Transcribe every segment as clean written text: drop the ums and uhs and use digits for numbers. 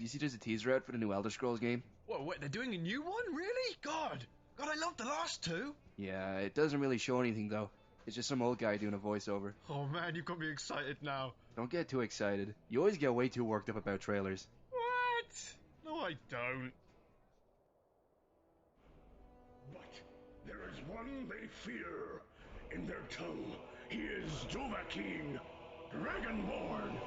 you see there's a teaser out for the new Elder Scrolls game? Whoa, wait, they're doing a new one? Really? God, I loved the last two. Yeah, it doesn't really show anything though. It's just some old guy doing a voiceover. Oh man, you've got me excited now. Don't get too excited. You always get way too worked up about trailers. What? No, I don't. But there is one they fear. In their tongue, he is Dovahkiin, Dragonborn.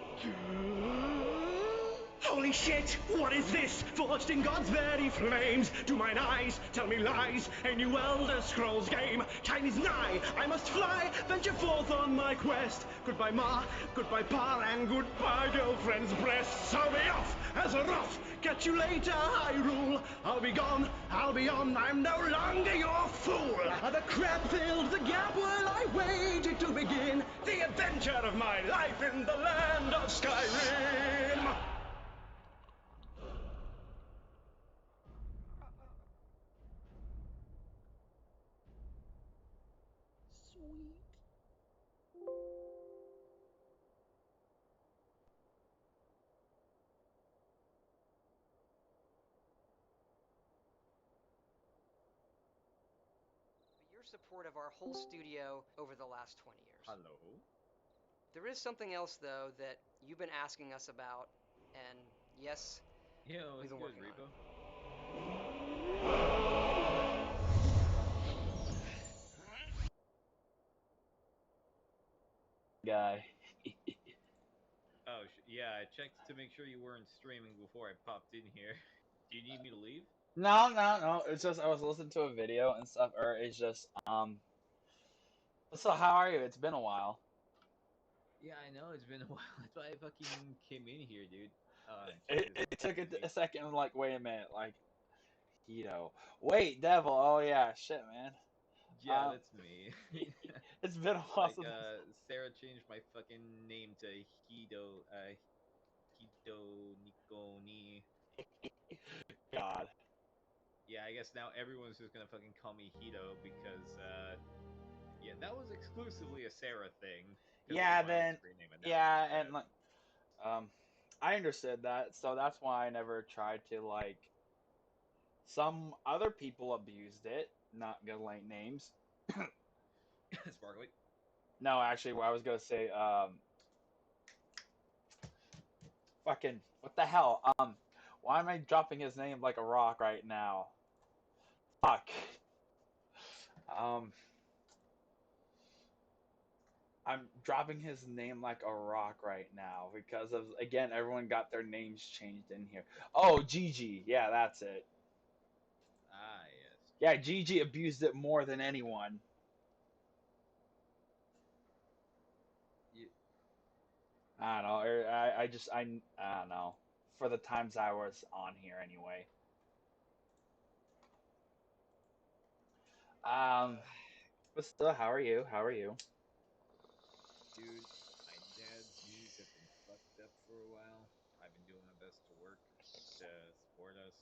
Holy shit! What is this? Forged in God's very flames. Do mine eyes tell me lies? A new Elder Scrolls game. Time is nigh. I must fly. Venture forth on my quest. Goodbye, Ma. Goodbye, Pa. And goodbye, girlfriend's breasts. I'll be off as a wrath. Catch you later, Hyrule. I'll be gone. I'll be on. I'm no longer your fool. The crab filled the gap while I waited to begin the adventure of my life in the land of Skyrim. Sweet. Your support of our whole studio over the last 20 years. Hello? There is something else, though, that you've been asking us about, and yes, Yo, we've it's been good, working on Repo. Guy. Oh, yeah, I checked to make sure you weren't streaming before I popped in here. Do you need me to leave? No. It's just I was listening to a video and stuff, or it's just So how are you? It's been a while. Yeah, I know, it's been a while. That's why I fucking came in here, dude. It, Jesus, it took crazy. a second. I'm like, wait a minute, like, wait, Devil. Oh yeah, shit, man. Yeah, that's me. It's been a while Like, since. Sarah changed my fucking name to Hito Nikoni. God. Yeah, I guess now everyone's just gonna fucking call me Hito because, yeah, that was exclusively a Sarah thing. 'Cause it Yeah, was my old then screen name, and now it's yeah, just and Dev. like, I understood that, so that's why I never tried to like. Some other people abused it. Not gonna like names. Sparkly. No, actually, what I was gonna say, fucking, what the hell? Why am I dropping his name like a rock right now? Fuck. Um, I'm dropping his name like a rock right now because of again everyone got their names changed in here. Oh, Gigi, yeah, that's it. Ah, yes. Yeah, Gigi abused it more than anyone. You, I don't know. I don't know. For the times I was on here anyway. Um, but still, how are you? How are you? dude, my dad's knees have been fucked up for a while. I've been doing my best to work to support us.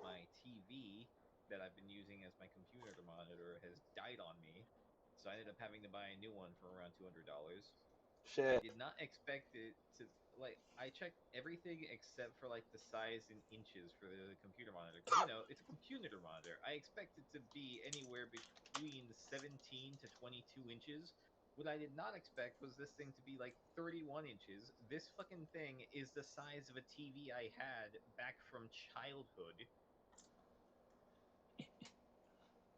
My TV that I've been using as my computer monitor has died on me, so I ended up having to buy a new one for around $200. I Shit. did not expect it to, like, I checked everything except for like the size in inches for the computer monitor. 'Cause, you know, it's a computer monitor. I expect it to be anywhere between 17 to 22 inches. What I did not expect was this thing to be like 31 inches. This fucking thing is the size of a TV I had back from childhood.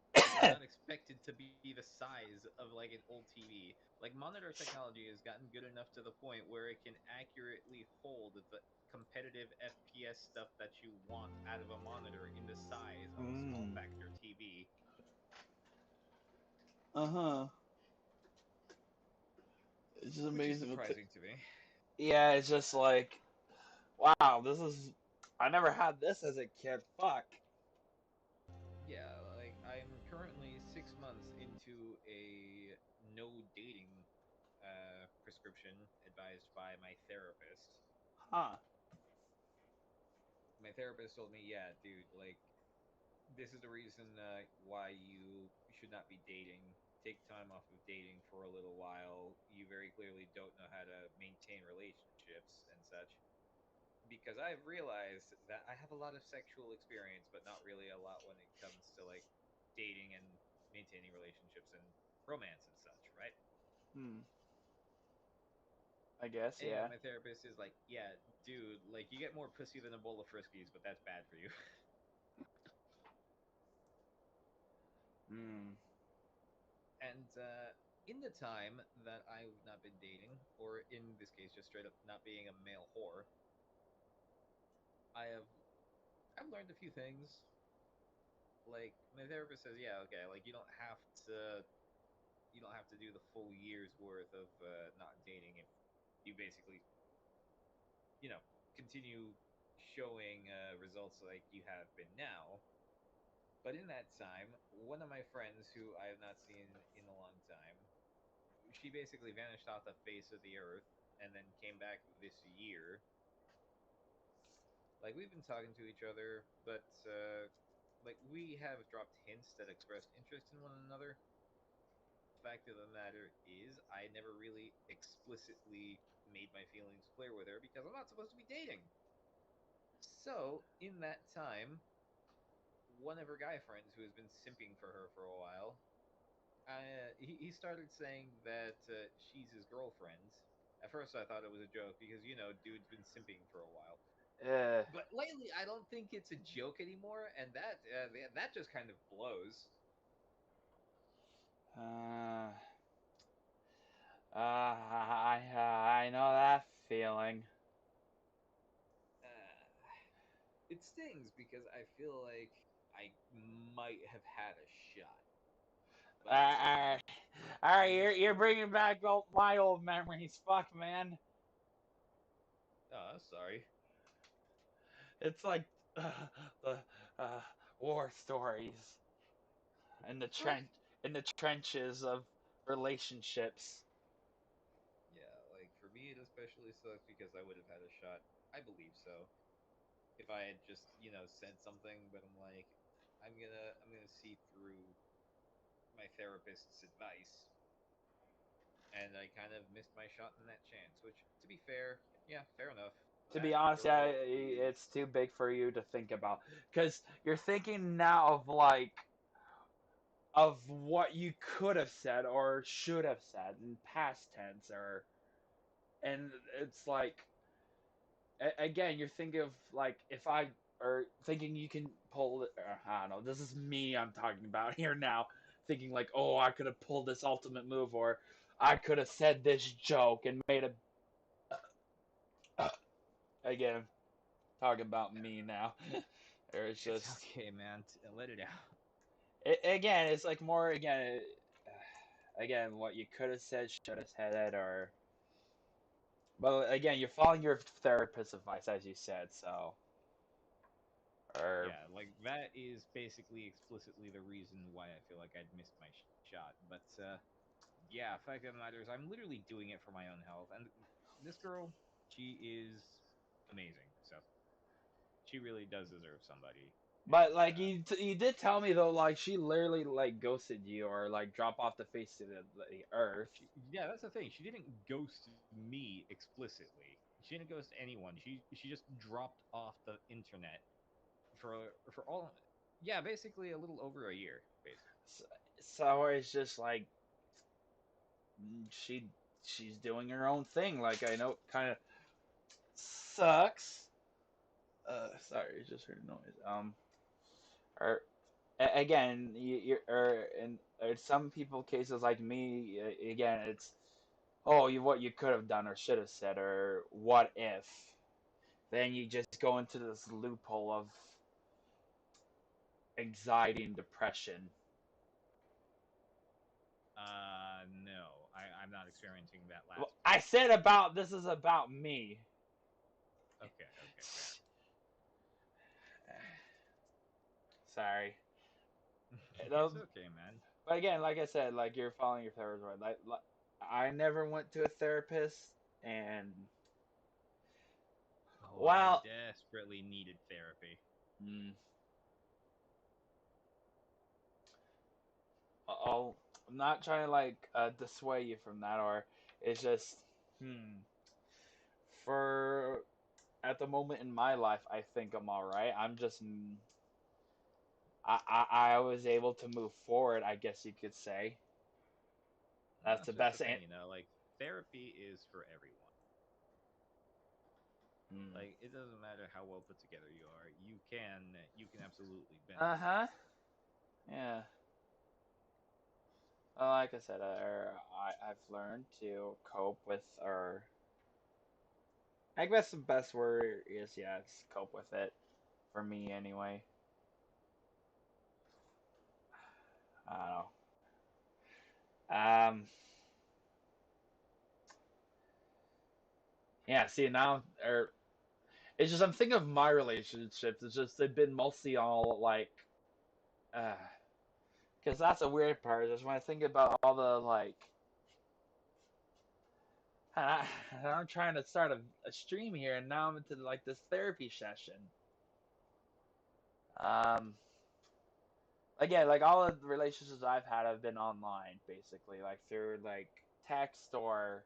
I did not expect it to be the size of like an old TV. Like, monitor technology has gotten good enough to the point where it can accurately hold the competitive FPS stuff that you want out of a monitor in the size of a small Mm. factor TV. Uh-huh. It's just Which is amazing. surprising to me. Yeah, it's just like, wow, this is. I never had this as a kid. Fuck. Yeah, like, I'm currently 6 months into a no dating prescription advised by my therapist. Huh. My therapist told me, yeah, dude, like, this is the reason why you should not be dating. Take time off of dating for a little while. You very clearly don't know how to maintain relationships and such. because I've realized that I have a lot of sexual experience, but not really a lot when it comes to like dating and maintaining relationships and romance and such, right? Hmm. I guess, Anyway, yeah. my therapist is like, "Yeah, dude, like you get more pussy than a bowl of Friskies, but that's bad for you." Hmm. And in the time that I've not been dating, or in this case, just straight up not being a male whore, I have I've learned a few things. Like my therapist says, yeah, okay, like you don't have to do the full year's worth of not dating if you basically you know continue showing results like you have been now. But in that time, one of my friends who I have not seen in a long time, she basically vanished off the face of the earth and then came back this year. Like we've been talking to each other, but like we have dropped hints that expressed interest in one another. Fact of the matter is, I never really explicitly made my feelings clear with her because I'm not supposed to be dating. So in that time, one of her guy friends who has been simping for her for a while, he started saying that she's his girlfriend. At first, I thought it was a joke because dude's been simping for a while. Uh, But lately, I don't think it's a joke anymore, and that just kind of blows. uh, I know that feeling. Uh, it stings because I feel like I might have had a shot, but Alright, alright, this you're girl. bringing back my old memories. Fuck, man. Oh, sorry. It's like the uh, war stories in the Huh? trenches of relationships. Yeah, like for me, it especially sucks because I would have had a shot. I believe so. If I had just said something, but I'm like, I'm gonna see through my therapist's advice, and I kind of missed my shot in that chance. Which, to be fair, yeah, fair enough. To be That honest, yeah, girl it's is. too big for you to think about because you're thinking now of what you could have said or should have said in past tense, or and it's like again, you're thinking of like if I or thinking you can pull it. I don't know. This is me I'm talking about here now. Thinking like, oh, I could have pulled this ultimate move, or I could have said this joke and made a again talking about me now. Or it's It's just okay, man. Let it out. again, it's like more again what you could have said, should have said it, or but again, you're following your therapist's advice as you said, so or Yeah, like that is basically explicitly the reason why I feel like I'd missed my shot. But yeah, fact of the matter is, I'm literally doing it for my own health. And this girl, she is amazing. So she really does deserve somebody. but And like you did tell me though, like she literally like ghosted you or like drop off the face of the earth. yeah, that's the thing. She didn't ghost me explicitly. She didn't ghost anyone. She just dropped off the internet for all. Yeah, basically a little over a year. Basically. So, so it's just like she she's doing her own thing. Like I know, kind of sucks. Sorry, just heard a noise. Or again, you or in some people cases like me, again, it's oh, what you could have done or should have said or what if. Then you just go into this loophole of anxiety and depression. No, I'm not experiencing that Well, last I part. said about this is about me. Okay, okay, fair. Sorry. It's No, okay, man. but again, like I said, like you're following your therapist, right? Like, I never went to a therapist, and Oh, I well, desperately needed therapy. mm, I'll, I'm not trying to like dissuade you from that, or it's just hmm. For at the moment in my life, I think I'm all right. I'm just I was able to move forward, I guess you could say. That's That's the just the best. thing, like therapy is for everyone. Mm. Like it doesn't matter how well put together you are, you can absolutely Uh benefit from huh. it. Yeah. Well, like I said, I've learned to cope with, or I guess the best word is, yeah, it's cope with it for me anyway. I don't know. Yeah. See now, or it's just I'm thinking of my relationships. It's just they've been mostly all like, because that's a weird part. Is when I think about all the like, I, I'm trying to start a stream here, and now I'm into like this therapy session. Um, Again, like all of the relationships I've had have been online, basically, like through like text or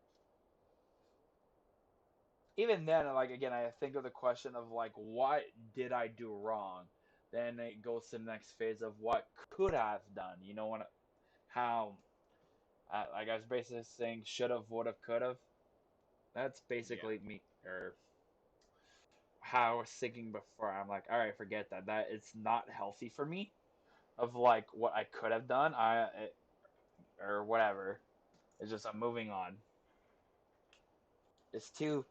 even then. Like again, I think of the question of like, what did I do wrong? Then it goes to the next phase of what could I have done. You know what? How? Like I was basically saying, should have, would have, could have. That's Yeah. basically me, or how I was thinking before. I'm like, all right, forget that. That it's not healthy for me. Of like what I could have done, or whatever. It's just I'm moving on. It's too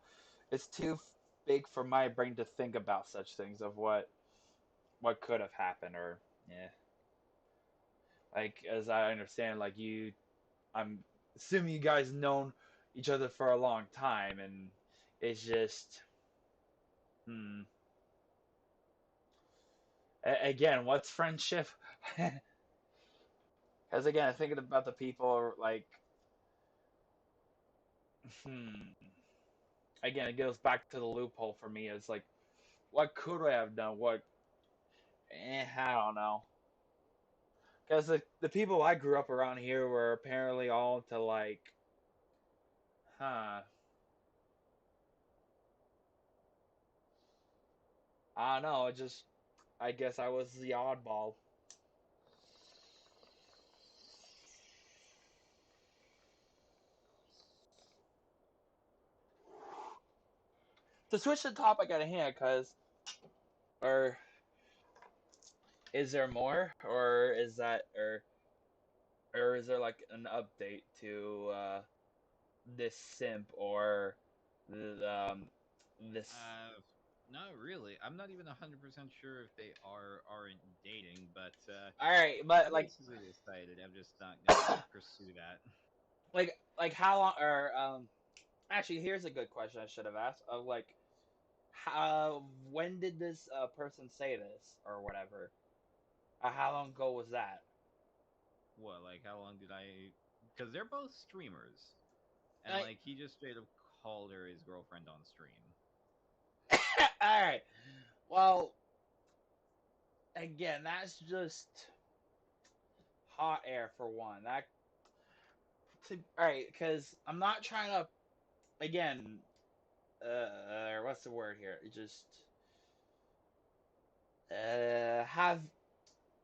it's too big for my brain to think about such things of what could have happened, or yeah. Like as I understand, like I'm assuming you guys known each other for a long time, and it's just hmm. Again, what's friendship? Because again, thinking about the people like hmm. Again, it goes back to the loophole for me. It's like, what could I have done? I don't know. Because the people I grew up around here were apparently all into like, huh, I don't know. It just, I guess I was the oddball. To switch the topic at hand, cause, or is there more, or is there like an update to this simp or the, this? Uh, Not really. I'm not even 100% sure if they aren't dating, but All right, I but basically decided I'm just not gonna pursue that. like how long? Or actually, here's a good question I should have asked. Of like, how when did this person say this or whatever? How long ago was that? What, like, how long did I? Because they're both streamers, and I, like he just straight up called her his girlfriend on stream. all right. Well, again, that's just hot air for one. All right, because I'm not trying to again. What's the word here? Just have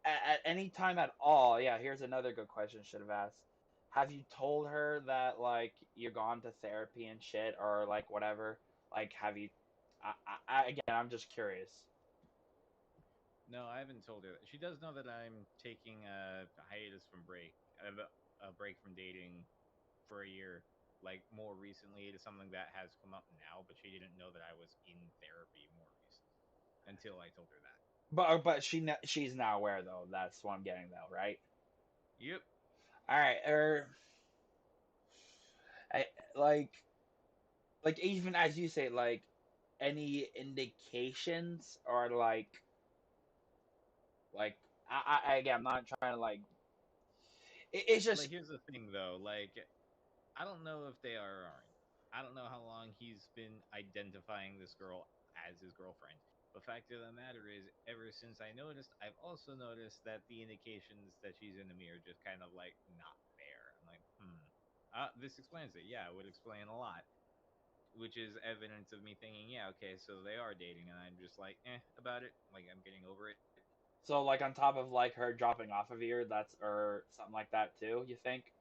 at any time at all. Yeah, here's another good question. Should have asked. Have you told her that like you're gone to therapy and shit, or like whatever? Like, have you? Again, I'm just curious. No, I haven't told her. She does know that I'm taking a hiatus from a break from dating for a year. Like more recently, it is something that has come up now, but she didn't know that I was in therapy more recently until I told her that. But she's now aware though. That's what I'm getting though, right? Yep. All right. I, like even as you say, like any indications or like again, I'm not trying to like. It's just Like here's the thing though, like I don't know if they are or aren't. I don't know how long he's been identifying this girl as his girlfriend. The fact of the matter is, ever since I noticed, I've also noticed that the indications that she's in the mirror just kind of like not there. I'm like, this explains it. Yeah, it would explain a lot. which is evidence of me thinking, yeah, okay, so they are dating, and I'm just like, about it. Like I'm getting over it. So like on top of like her dropping off of you, that's or something like that too. You think?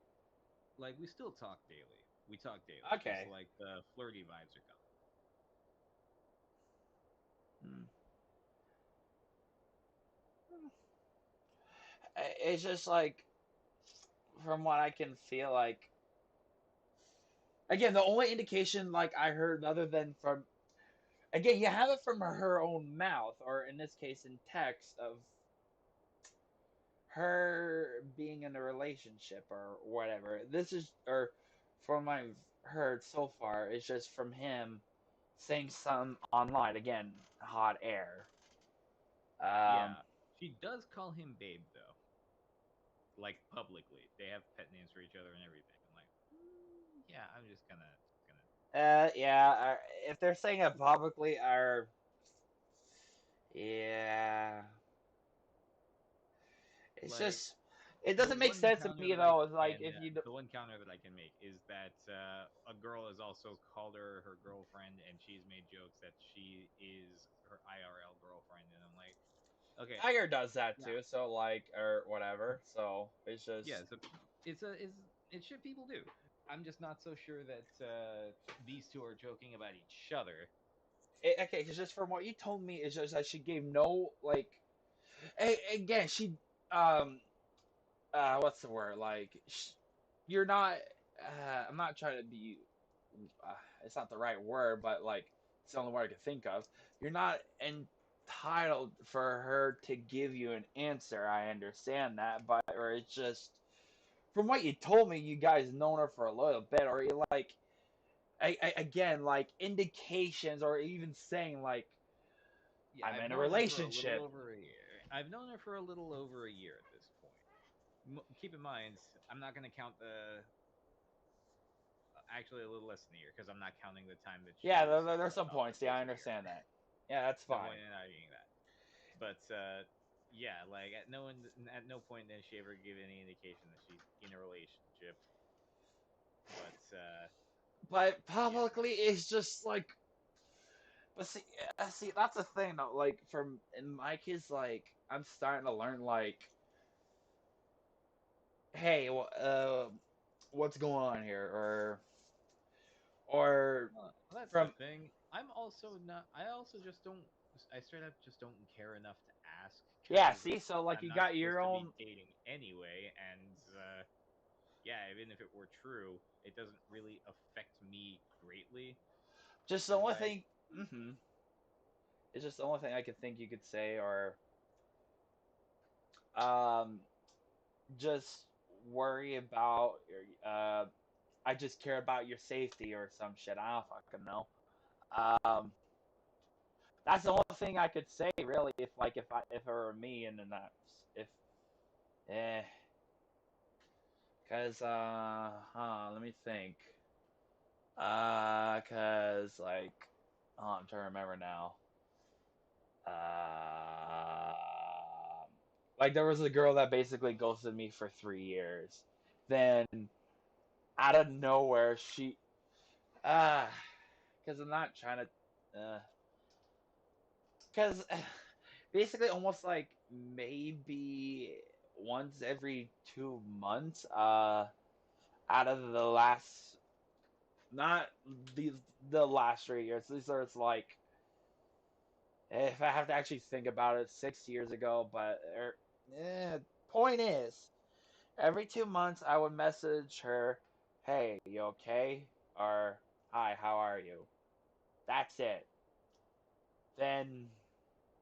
Like we still talk daily. We talk daily, just Okay. like the flirty vibes are gone. Hmm. It's just like from what I can feel like. Again, the only indication like I heard other than from again, you have it from her own mouth, or in this case, in text of her being in a relationship or whatever. This is, or from what I've heard so far, it's just from him saying some online. Again, hot air. Um, Yeah, she does call him babe though, like publicly. They have pet names for each other and everything. I'm like, yeah, I'm just gonna. yeah. If they're saying it publicly, or yeah, it's Like just it the doesn't make one sense to counter me that I though. It's like can if you the one counter that I can make is that a girl has also called her girlfriend, and she's made jokes that she is her IRL girlfriend, and I'm like, okay, Tiger does that yeah, too. So like or whatever. So it's just yeah, so it's shit people do. I'm just not so sure that these two are joking about each other. okay. It's just from what you told me, it's just that she gave no like. Again, she um what's the word like you're not I'm not trying to be it's not the right word, but like it's the only word I can think of. You're not entitled for her to give you an answer. I understand that, but or it's just from what you told me, you guys known her for a little bit, or you like again like indications, or even saying like Yeah, I'm I've in a known her for a little relationship. over a year. I've known her for a little over a year at this point. Keep in mind, I'm not going to count the actually a little less than a year because I'm not counting the time that she Yeah, was there's some off the points. Yeah, face I of the earth. understand that. Yeah, that's No fine. point in arguing that. But yeah, like at no point did she ever give any indication that she's in a relationship. But But yeah, publicly, it's just like, but see, that's the thing though. Like, from in my case, like, I'm starting to learn, like, hey, what's going on here, or that's the from thing. I'm also not. I also just don't. I straight up just don't care enough to ask yeah. because See, so like, I'm you not got your supposed to be own. dating anyway, and yeah, even if it were true, it doesn't really affect me greatly. Just the Cause only like, thing. It's just the only thing I could think you could say, or um, just worry about I just care about your safety or some shit. I don't fucking know. Um, that's the only thing I could say really. If it were me, and then that's if eh, cause let me think. Cause like oh, I'm trying to remember now. Uh, like there was a girl that basically ghosted me for 3 years. Then out of nowhere, she uh, cause I'm not trying to cause basically almost like maybe once every 2 months out of the last not these the last 3 years, these are it's like if I have to actually think about it 6 years ago, but point is every 2 months I would message her, hey, you okay, or hi, how are you? That's it. Then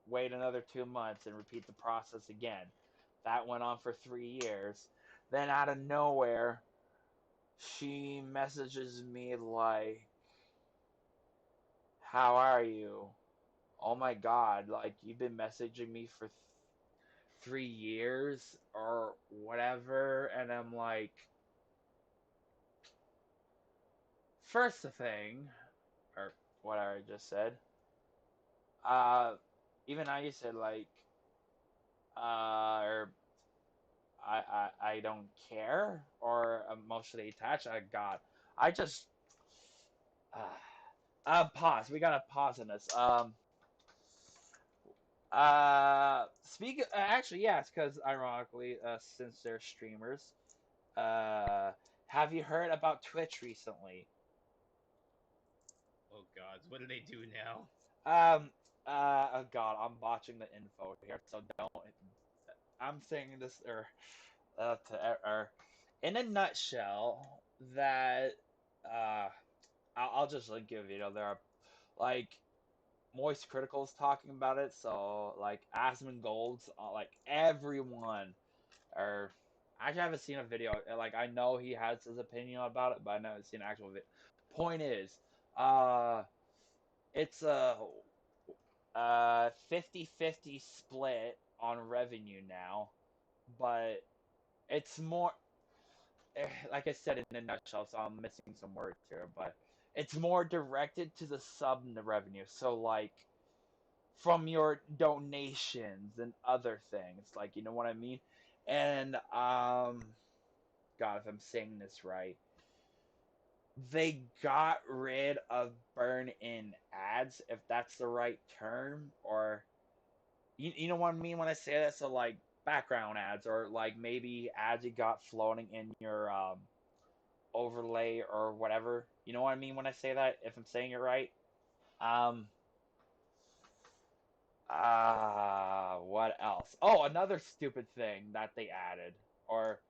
wait another 2 months and repeat the process again. That went on for 3 years. Then out of nowhere, she messages me like, "How are you? Oh my god! Like you've been messaging me for 3 years or whatever." And I'm like, first thing, or what I just said. Uh, even I said like, or I don't care or emotionally attached. I got I just uh, Pause. We gotta pause on this. Speak. Actually, yeah, it's because ironically, since they're streamers, uh, have you heard about Twitch recently? Oh gods, what do they do now? Um. Oh God, I'm botching the info here, so don't. I'm saying this or in a nutshell that uh, I'll just link you a video. There are like Moist Critical's talking about it, so like Asmongold's, like everyone, or actually I haven't seen a video. Like I know he has his opinion about it, but I haven't seen an actual video. Point is, uh, it's a 50-50 split on revenue now, but it's more like I said in a nutshell. So I'm missing some words here, but it's more directed to the sub revenue. So like from your donations and other things. Like, you know what I mean? And God, if I'm saying this right, they got rid of burn-in ads, if that's the right term, or you know what I mean when I say that. So like background ads, or like maybe ads you got floating in your overlay or whatever. You know what I mean when I say that? If I'm saying it right. Um, what else? Oh, another stupid thing that they added, or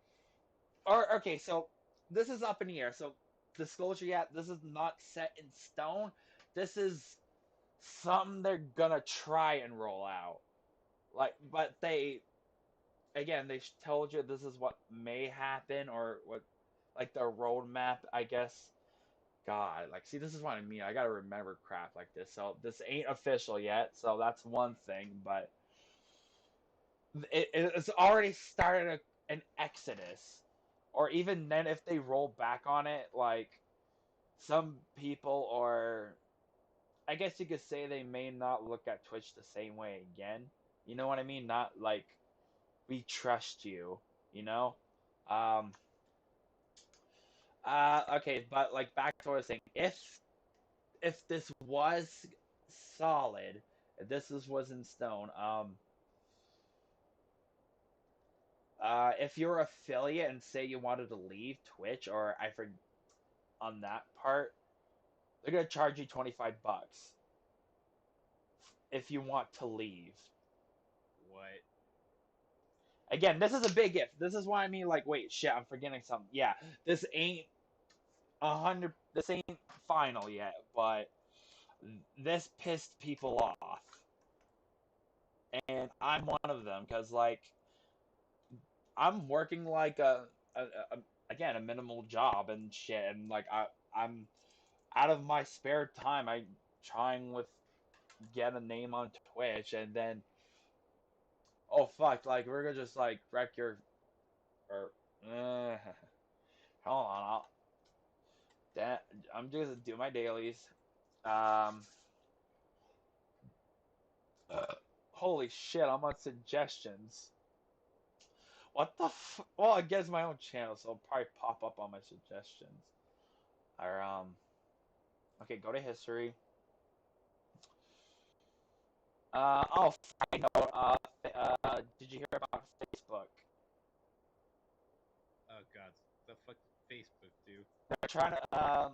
okay, so this is up in the air. So disclosure, yeah, this is not set in stone. This is something they're gonna try and roll out. Like, but they again, they told you this is what may happen, or what, like the roadmap, I guess. God, like, see, this is what I mean. I gotta remember crap like this. So this ain't official yet. So that's one thing, but it's already started an exodus, or even then if they roll back on it, like some people, or I guess you could say they may not look at Twitch the same way again. You know what I mean? Not like we trust you, you know. um okay, but like back to what I was saying, if this was solid, if was in stone, if you're affiliate and say you wanted to leave Twitch, or I forget on that part, they're gonna charge you $25 if you want to leave. What? Again, this is a big if. This is why I mean, like, wait, shit, I'm forgetting something. Yeah, this ain't 100. This ain't final yet, but this pissed people off, and I'm one of them because like I'm working like a again a minimal job and shit, and like I'm out of my spare time I trying with get a name on Twitch, and then oh fuck, like we're gonna just like wreck your or hold on, that I'm just do my dailies. Um, holy shit, I'm on suggestions. What the well, I guess my own channel, so it'll probably pop up on my suggestions. Or okay, go to history. Oh, side note, did you hear about Facebook? Oh god, the fuck did Facebook do? They're trying to,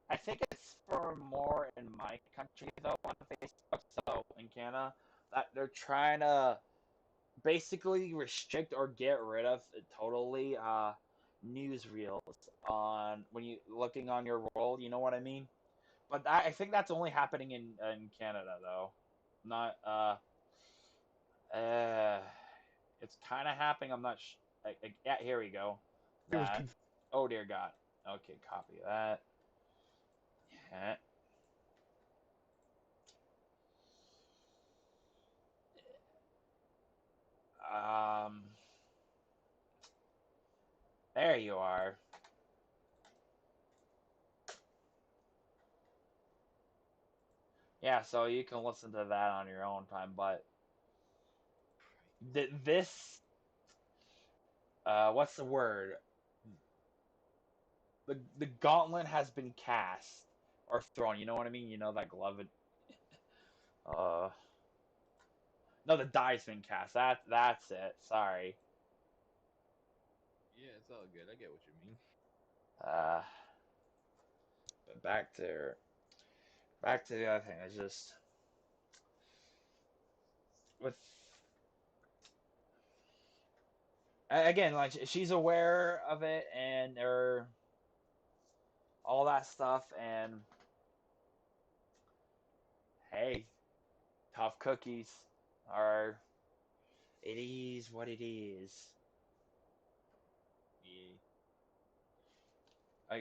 I think it's for more in my country though on Facebook, so in Canada, that they're trying to basically restrict or get rid of totally newsreels on when you looking on your world. You know what I mean? But I think that's only happening in Canada though, not uh it's kind of happening. I'm not. Yeah, here we go. It was That. Oh dear God. Okay, copy that. Yeah. Um. There you are. Yeah, so you can listen to that on your own time, but this. What's the word? The gauntlet has been cast, or throne. You know what I mean? You know that glove. Uh, no, the die's been cast. That's it. Sorry. Yeah, it's all good. I get what you mean. Uh, but back to the other thing. It's just with again, like she's aware of it and or all that stuff, and hey, tough cookies are it is what it is. Yeah.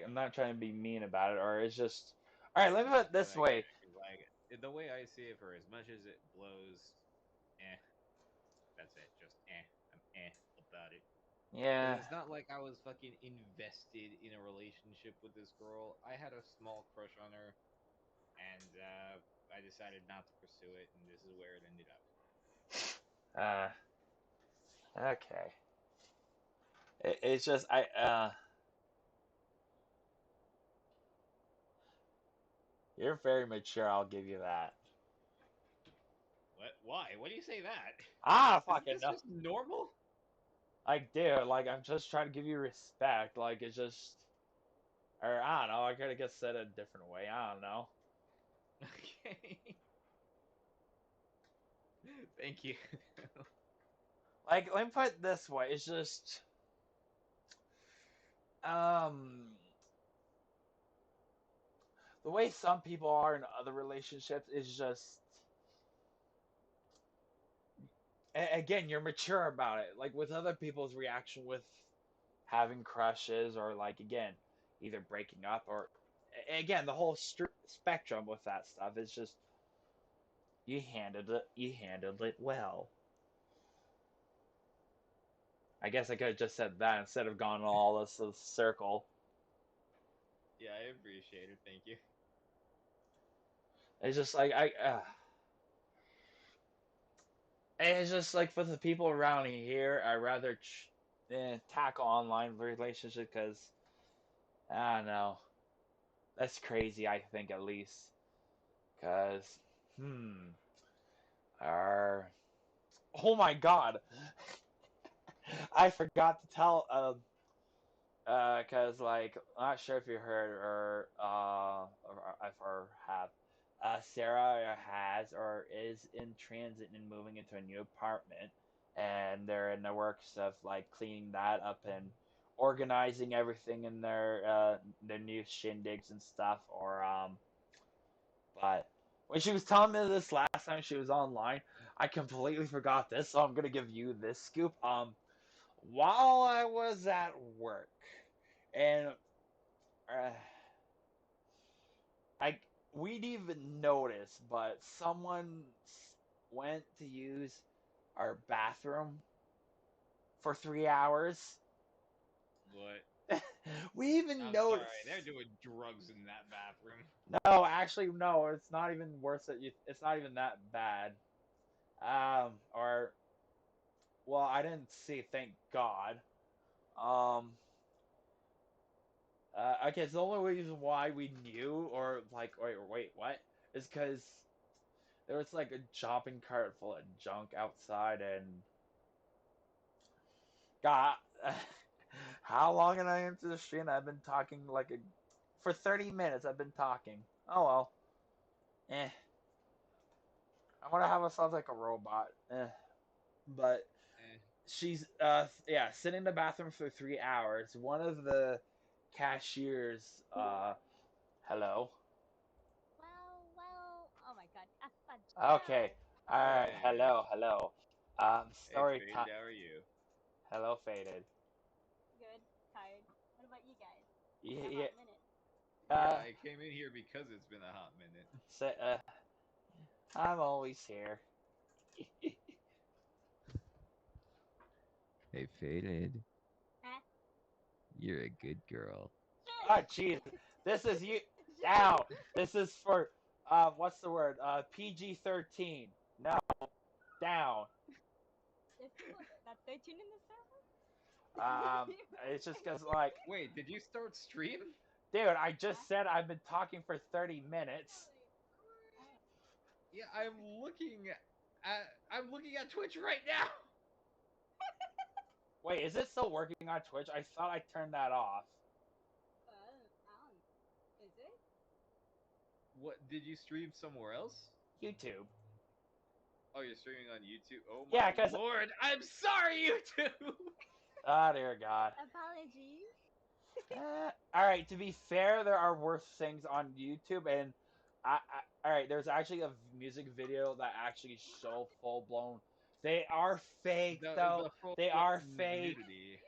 I'm not trying to be mean about it, or it's just all right. Let me put it But this I get way. it, 'cause, like the way I see it, for as much as it blows, eh, that's it. Just I'm about it. Because Yeah, it's not like I was fucking invested in a relationship with this girl. I had a small crush on her, and I decided not to pursue it, and this is where it ended up. uh, okay. It's just you're very mature. I'll give you that. What? Why? Why do you say that? I don't Isn't fucking this know. just normal? Like, dude, like I'm just trying to give you respect. Like it's just, or I don't know. I could have just said it a different way. I don't know. Okay. Thank you. Like, let me put it this way. It's just, um, the way some people are in other relationships is just, again, you're mature about it. Like with other people's reaction with having crushes or like again, either breaking up or again the whole spectrum with that stuff is just you handled it well. I guess I could have just said that instead of gone all this circle. Yeah, I appreciate it. Thank you. It's just like it's just like for the people around here, I rather tackle online relationship because I don't know. That's crazy. I think at least because our oh my god, I forgot to tell cause like I'm not sure if you heard or if or have Sarah has or is in transit and moving into a new apartment, and they're in the works of like cleaning that up and organizing everything in their new shindigs and stuff. Or but when she was telling me this last time she was online, I completely forgot this, so I'm gonna give you this scoop. While I was at work, and uh, I we didn't even notice, but someone went to use our bathroom for 3 hours. What? We even I'm sorry. noticed. They're doing drugs in that bathroom. No, actually, no. It's not even worse. It's not even that bad. Or well, I didn't see. Thank God. Um, okay, so the only reason why we knew, or like, wait, what? Is because there was like a shopping cart full of junk outside, and God, how long am I into the stream? I've been talking for 30 minutes. I've been talking. Oh well, eh. I want to have myself like a robot, eh. But Eh. she's yeah, sitting in the bathroom for 3 hours. One of the cashiers, hello. Oh my god. Okay. All right. Hey. Hello. Hello. Hey, Story time. Faded, how are you? Hello, faded. Good. Tired. What about you guys? It's been a Yeah. hot minute. Yeah, Uh. I came in here because it's been a hot minute. I'm always here. Hey, Faded. Huh? You're a good girl. Oh, Shit! jeez. This is you. Shit! Now. This is for what's the word? PG-13. No. Down. There's people that 13 in the server? Um. It's just because like Wait, did you start stream? Dude, I just said I've been talking for 30 minutes. Yeah, I'm looking at Twitch right now. Wait, is it still working on Twitch? I thought I turned that off. Is it? What, did you stream somewhere else? YouTube. Oh, you're streaming on YouTube. Oh Yeah, my 'cause lord! I'm sorry, YouTube. ah, dear God. Apologies. All right. To be fair, there are worse things on YouTube, and all right. There's actually a music video that actually show full blown. They are fake though. The full They are fake. nudity.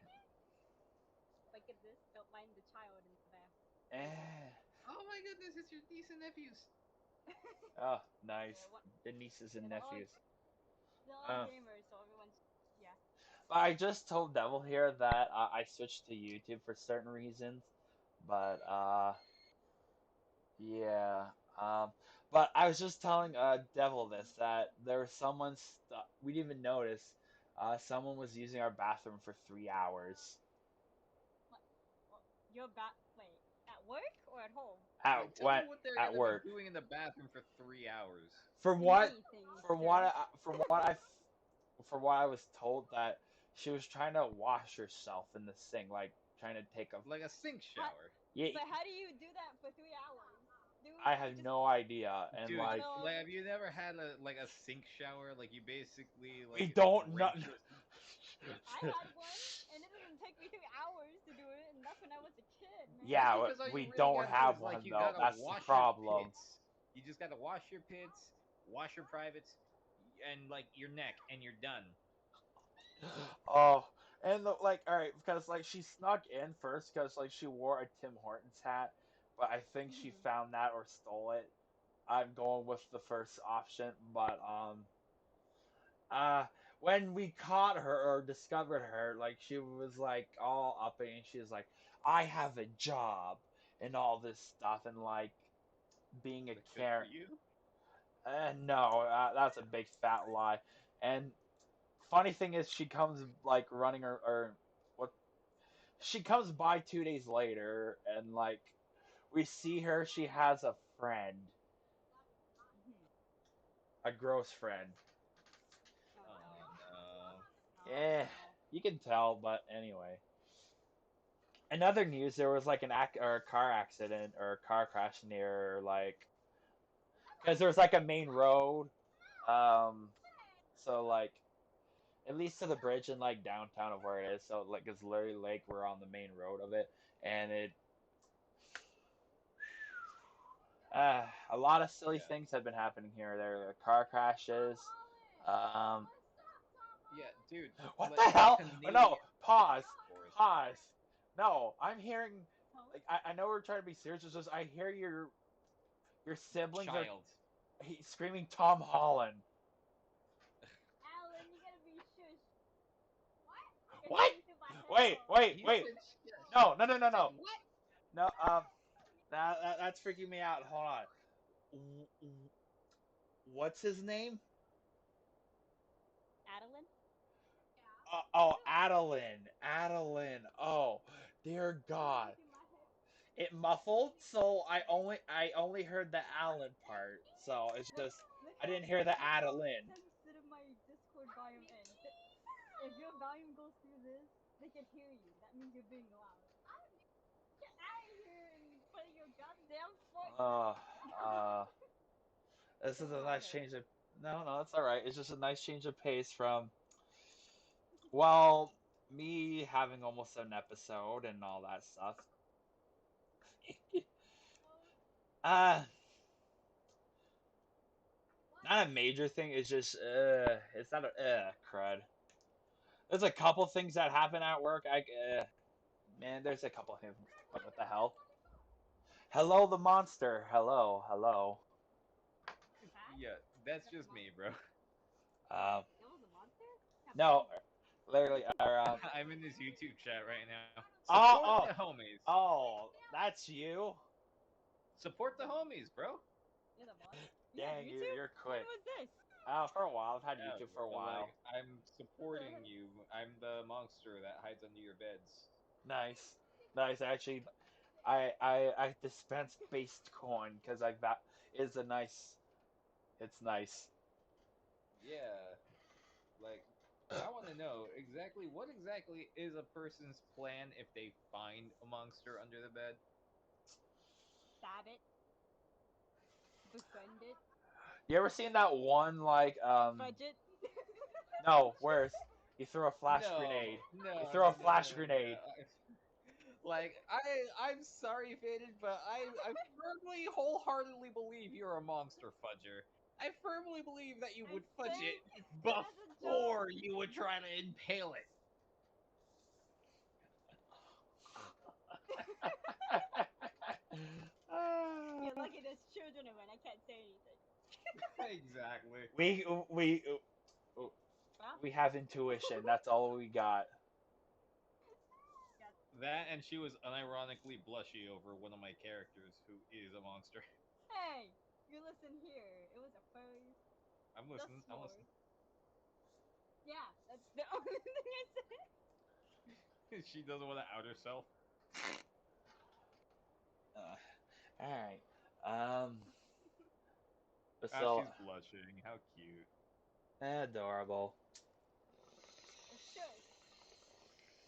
My goodness, don't mind the child in the back. Eh. Oh my goodness, it's your niece and nephews. Oh, nice. Yeah, what? The nieces and They're all, nephews. they're all gamers, so everyone's yeah. I just told Devil here that I switched to YouTube for certain reasons, but yeah. But I was just telling Devil this that there was someone we didn't even notice. Someone was using our bathroom for 3 hours What? Well, you're back. Wait, at work or at home? Like, tell me what they're at gonna work. be doing in the bathroom for 3 hours. From what Anything, from sir. what I, from what I was told that she was trying to wash herself in the sink, like trying to take a Like a sink shower. yeah. But how do you do that for 3 hours? Dude, I have just no idea, and Dude, like like, have you never had a sink shower? Like, you basically we like don't know. drench your- I had one, and it doesn't take me 3 hours to do it, and that's when I was a kid, man. Yeah, because all we you really don't gotta do have is like one you though. gotta That's the wash your problem. pits. You just gotta wash your pits, wash your privates, and like your neck, and you're done. Oh, and like, all right, because like she snuck in first because like she wore a Tim Hortons hat, but I think she Mhm. found that or stole it. I'm going with the first option, but uh, when we caught her or discovered her, like she was like all upping, and she was like, "I have a job," and all this stuff, and like being a Is that good for Karen. you? No, that's a big fat lie. And funny thing is, she comes like running or what? She comes by 2 days later, and like we see her. She has a friend, Mhm. a gross friend. Oh Oh no. no. Oh Yeah, no. you can tell. But anyway, in other news, there was like an or a car accident or a car crash near like because there's like a main road. Um, so like at least to the bridge in like downtown of where it is. So like it's literally like we're on the main road of it, and it a lot of silly Yeah. things have been happening here. There are car crashes. Um, Yeah, dude. what the Like hell? Oh, Canadian. no, pause, Of course. pause. No, I'm hearing. Huh? Like I know we're trying to be serious. It's just I hear your siblings are Child. screaming Tom Holland. Alan, you gotta be shush. What? What? You're through my Wait, headphones. wait, He wait. said, No, no, no, no, said no, what? no. That's freaking me out. Hold on. What's his name? Adeline? Oh, Adeline. Adeline. Oh, dear Going God. through my head. It muffled, so I only heard the Alan part. So it's Look, just I didn't hear the look how Adeline. sensitive my Discord volume is. If your volume goes through this, they can hear you. That means you're being loud. Get out of here and play your goddamn Uh, Fortnite. uh, this is Go a ahead, nice sir. change of. No, no, that's all right. It's just a nice change of pace from well, me having almost an episode and all that stuff. uh, not a major thing. It's just it's not a crud. There's a couple things that happen at work. Man, there's a couple things. What the hell? Hello, the monster. Hello, hello. Hi? Yeah, that's just me, bro. It was a monster? Can't No, believe it. literally. I'm in this YouTube chat right now. Oh, Support oh, the homies. oh, that's you. Support the homies, bro. You're the monster. You have Dang, YouTube? you're When quick. was this? For a while. I've had Yeah, YouTube for a bro, like while. I'm supporting you. I'm the monster that hides under your beds. Nice, nice. Actually, I dispense based coin because I that is a nice. It's nice. Yeah, like I want to know exactly what exactly is a person's plan if they find a monster under the bed. Stab it. Befriend it. You ever seen that one like Fudge it. no, where's you throw a flash No, grenade. You no, throw no, a no, no, flash no. grenade. Like I'm sorry, Faded, but I firmly, wholeheartedly believe you're a monster fudger. I firmly believe that you I would fudge it said as a before joke. you would try to impale it. Ah. You're lucky there's children around. I can't say anything. Exactly. we Well, we have intuition. That's all we got. got That and she was unironically blushy over one of my characters who is a monster. Hey, you listen here. It was a furry. I'm Thus listening. I'm far. listening. Yeah, that's the only thing I said. She doesn't want to out herself. Uh, all right. Um. Ah, So she's blushing. How cute. adorable. Shush.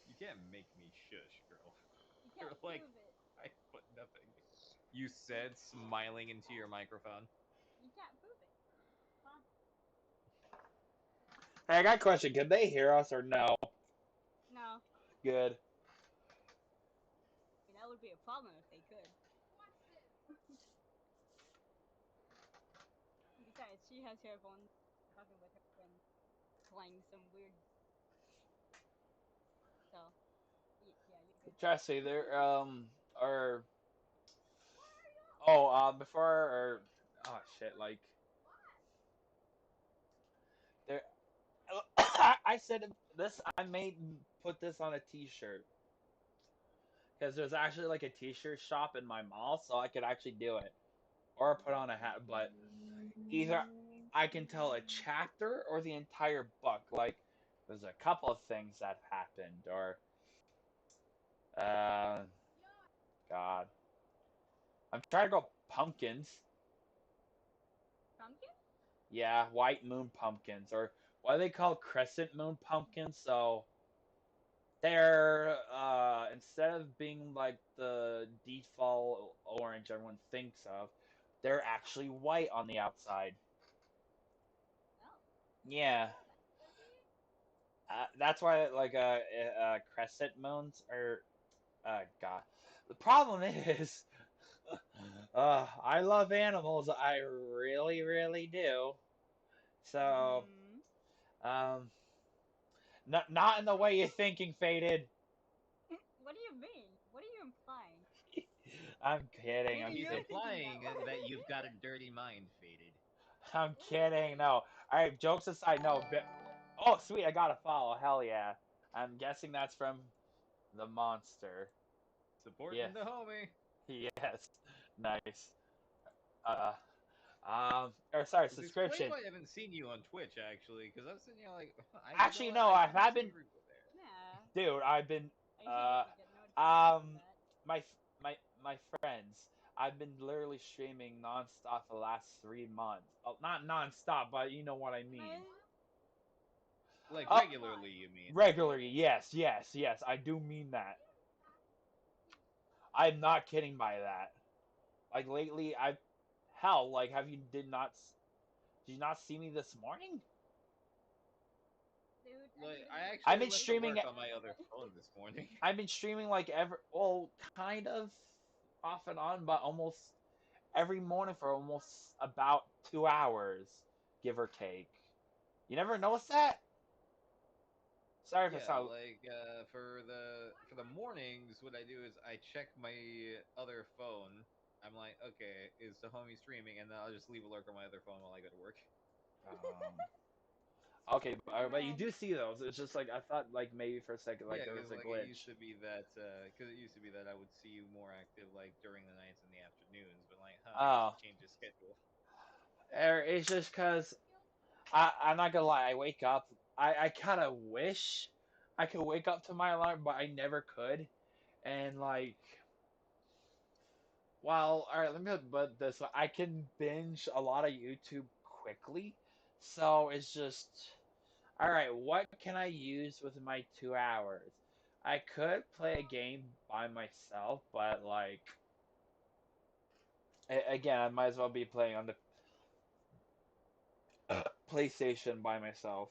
You can't make me shush, girl. You You're can't like, prove it. I put nothing. You said, smiling into your microphone. You can't prove it. Huh? Hey, I got a question. Can they hear us or no? No. Good. I mean, that would be a problem if they could. Besides, she has her phone talking with her friend, playing some weird. So, yeah, you're good. Trust me, there are oh before or oh shit like there I said this I made put this on a t-shirt because there's actually like a t-shirt shop in my mall so I could actually do it or put on a hat but either I can tell a chapter or the entire book like there's a couple of things that happened or uh god I'm trying to go pumpkins. Pumpkin? Yeah, white moon pumpkins, or what are they called? Crescent moon pumpkins. So they're instead of being like the default orange everyone thinks of, they're actually white on the outside. Oh, Yeah, that's why like crescent moons are. God, the problem is, I love animals. I really, really do. So, Mm-hmm. um, not in the way you're thinking, Faded. What do you mean? What are you implying? I'm kidding. Maybe I'm He's you're kidding. thinking that implying way. that you've got a dirty mind, Faded. I'm kidding. No. All right. Jokes aside, no. Oh, sweet. I got a follow. Hell yeah. I'm guessing that's from the monster. Yeah. Supporting the homie. Yes. Nice. Uh. Or sorry, Which explains subscription. why I haven't seen you on Twitch, actually, because I was sitting here like, you know Actually, what? no. I I didn't have see been, Rico there. Yeah. dude. I've been. I usually Uh. get notifications for that. My my friends. I've been literally streaming nonstop for the last 3 months. Oh, not nonstop, but you know what I mean. What? Like, Uh, regularly, you mean. regularly, yes, yes, yes. I do mean that. I'm not kidding by that. Like lately, I hell, like have you did you not see me this morning? Dude, I Like, mean, I this is a I've actually been left to conversation streaming. work right on my now, other but phone this morning. I've been streaming like well, kind of off and on, but almost every morning for almost about 2 hours, give or take. You never noticed that? Sorry if I Yeah, sound. like for the mornings, what I do is I check my other phone. I'm like, okay, is the homie streaming? And then I'll just leave a lurk on my other phone while I go to work. Okay, oh but you man, do see those. It's just like I thought, like maybe for a second, like Yeah, there because was a like it used glitch. to be that I would see you more active like during the nights and the afternoons, but like, huh? I guess Oh, he changed his schedule. it's just because I'm not gonna lie. I wake up. I kind of wish I could wake up to my alarm, but I never could. And like Well, all right, let me put it this way. I can binge a lot of YouTube quickly, so it's just all right. What can I use with my 2 hours? I could play a game by myself, but like again, I might as well be playing on the PlayStation by myself.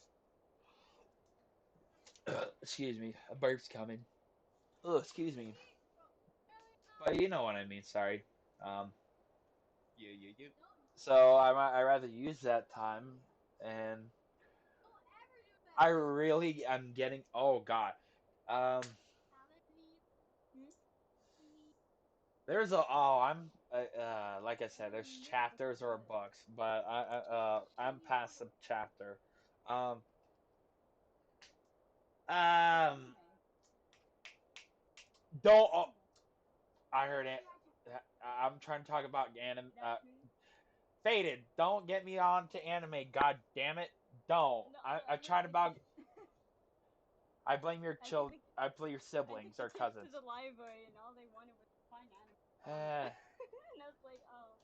Excuse me, a burp's coming. Oh, excuse me. But you know what I mean. Sorry. Um, You. so I rather use that time, and I really am getting. Oh God. Um, there's a. Oh, I'm. Like I said, there's chapters or books, but I'm past the chapter. Um. Um. Don't. Oh, I heard it. I'm trying to talk about anime. Faded. Don't get me on to anime. God damn it. Don't. No, I tried about. I blame your I took child. the I blame your I took siblings the or kids to cousins. the library and all they wanted was to find anime. Uh, And I was like, oh.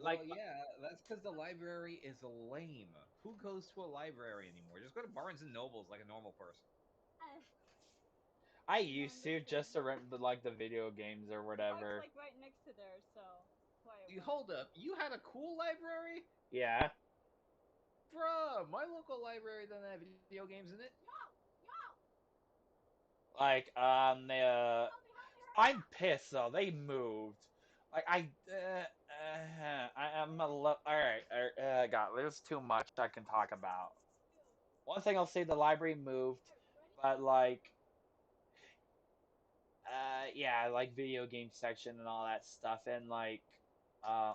like Well, yeah, that's because the library is lame. Who goes to a library anymore? Just go to Barnes and Nobles like a normal person. I You used to understand. just to rent the video games or The park's whatever. like right next to there, so that's why I You went. hold up, you had a cool library, Yeah. bruh. My local library doesn't have video games in it. Like I'm pissed though. They moved. Like I'm all right. God, there's too much I can talk about. One thing I'll say, the library moved, but like yeah, like video game section and all that stuff, and like uh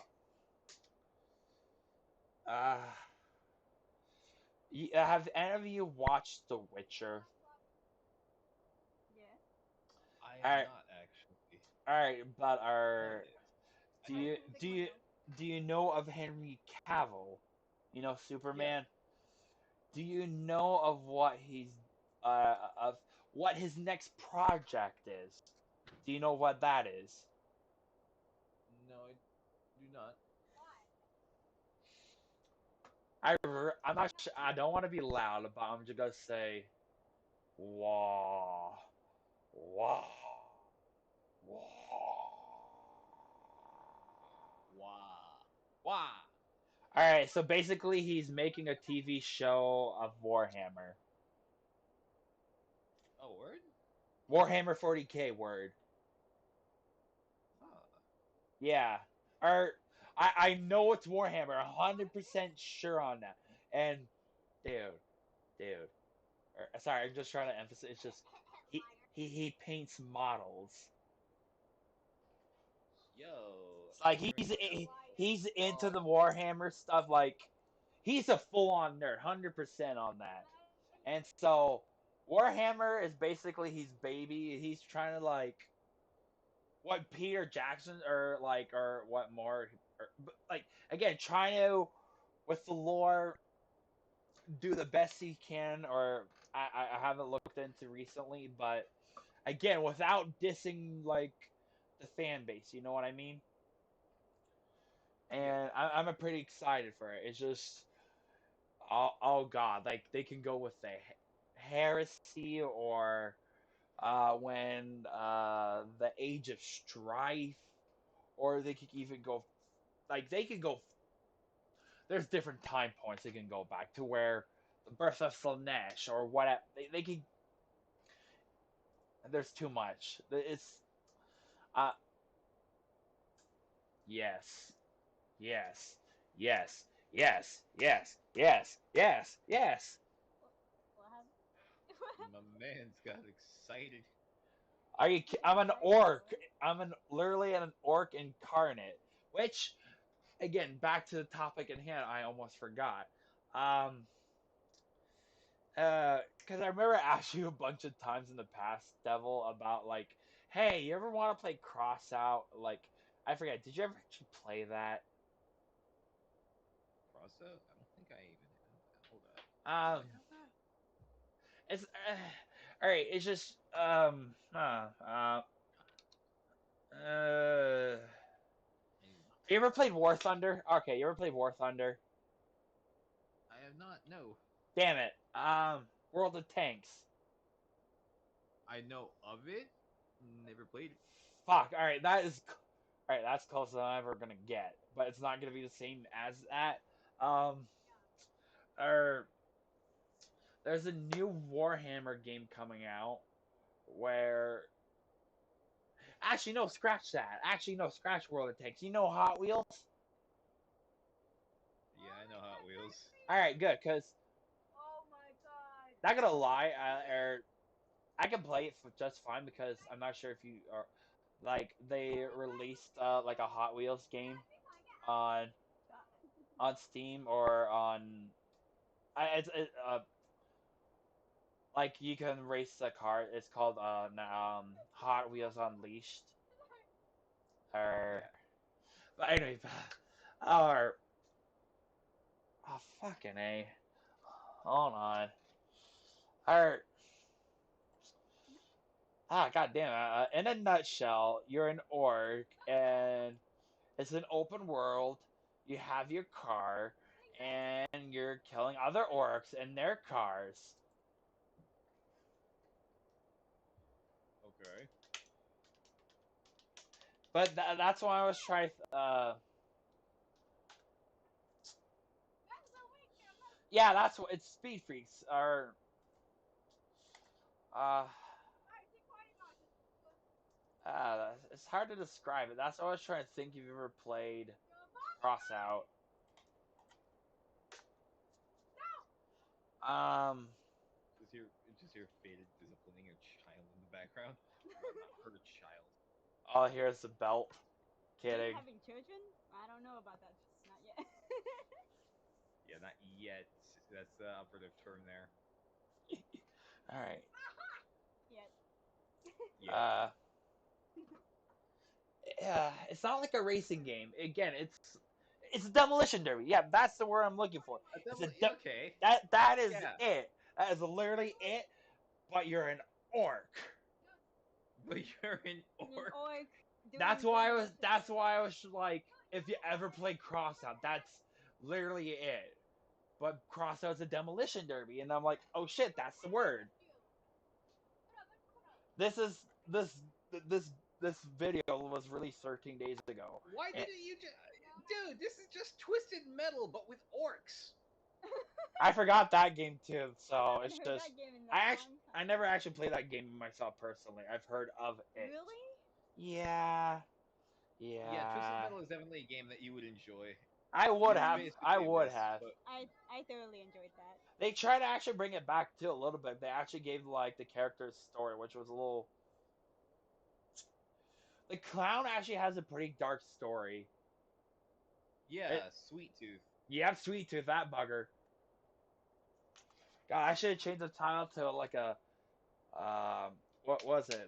uh have any of you watched The Witcher? Yeah. I All have right, not actually. all right, but But I do Alright, hear you come take do my you dog. do you know of Henry Cavill? You know yeah. Superman. Do you know of what his next project is? Do you know what that is? No, I do not. I'm not sure. I don't want to be loud, but I'm just gonna say, wow, wow, wow. Wow. Wow. All right, so basically, he's making a TV show of Warhammer. Oh, word? Warhammer 40K word. Huh. Yeah. Or I know it's Warhammer. 100% sure on that. And dude, dude. Sorry, I'm just trying to emphasize. It's just he paints models. Yo, It's like Henry he's into Cavill. the Warhammer stuff. Like he's a full on nerd, 100% on that. And so Warhammer is basically his baby. He's trying to like what Peter Jackson or what more but like again trying to with the lore do the best he can. Or I haven't looked into recently, but again without dissing like the fan base. You know what I mean? Yeah. And I'm a pretty excited for it. It's just oh god, like they can go with the heresy or when the age of strife, or they could even go like they could go. There's different time points they can go back to where the birth of Slanesh or whatever. They can. There's too much. It's uh yes, yes, yes, yes, yes, yes, yes, yes. What happened? My man's got excited. Are you? What I'm is an exciting, orc. bro? Literally an orc incarnate. Which, again, back to the topic at hand. I almost forgot. Um, because I remember asking you a bunch of times in the past, Devil, about like, hey, you ever want to play Cross Out? Like, I forget. Did you ever actually play that? Cross out? I don't think I even have that. Hold up. Do Um, I have that? it's all right. It's just Uh, you ever played War Thunder? Okay, you ever played War Thunder? I have not. No, Damn it. World of Tanks. I know of it. Never played it. Fuck. All right, all right. That's close as I'm ever gonna get, but it's not gonna be the same as that. Um, or there's a new Warhammer game coming out where actually no, scratch that. Actually no, scratch World of Tanks. You know Hot Wheels? Yeah, I know Hot Wheels. All right, good, cause Oh my god. not gonna lie, I can play it just fine because I'm not sure if you are like they released like a Hot Wheels game on Steam or on it's like you can race the car. It's called Hot Wheels Unleashed. Or Yeah. but anyway, or oh fucking a. Hold on. Or god damn it. In a nutshell, you're an orc and it's an open world. You have your car and you're killing other orcs in their cars. Okay. But that's why I was trying. Yeah, that's what it's. Speed Freaks are. Uh, it's hard to describe it. That's what I was trying to think. If you ever played Crossout. Um. Just hear faded disciplining a child in the background. I'm not her child. Oh, here's the belt. Are you Kidding. having children? I don't know about that. Not yet. Yeah, not yet. That's the operative term there. All right. Yet. Yeah. Yeah, it's not like a racing game. Again, it's a demolition derby. Yeah, that's the word I'm looking for. It's a Okay. that is Yeah. it. That is literally it. But you're an orc. But you're an An orc. orc That's doing why I was. demolition. That's why I was like, if you ever play Crossout, that's literally it. But Crossout's a demolition derby, and I'm like, oh shit, that's the word. This is this this video was released 13 days ago. Why And didn't you just... Dude, this is just Twisted Metal, but with orcs. I forgot that game too, so I haven't it's heard just that game in a I long time. I never actually played that game myself personally. I've heard of it. Really? Yeah. Yeah, Twisted Yeah. Metal is definitely a game that you would enjoy. I would It's have. I basically would this, have. but I thoroughly enjoyed that. They tried to actually bring it back too a little bit. They actually gave like the character's story, which was a little. The clown actually has a pretty dark story. yeah, Sweet Tooth. You have Sweet Tooth, that bugger. God, I should have changed the title to like a, what was it?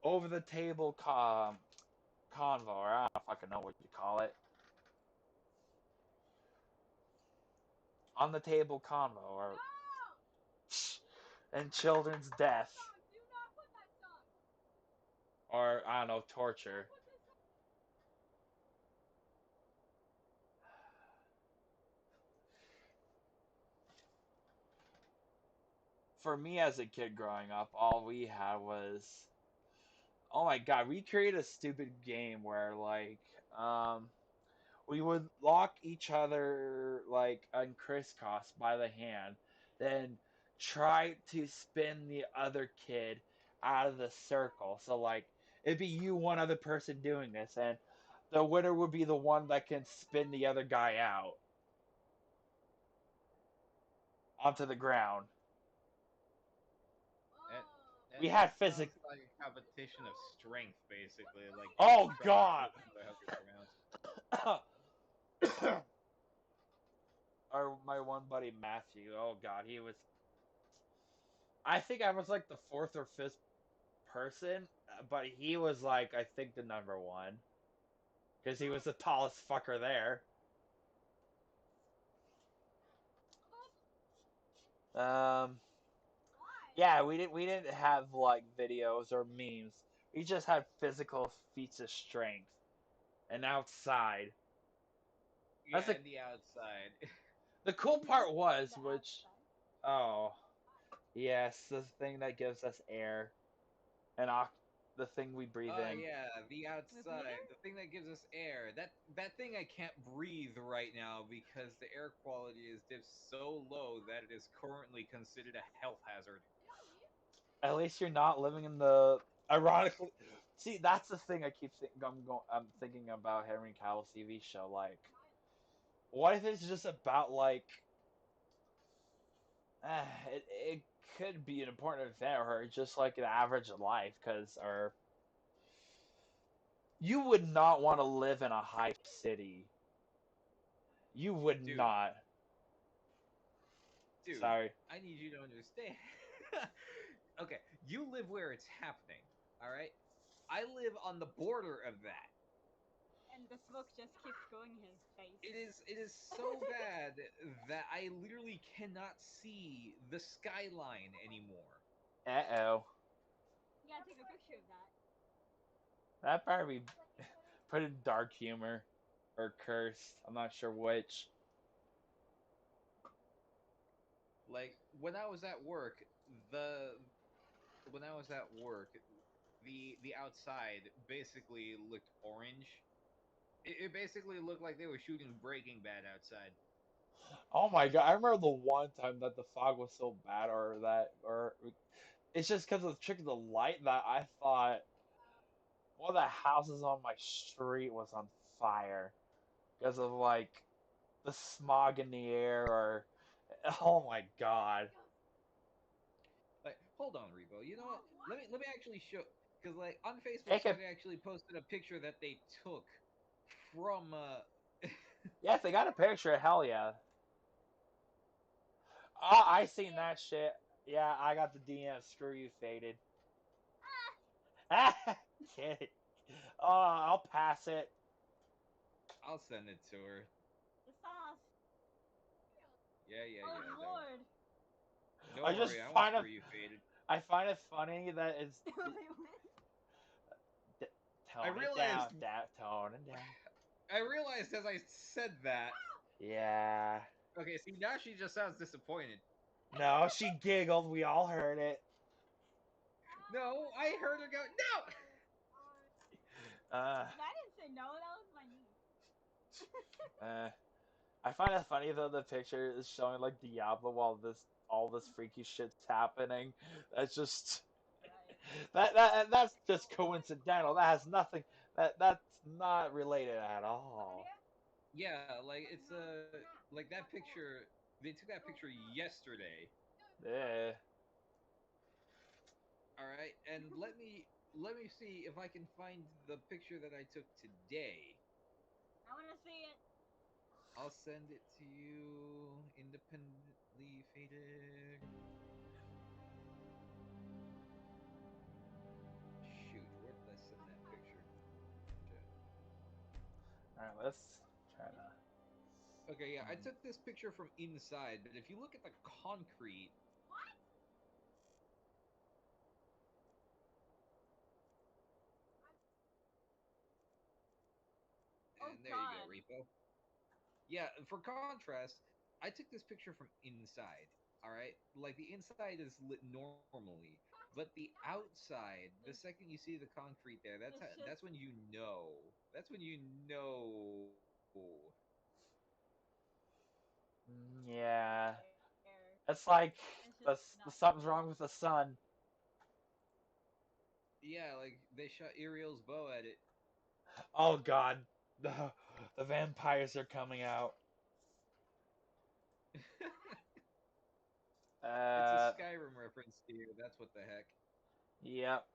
Over the table convo, or I don't fucking know what you call it. On the table convo, or and children's death, or I don't know, torture. For me as a kid growing up, all we had was, oh my god, we created a stupid game where like, we would lock each other like on crisscross by the hand, then try to spin the other kid out of the circle. So like it'd be you one other person doing this, and the winner would be the one that can spin the other guy out onto the ground. That, We that had sounds physics. like a competition of strength, basically. Like Oh trying to god. push the hookers around. Or my one buddy Matthew. Oh god, he was. I think I was like the fourth or fifth person, but he was like I think the number one because he was the tallest fucker there. Um, Yeah, we didn't have like videos or memes. We just had physical feats of strength and outside. That's Yeah, in the outside. the cool part In was the which outside. oh yes, the thing that gives us air and the thing we breathe Oh in. yeah, the Repeater? outside, the thing that gives us air. That thing I can't breathe right now because the air quality is dipped so low that it is currently considered a health hazard. At least you're not living in the ironically. See, that's the thing I keep thinking. I'm thinking about Henry Cavill's TV show. Like, what if it's just about like it could be an important event or just like an average life because or you would not want to live in a hype city. You would Dude, not. dude, Sorry. I need you to understand. Okay, you live where it's happening, all right? I live on the border of that. And the smoke just keeps going in his face. It is so bad that I literally cannot see the skyline anymore. Uh-oh. You gotta take a picture of that. That probably put in dark humor or cursed. I'm not sure which. Like when I was at work, the when I was at work, the outside basically looked orange. It basically looked like they were shooting Breaking Bad outside. Oh my god! I remember the one time that the fog was so bad, or that, or it's just because of the trick of the light that I thought one of the houses on my street was on fire because of like the smog in the air, or oh my god! Like, hold on, Repo. You know what? Let me actually show because like on Facebook, Take a somebody actually posted a picture that they took from yes, they got a picture. Hell yeah! Oh, I seen that shit. Yeah, I got the DM. Screw you, faded. Kid. Oh, I'll pass it. I'll send it to her. The sauce. Yeah, yeah, Oh yeah. Don't lord. don't I just worry. I won't find it. screw you, faded. I find it funny that it's I tone it realized down, tone it down. I realized as I said that. Yeah. Okay, see now she just sounds disappointed. No, she giggled. We all heard it. No, I heard her go no. Uh, I didn't say no, that was my niece. uh. I find it funny though. The picture is showing like Diablo while this all this freaky shit's happening. That's just Right. that's just coincidental. That has nothing. That's not related at all. Yeah, like it's like that picture. They took that picture yesterday. Yeah. All right, and let me see if I can find the picture that I took today. I wanna see it. I'll send it to you independently faded. Shoot, where did I send that picture? Shit. All right. Let's try to. Okay, yeah, I took this picture from inside, but if you look at the concrete, Oh and there you go, god. Repo. Yeah, for contrast, I took this picture from inside. All right, like the inside is lit normally, but the outside, the second you see the concrete there, It's that's just when you know. That's when you know. not Yeah. there. It's like It's just not something's wrong with the sun. Yeah, like they shot Ariel's bow at it. Oh God. The vampires are coming out. It's a Uh. Skyrim reference here. That's what the heck. Yep.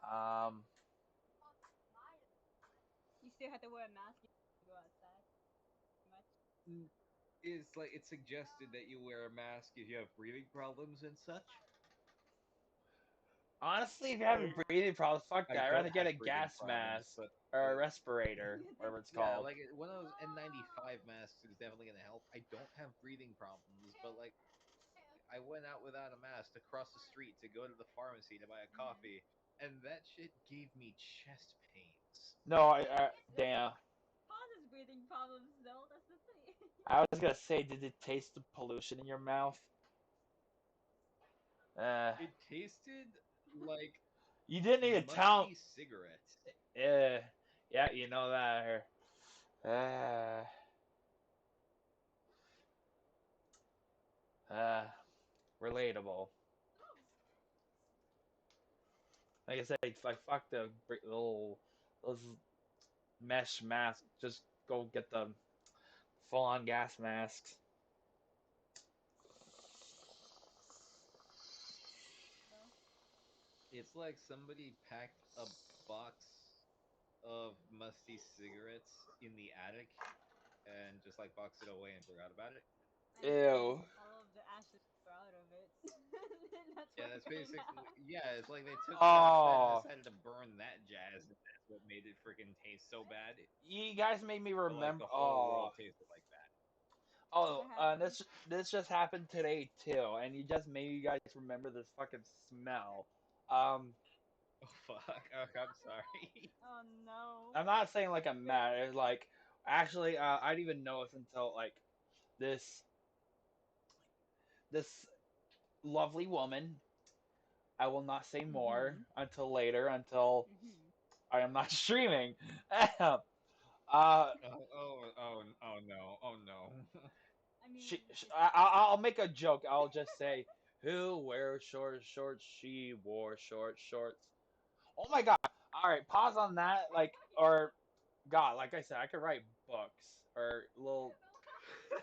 Um. You still have to wear a mask if you go outside. Pretty much. It's like it's suggested that you wear a mask if you have breathing problems and such. Honestly, if you're having breathing problems, fuck I that. I'd don't rather get have a breathing gas problems, mask but or a respirator, whatever it's yeah, called. like one of those N95 masks is definitely gonna help. I don't have breathing problems, but like I I went out without a mask to cross the street to go to the pharmacy to buy a coffee, and that shit gave me chest pains. No, damn. Causes breathing problems, though. That's the thing. I was gonna say, did it taste the pollution in your mouth? It tasted like You didn't need to tell. musty cigarettes. Yeah, you know that. Uh, relatable. Like I said, like fuck the little those mesh masks. Just go get the full-on gas masks. It's like somebody packed a box of musty cigarettes in the attic and just like boxed it away and forgot about it. Ew. All of the ashes were out of it. That's Yeah, what that's came basically out. yeah. It's like they took that outside and Oh, decided to burn that jazz, and that's what made it freaking taste so bad. you guys made me But like remember. the whole world tasted like that. Oh, What happened? this just happened today too, and you just made you guys remember this fucking smell. Oh fuck! Oh, I'm sorry. Oh no. I'm not saying like I'm mad. It's like actually, I didn't even know this until like this this lovely woman. I will not say more until later, until I am not streaming. uh, Oh no! Oh no! I mean, I'll make a joke. I'll just say, "Who wears short shorts? She wore short shorts." Oh my god! All right, pause on that. Like, or God, like I said, I could write books or little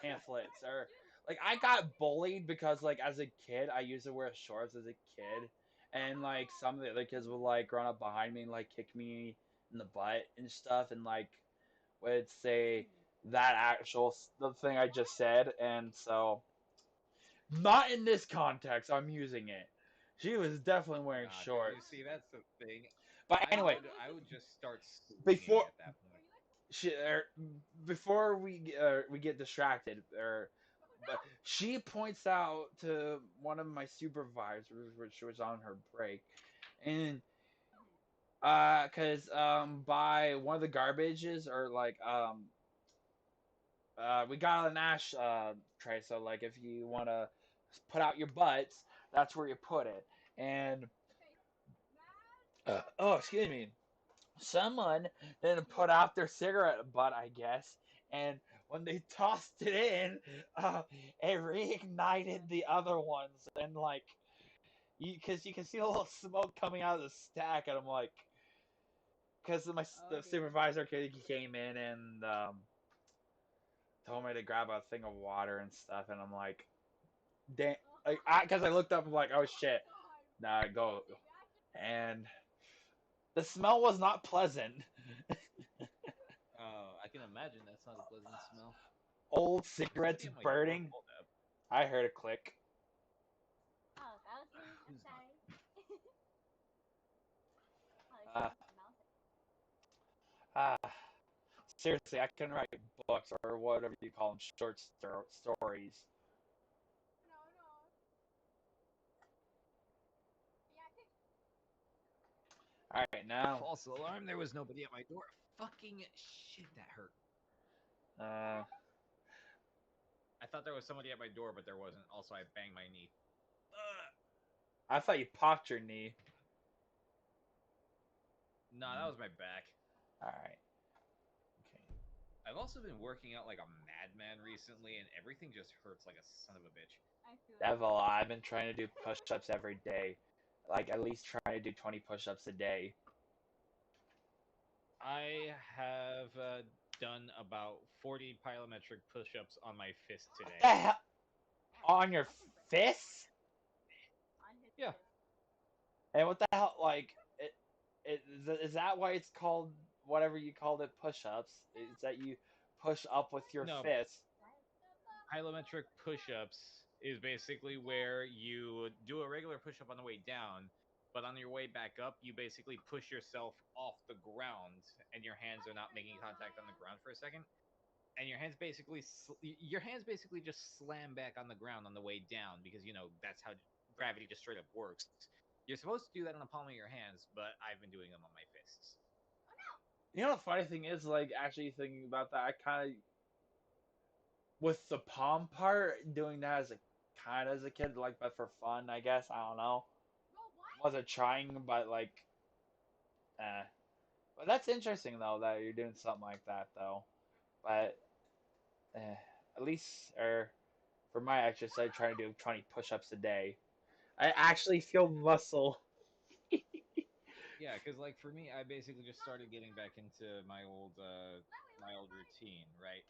pamphlets or like I got bullied because like as a kid I used to wear shorts as a kid, and like some of the other kids would like run up behind me and like kick me in the butt and stuff, and like would say that actual the thing I just said, and so not in this context. I'm using it. She was definitely wearing God, you shorts, see, that's the thing. but anyway, I would just start swinging before at that point. she before we get distracted, but she points out to one of my supervisors, which was on her break, and cause by one of the garbages or like we got an ash tray, so like if you want to put out your butts, that's where you put it. And oh, excuse me, someone then put out their cigarette butt, I guess, and when they tossed it in, it reignited the other ones, and like, because you can see a little smoke coming out of the stack, and I'm like, because the supervisor came in and told me to grab a thing of water and stuff, and I'm like, damn, like, because I looked up, I'm like, oh shit, nah, go, and the smell was not pleasant. I can imagine that's not a pleasant smell. Old There's cigarettes somebody at my door. burning. Hold up. I heard a click. oh, that was me. I'm Who's sorry. Oh, Uh, excuse me, mouse. ah, seriously, I can write books or whatever you call them, short stories. All right, now, False alarm. There was nobody at my door. Fucking shit, that hurt. uh, I thought there was somebody at my door, but there wasn't. Also, I banged my knee. I thought you popped your knee. Nah, that was my back. All right, okay. I've also been working out like a madman recently, and everything just hurts like a son of a bitch. I feel Devil, I've been trying to do push-ups every day, like at least trying to do 20 push-ups a day. I have done about 40 plyometric push-ups on my fist today. The hell on your fists? on his Yeah. fist. And what the hell, like, is that why it's called whatever you called it, push-ups? Is that you push up with your No, fist? plyometric push-ups is basically where you do a regular push-up on the way down, but on your way back up, you basically push yourself off the ground, and your hands are not making contact on the ground for a second. and your hands basically just slam back on the ground on the way down because that's how gravity just straight up works. You're supposed to do that on the palm of your hands, but I've been doing them on my fists. You know, the funny thing is, like, actually thinking about that, I kind of, with the palm part, doing that as a kind of as a kid, like, but for fun, I guess. I don't know. Wasn't trying, but like, eh. But that's interesting though that you're doing something like that though. But at least, or for my exercise, I try to do 20 push-ups a day. I actually feel muscle. Yeah, because like for me, I basically just started getting back into my old routine, right?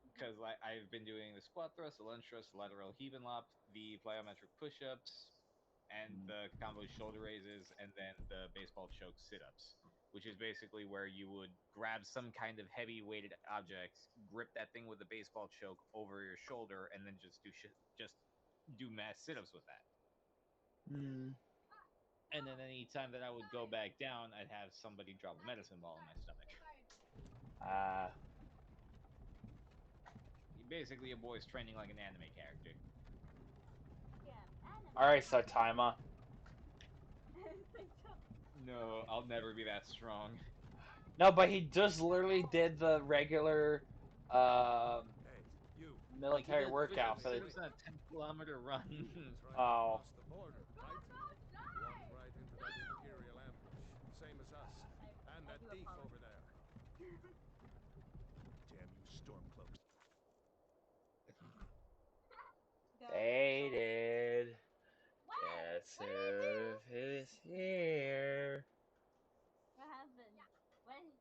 Because I've been doing the squat thrust, the lunge thrust, the lateral heave and lop, the plyometric push-ups, and the combo shoulder raises, and then the baseball choke sit-ups, which is basically where you would grab some kind of heavy-weighted object, grip that thing with the baseball choke over your shoulder, and then just do mass sit-ups with that. Hmm. And then any time that I would go back down, I'd have somebody drop a medicine ball in my stomach. Uh, Basically, a boy's training like an anime character. all right, Saitama. No, I'll never be that strong. No, but he just literally did the regular Hey, you. Like he military did workout push-ups, for the. sit-ups, on a 10-kilometer run. Trying to Oh. cross the border, right? Walked right into that Imperial ambush, same as us. And that thief over there. Damn you, Stormcloaks. Faded. Guess who is here? What happened? When?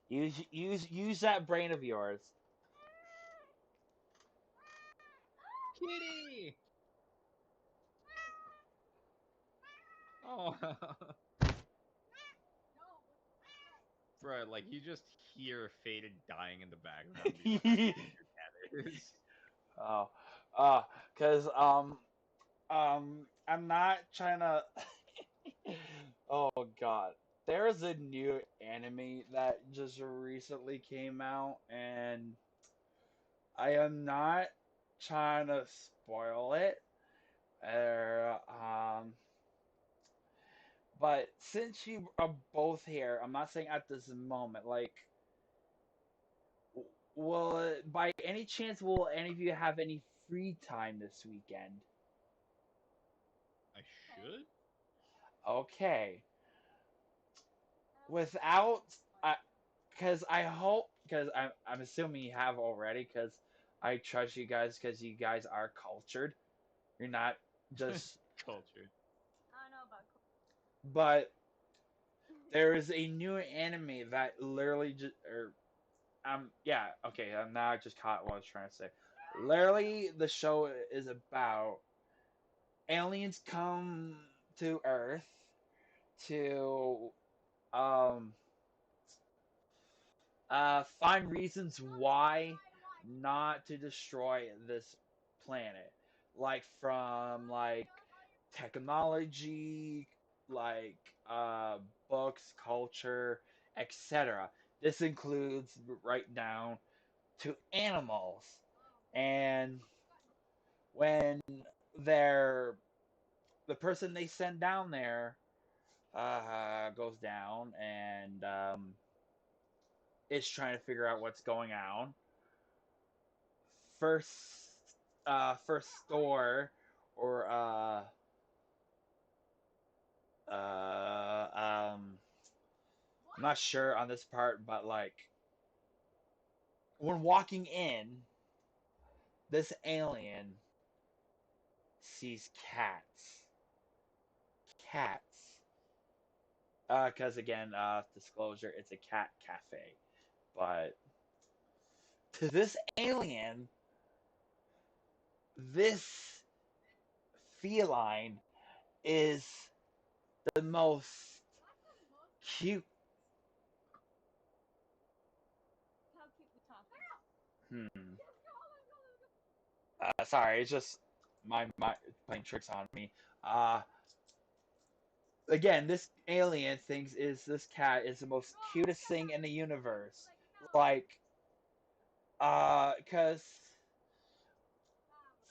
Use that brain of yours. Kitty! Oh. Bro, like you just hear Faded dying in the background. Be like, "Your cat is." Oh, cause I'm not trying to. Oh God, there's a new anime that just recently came out, and I am not trying to spoil it. But since you are both here, I'm not saying at this moment, like, by any chance, will any of you have any free time this weekend? I should? Okay. Without, because I hope, because I'm assuming you have already, because I trust you guys, because you guys are cultured. You're not just, Cultured. I don't know about. but there is a new anime that literally just, or yeah, okay, now I just caught what I was trying to say. Literally, the show is about aliens come to Earth to um find reasons why not to destroy this planet, like from like technology, like books, culture, etc. This includes right down to animals. And when they're the person they send down there goes down and is trying to figure out what's going on. First, first store or I'm not sure on this part, but like when walking in, this alien sees cats. Cats. Because again, disclosure, it's a cat cafe. But to this alien, this feline is the most cute. How cute we talking? Hmm. Sorry, it's just my playing tricks on me. Uh, Again, this alien thinks is this cat is the most cutest thing in the universe. Like, Cause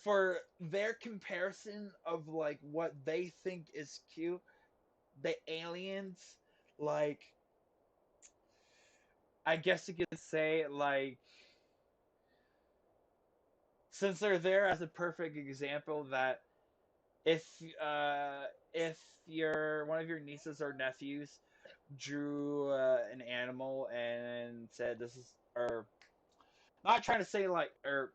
for their comparison of like what they think is cute, the aliens, like I guess you could say like since they're there as a perfect example that if uh if your one of your nieces or nephews drew an animal and said this is or not trying to say like or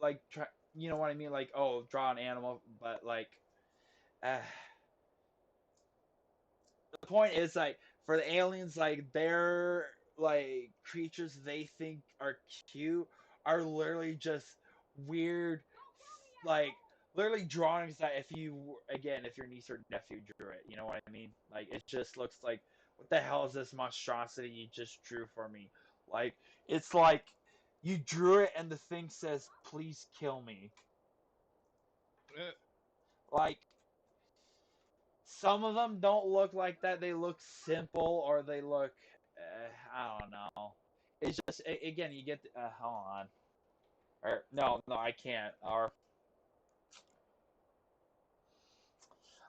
like try, you know what I mean like oh draw an animal but like uh, the point is like for the aliens like their like creatures they think are cute are literally just weird like literally drawings that if you again if your niece or nephew drew it you know what I mean like it just looks like what the hell is this monstrosity you just drew for me like it's like you drew it and the thing says please kill me like some of them don't look like that. They look simple or they look, I don't know. It's just again you get hold on or no I can't or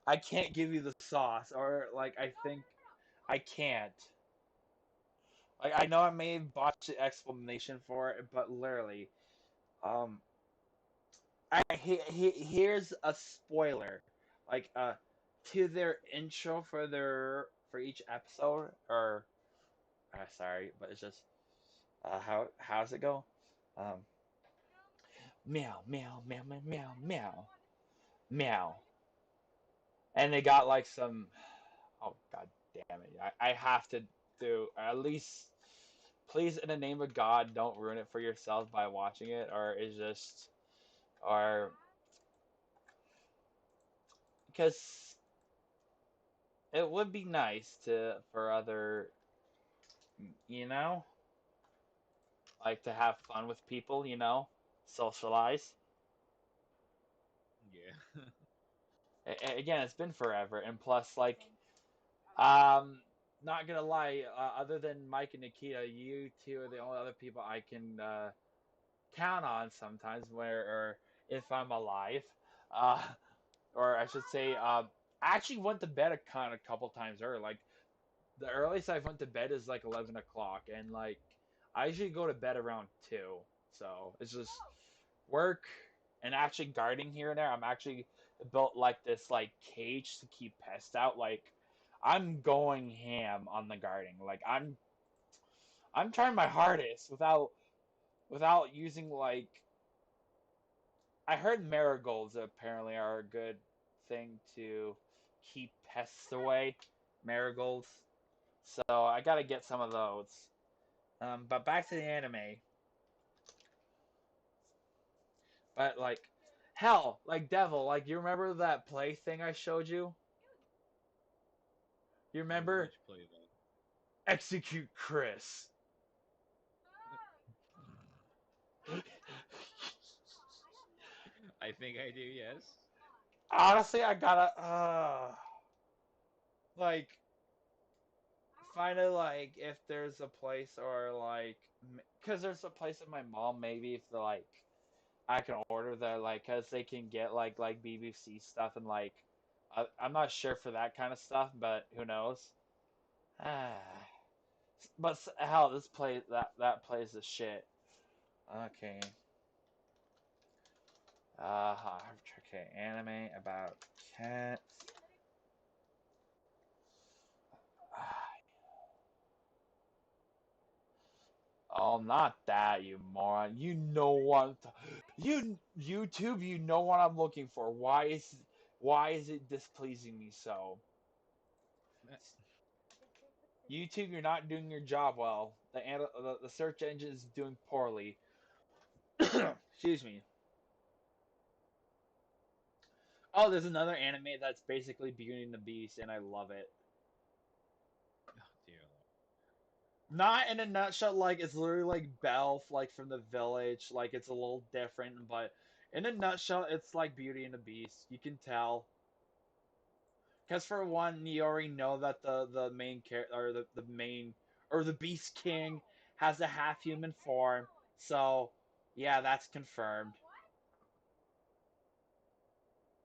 I can't give you the sauce or like I think I can't. Like I know I may have botched the explanation for it, but literally, um, here's a spoiler, like to their intro for for each episode or sorry, but it's just how's it go? Um, meow meow meow meow meow meow meow, and they got like some. Oh god damn it! I have to do at least. Please, in the name of God, don't ruin it for yourself by watching it, or it's just, or because it would be nice to for other, you know, like to have fun with people, you know, socialize. Yeah. Again, it's been forever, and plus, like, um, not gonna lie, other than Mike and Nikita, you two are the only other people I can count on sometimes, where or if I'm alive, uh, or I should say, I actually went to bed a couple times early. Like the earliest I went to bed is like 11 o'clock, and like I usually go to bed around 2. So it's just work and actually guarding here and there. I'm actually built like this like cage to keep pests out. Like I'm going ham on the guarding. Like I'm trying my hardest without using like I heard marigolds apparently are a good thing to keep pests away. Marigolds. So I gotta get some of those. But back to the anime. But like, hell, like Devil, like you remember that play thing I showed you? You remember? Which play that? Execute Chris. I think I do. Yes. Honestly, I gotta like find out like if there's a place or like because there's a place in my mom maybe if the like I can order that like because they can get like BBC stuff and like I'm not sure for that kind of stuff, but who knows? Ah, but hell, this play that plays the shit. Okay. Okay. Anime about cats. Oh, not that, you moron. You know what? You YouTube. You know what I'm looking for. Why is it displeasing me so? YouTube, you're not doing your job well. The search engine is doing poorly. Excuse me. Oh, there's another anime that's basically Beauty and the Beast, and I love it. Dear Not in a nutshell, like it's literally like Belf, like from the village. Like it's a little different, but in a nutshell, it's like Beauty and the Beast. You can tell. Because for one, you already know that the main character or the main or the Beast King has a half human form. So Yeah, that's confirmed.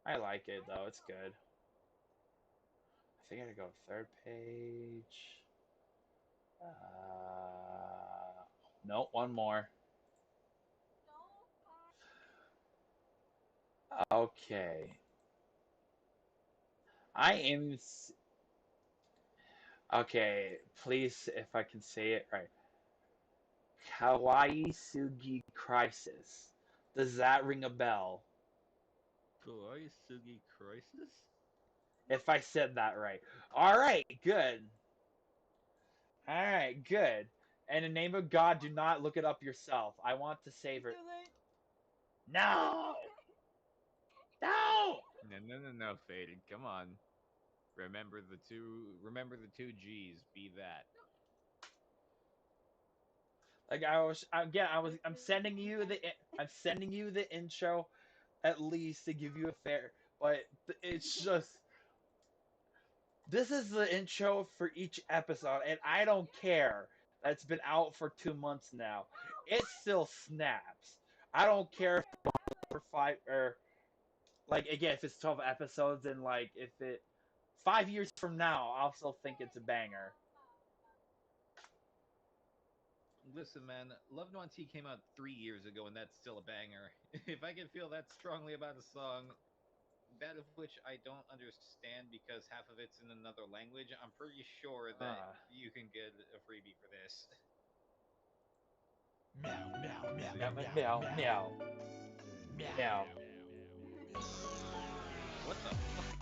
I like it though. It's good. I think I gotta go third page. No, one more. Okay. I am. Okay, please, if I can say it right. Kawaii Sugi Crisis. Does that ring a bell? Kawaii Sugi Crisis? If I said that right. Alright, good. Alright, good. In the name of God, do not look it up yourself. I want to save it. Too late. No! No! No, Faded. Come on. Remember the two G's. Be that. Like I'm sending you the intro at least to give you a fair, but it's just this is the intro for each episode, and I don't care that it's been out for 2 months now. It still snaps. I don't care if it's for five or like again if it's 12 episodes and like if it 5 years from now I'll still think it's a banger. Listen, man, Love No T came out 3 years ago, and that's still a banger. If I can feel that strongly about a song, that of which I don't understand because half of it's in another language, I'm pretty sure that you can get a freebie for this. Meow, meow, meow, Meow meow, meow meow, meow meow. meow. What the fuck?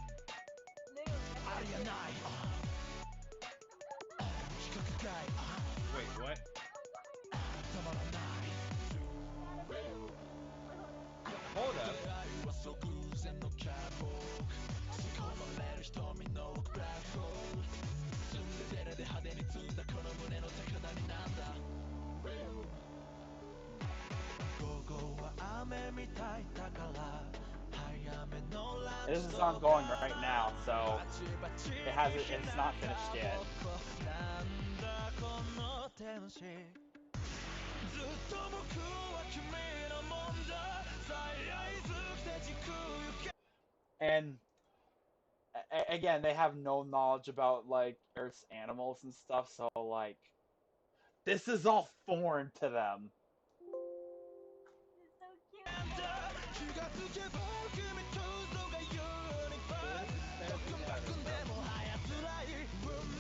Wait, what? Hold up. This is ongoing right now, so it's not finished yet. And again, they have no knowledge about like Earth's animals and stuff, so like this is all foreign to them. It's so cute.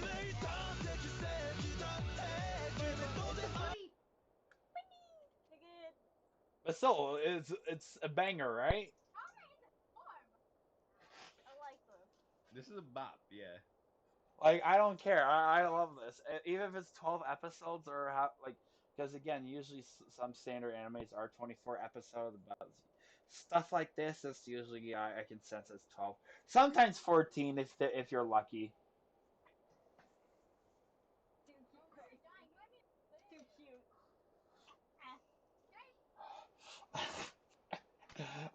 So what is the sad thing about it? It's a bunny. Look at it. But still, it's a banger, right? I like this. This is a bop, yeah. Like I don't care. I love this, even if it's 12 episodes or how like because again, usually some standard animes are 24 episodes, but stuff like this is usually I can sense it's 12, sometimes 14 if you're lucky. Too cute. Too cute.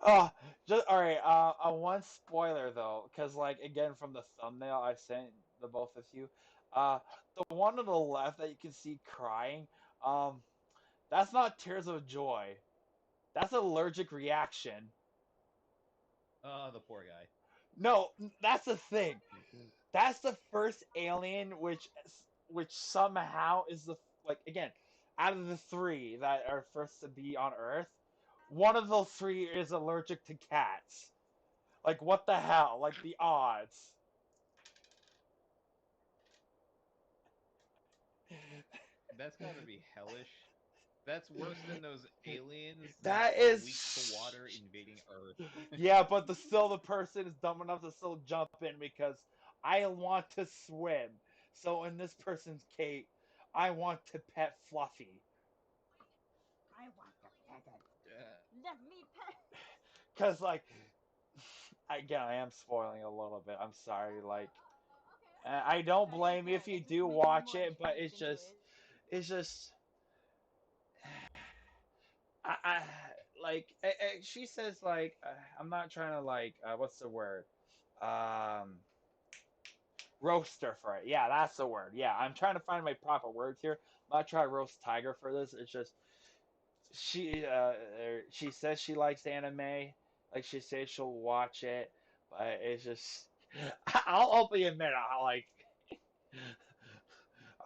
Oh, just all right. One spoiler though, because like again from the thumbnail I sent the both of you, the one on the left that you can see crying, that's not tears of joy. That's an allergic reaction. Oh, the poor guy. No, that's the thing. That's the first alien which somehow is the like again out of the three that are first to be on Earth, one of those three is allergic to cats. Like what the hell? Like the odds. That's gotta be hellish. That's worse than those aliens that That are is weak to water invading Earth. yeah, but still the person is dumb enough to still jump in because I want to swim. So in this person's case, I want to pet Fluffy. I want to pet it. Yeah. Let me pet. Cause like again, I am spoiling a little bit. I'm sorry. Like I don't blame you if you do watch it, but it's just I like she says like I'm not trying to like what's the word um roast her for it. Yeah, that's the word. Yeah, I'm trying to find my proper words here. I'm not trying to roast Tiger for this. It's just she says she likes anime. Like she says she'll watch it, but it's just I'll openly admit I like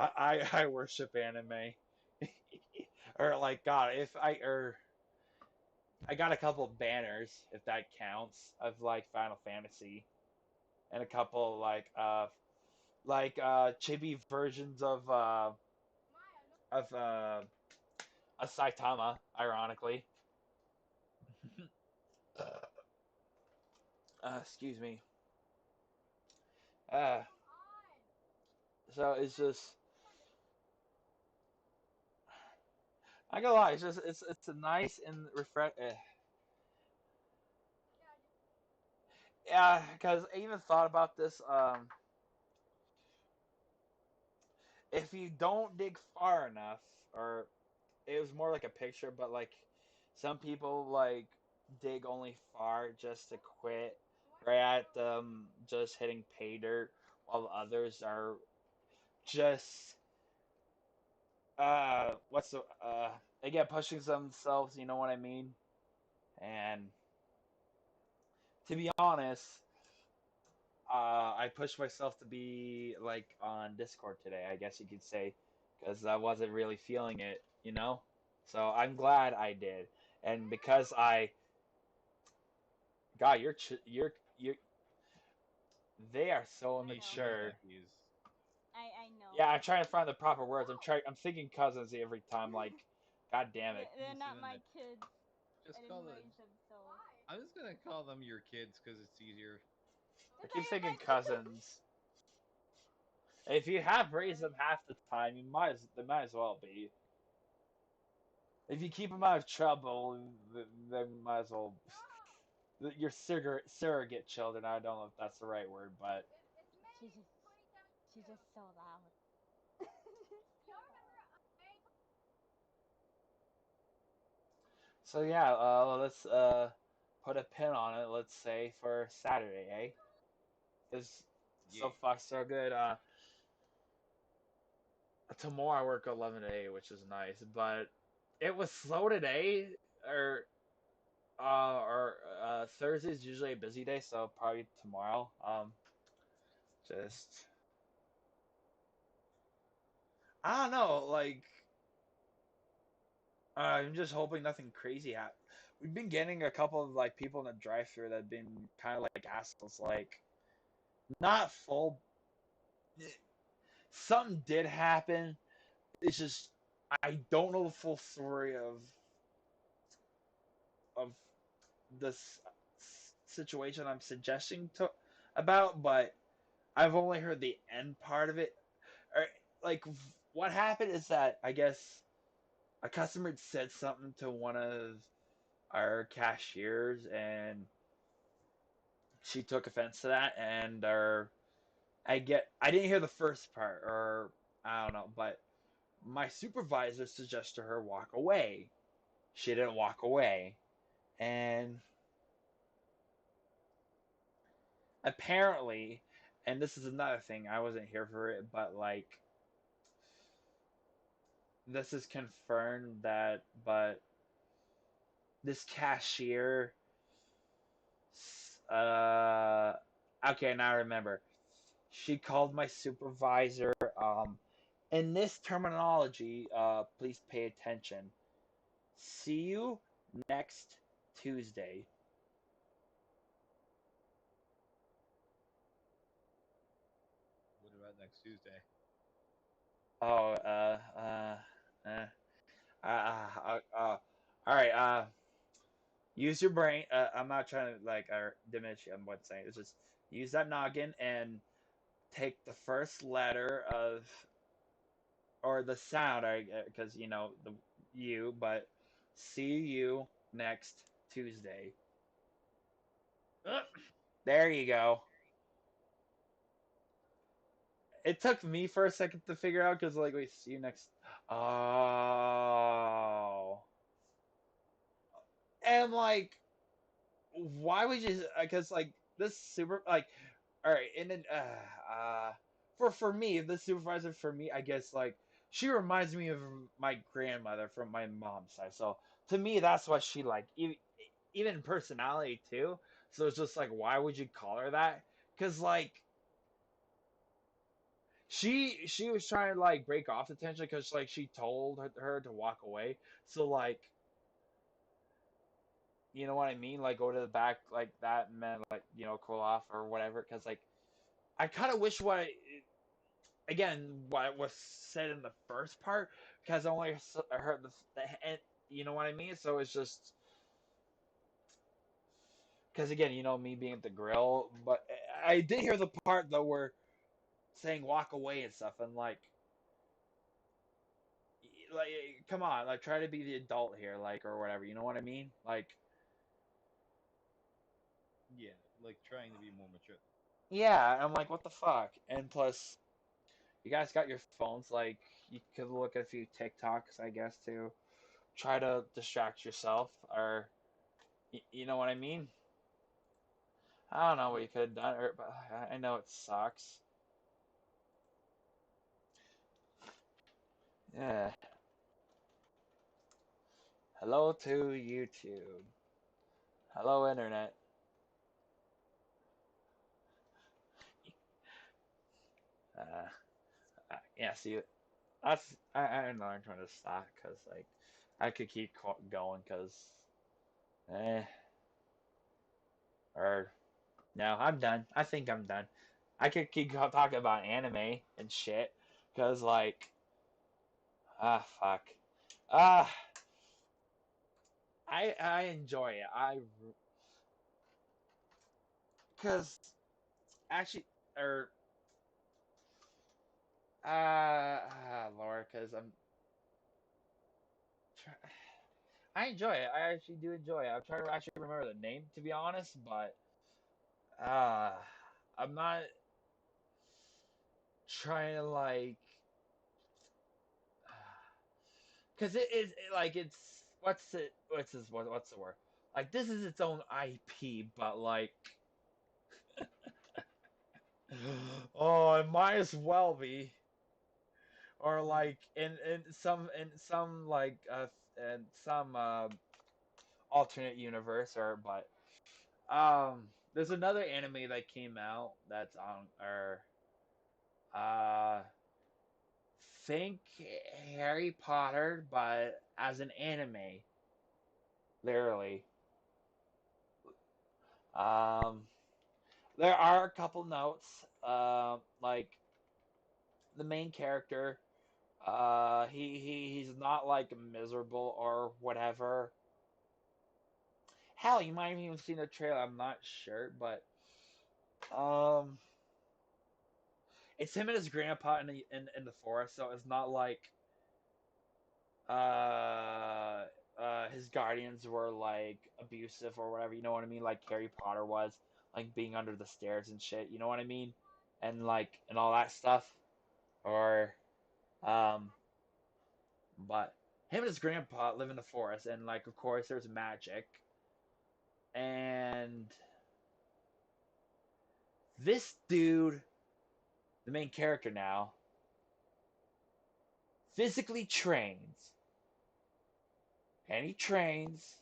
I worship anime. Or like God, if I got a couple of banners if that counts of like Final Fantasy and a couple chibi versions of a Saitama, ironically. Excuse me. Uh, so it's just I gotta lie, it's a nice and refresh. Yeah, because I even thought about this. If you don't dig far enough, or it was more like a picture, but like some people like dig only far just to quit right at just hitting pay dirt, while others are just what's the again pushing themselves. You know what I mean? And to be honest, I pushed myself to be like on Discord today, I guess you could say, because I wasn't really feeling it, you know. So I'm glad I did, and because God, you're they are so Hey, cheese immature. nephews. I know. Yeah, I'm trying to find the proper words. I'm thinking cousins every time. Like, God damn it. They're Just not gonna my kids. just I call didn't them. raise them, so. I'm just gonna call them your kids because it's easier. I keep thinking cousins. If you have raised them half the time, they might as well be. If you keep them out of trouble, they might as well. Your surrogate children. I don't know if that's the right word, but She's just, she's just so loud. so yeah. Let's put a pin on it. Let's say for Saturday, eh? Is Yeah. so far so good. Tomorrow I work 11 to 8, which is nice, but it was slow today, or Thursday's usually a busy day, so probably tomorrow. Just I don't know, like I'm just hoping nothing crazy happens. We've been getting a couple of like people in the drive-through that have been kind of like assholes, like not full. Something did happen. It's just I don't know the full story of this situation I'm suggesting to about, but I've only heard the end part of it. Or, like, what happened is that I guess a customer had said something to one of our cashiers, and she took offense to that, and I didn't hear the first part, or I don't know, but my supervisor suggested her walk away. She didn't walk away, and apparently, and this is another thing, I wasn't here for it, but like this is confirmed that, but this cashier, uh, okay, now I remember. She called my supervisor. In this terminology, please pay attention. See you next Tuesday. What about next Tuesday? Oh, all right. Use your brain. I'm not trying to like diminish you. I'm what saying. It's just use that noggin and take the first letter of or the sound. I because you know the you, but see you next Tuesday. There you go. It took me for a second to figure out because like we see you next. Oh, and like why would you? Because like this super like all right, and then for me, the supervisor for me, I guess like she reminds me of my grandmother from my mom's side. So to me, that's what she like. Even personality too. So it's just like, why would you call her that? Because like she was trying to like break off the tension because like she told her to walk away. So like, you know what I mean? Like go to the back like that and then like cool off or whatever. Because like I kind of wish again what was said in the first part because I only heard the end. You know what I mean? So it's just because again, me being at the grill, but I did hear the part though where saying walk away and stuff, and like come on, like try to be the adult here, like or whatever. You know what I mean? Like Yeah, like trying to be more mature. yeah, I'm like what the fuck? And plus, you guys got your phones, like you could look at a few TikToks, I guess, to try to distract yourself, or you know what I mean? I don't know what Yeah. you could have done, but I know it sucks. Yeah. Hello to YouTube. Hello, Internet. Uh, yeah, see, I know I'm trying to stop because, like, I could keep going because, eh, or, no, I'm done. I think I'm done. I could keep talking about anime and shit because, like, fuck. Ah, I enjoy it. Because, actually, or, Laura, because I enjoy it. I actually do enjoy it. I'm trying to actually remember the name to be honest, but uh I'm not trying to like because it is like it's what's the word? Like this is its own IP, but like oh, it might as well be. Or like in some like in some alternate universe or but there's another anime that came out that's on or uh think Harry Potter, but as an anime, literally. Um, there are a couple notes, like the main character. He's not like miserable or whatever. Hell, you might have even seen the trailer. I'm not sure, but um, it's him and his grandpa in the forest, so it's not like uh his guardians were like abusive or whatever, you know what I mean? Like Harry Potter was, like being under the stairs and shit, you know what I mean? And like and all that stuff. Or um but him and his grandpa live in the forest and like of course there's magic and this dude, the main character now, physically trains and he trains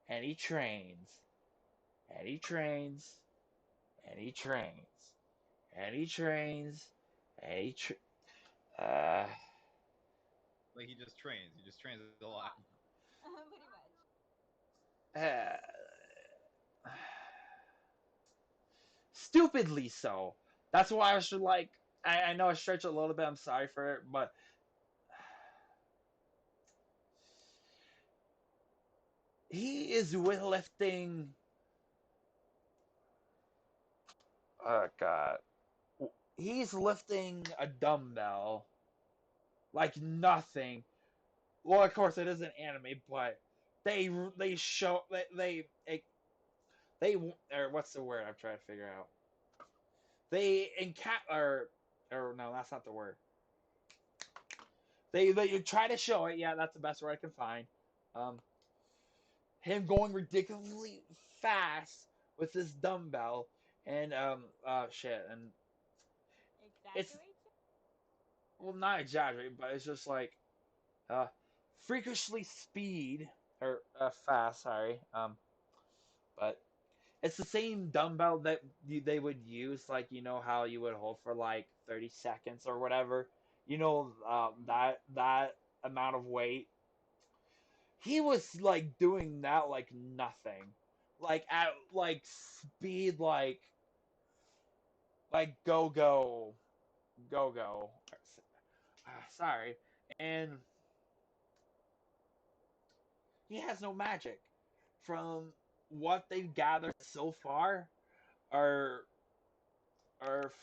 and he trains and he trains and he trains and he trains, and uh, Like he just trains. He just trains a lot. Pretty much. uh, stupidly so. That's why I should like. I know I stretch a little bit. I'm sorry for it, but he is weightlifting. Oh God, he's lifting a dumbbell like nothing. Well, of course it is an anime, but they show they or what's the word I'm trying to figure out? They or no, that's not the word. They try to show it. Yeah, that's the best word I can find. Um, him going ridiculously fast with this dumbbell and shit and it's Exaggeration? well not exaggerating, but it's just like uh freakishly speed or fast. Sorry. But it's the same dumbbell that they would use, like how you would hold for like 30 seconds or whatever. That amount of weight. He was like doing that like nothing, like at like speed, like go. Sorry, and he has no magic. From what they've gathered so far, or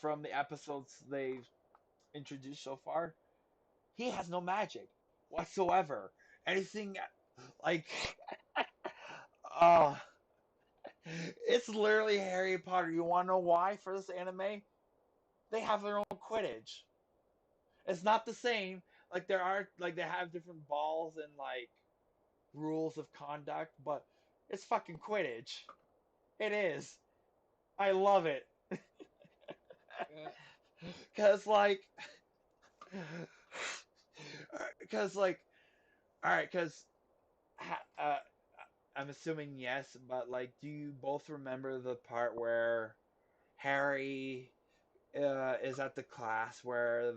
from the episodes they've introduced so far, he has no magic whatsoever. Anything like, oh, it's literally Harry Potter. You want to know why for this anime? They have their own Quidditch. It's not the same. Like there are like they have different balls and like rules of conduct, but it's fucking Quidditch. It is. I love it. Cause like, cause like, all right, cause uh, I'm assuming yes, but like, do you both remember the part where Harry is at the class where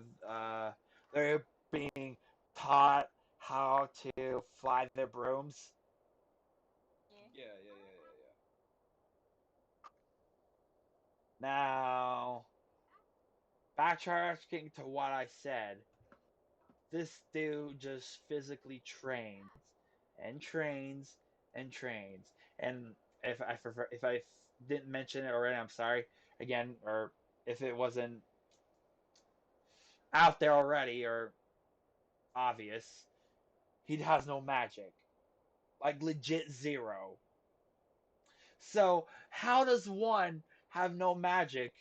they're being taught how to fly their brooms? Yeah, yeah, yeah, yeah, yeah. Now, backtracking to what I said, this dude just physically trains and trains and trains. And if I didn't mention it already, I'm sorry again, or if it wasn't out there already or obvious, he has no magic, like legit zero. So how does one have no magic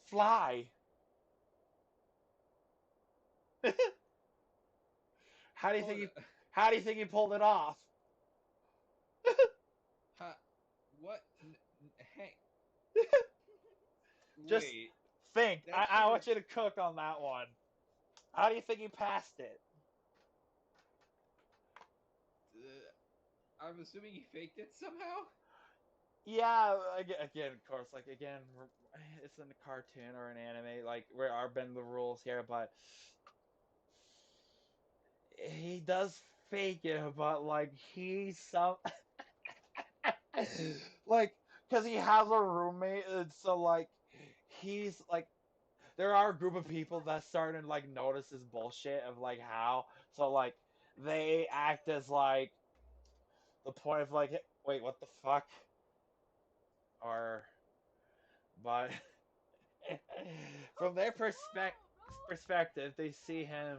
fly? How do you think Hold he? on. How do you think he pulled it off? Huh? What? Hey, Just wait. think. That I should have. want you to cook on that one. How do you think he passed it? I'm assuming he faked it somehow. Yeah, again, of course, like again, it's in a cartoon or an anime. Like we are bend the rules here, but he does fake it. But like he's some like because he has a roommate, and so like he's like there are a group of people that start to like notice this bullshit of like how so like they act as like the point of like wait what the fuck or but from their perspective they see him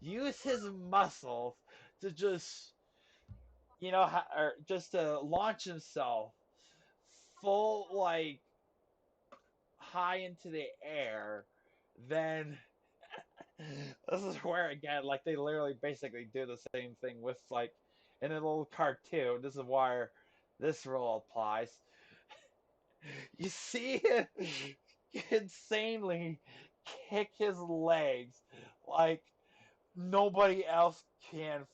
use his muscles to just or just to launch himself full like high into the air then this is where again, like they literally basically do the same thing with like in a little cartoon. This is why this rule applies. You see him insanely kick his legs like nobody else can,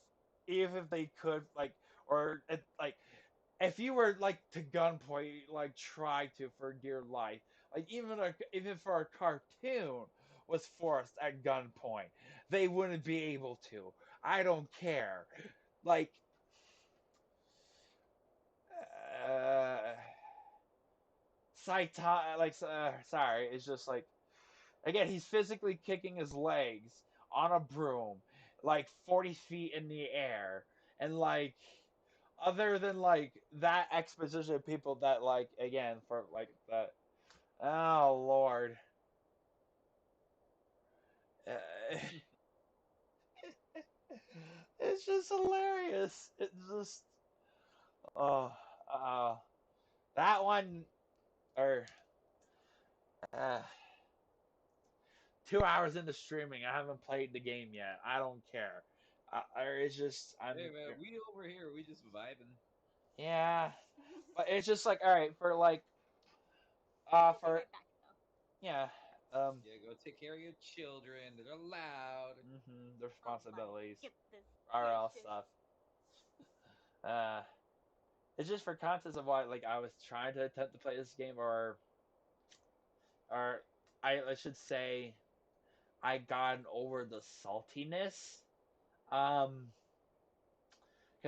even if they could, like or like if you were like to gunpoint, like try to for dear life, like even for a cartoon was forced at gunpoint, they wouldn't be able to. I don't care. Like, uh, Saita, like, sorry, it's just like again, he's physically kicking his legs on a broom, like 40 feet in the air, and like other than like that exposition of people that like again for like that oh lord uh, it's just hilarious it's just oh that one or uh, 2 hours into streaming I haven't played the game yet I don't care or it's just I'm Hey man, we over here, we just vibing. yeah but it's just like all right for like I'll be for right back though. yeah Yeah, go take care of your children that are loud. the I'll like responsibilities skip this are weird all shit. stuff uh, it's just for context of why like I was trying to attempt to play this game, or I should say I gotten over the saltiness. Because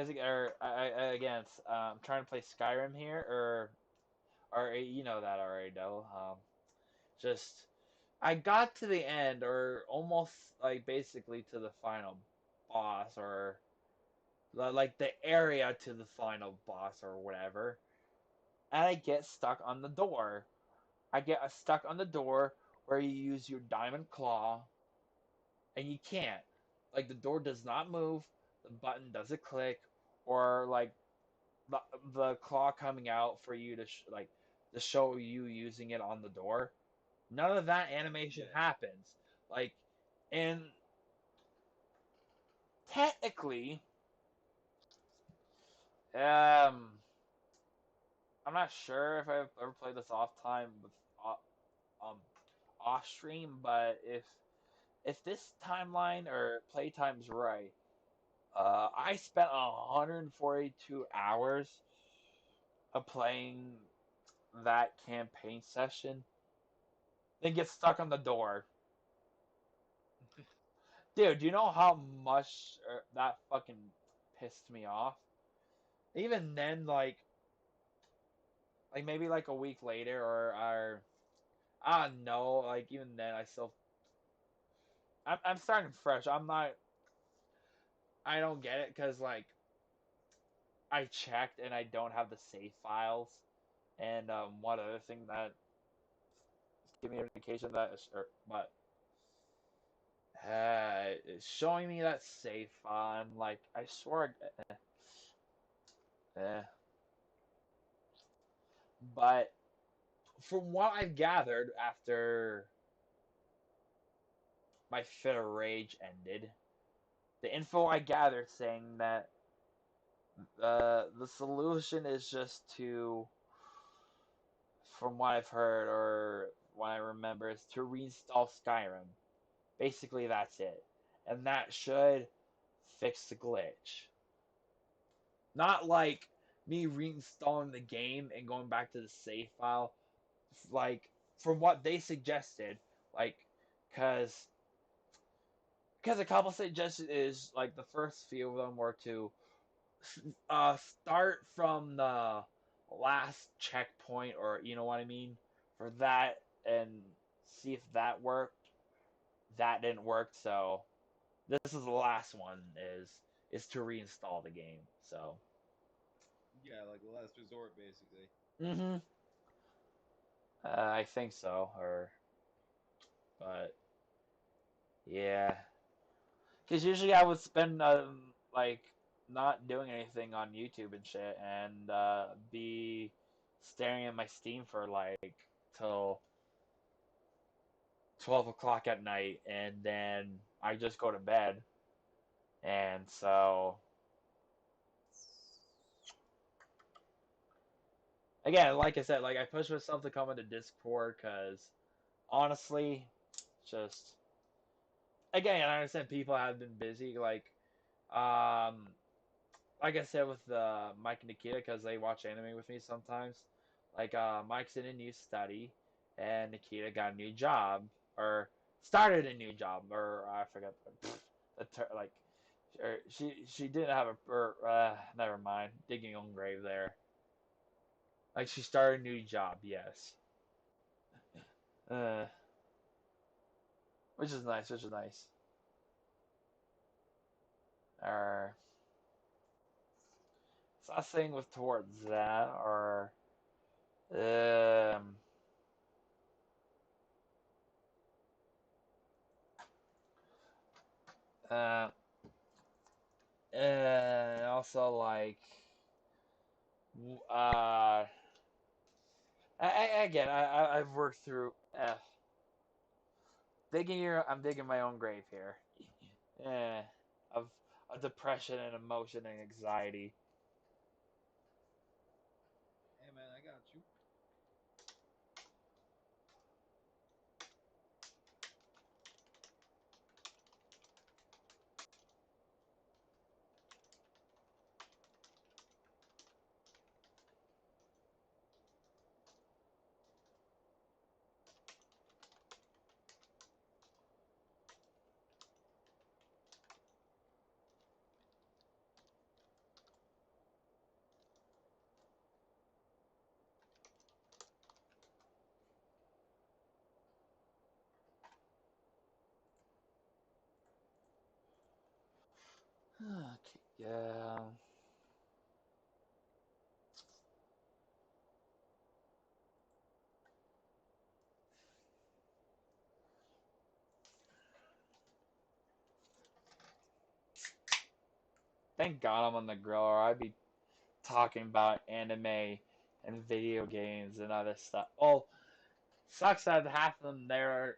again, I'm trying to play Skyrim here, or you know that already, though. Just I got to the end, or almost like basically to the final boss, or like the area to the final boss, or whatever, and I get stuck on the door. I get stuck on the door where you use your diamond claw, and you can't. Like the door does not move, the button doesn't click, or like the the claw coming out for you to like to show you using it on the door. None of that animation happens. Like, and technically, I'm not sure if I've ever played this off time with um off stream, but if this timeline or playtime's right, I spent 142 hours of playing that campaign session, then get stuck on the door. Dude, do you know how much that fucking pissed me off? Even then, like maybe like a week later, or I don't know, like even then, I'm starting fresh. I don't get it because like I checked and I don't have the save files, and one other thing that gave me an indication that, but it's showing me that save file. I'm like, I swear, eh. But from what I've gathered after my fit of rage ended, the info I gathered saying that the solution is just to, from what I've heard or what I remember, is to reinstall Skyrim. Basically, that's it, and that should fix the glitch. Not like me reinstalling the game and going back to the save file, like from what they suggested, like because a couple suggestions is like the first few of them were to start from the last checkpoint, or you know what I mean, for that, and see if that worked. That didn't work, so this is the last one, is to reinstall the game. So Yeah, like the last resort, basically. mm-hmm. I think so, but yeah, because usually I would spend like not doing anything on YouTube and shit, and be staring at my Steam for like till 12 o'clock at night, and then I just go to bed. And so again, like I said, like I push myself to come into Discord because honestly, just again, I understand people have been busy. Um, like I said with Mike and Nikita, because they watch anime with me sometimes. Like Mike's in a new study, and Nikita got a new job, or started a new job, or I forgot like, or she didn't have a, or never mind, digging on grave there. Like she started a new job, yes. Uh, which is nice, which is nice. Or so I was saying with towards that, or um, uh, and also like again, I've worked through I'm digging my own grave here. Eh, of depression and emotion and anxiety. Hey man, I got you. Okay, yeah. Thank God I'm on the grill, or I'd be talking about anime and video games and other stuff. Well, sucks that half of them there.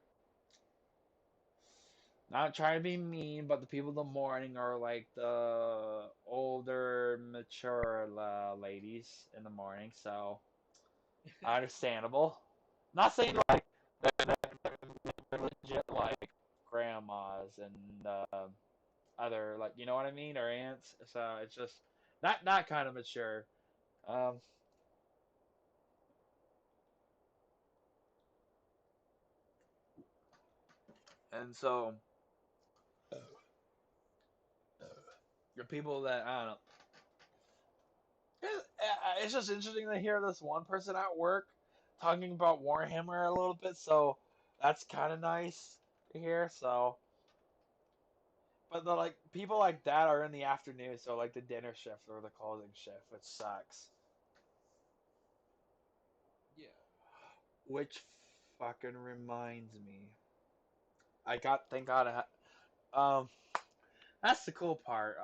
Not trying to be mean, but the people in the morning are like the older, mature ladies in the morning, so understandable. Not saying like they're legit like grandmas and other like you know what I mean or aunts. So it's just that kind of mature. Um, and so the people that I don't know. It's just interesting to hear this one person at work talking about Warhammer a little bit. So that's kind of nice to hear. So, but the like people like that are in the afternoon, so like the dinner shift or the closing shift, which sucks. Yeah. Which fucking reminds me, I got thank God. Um, that's the cool part.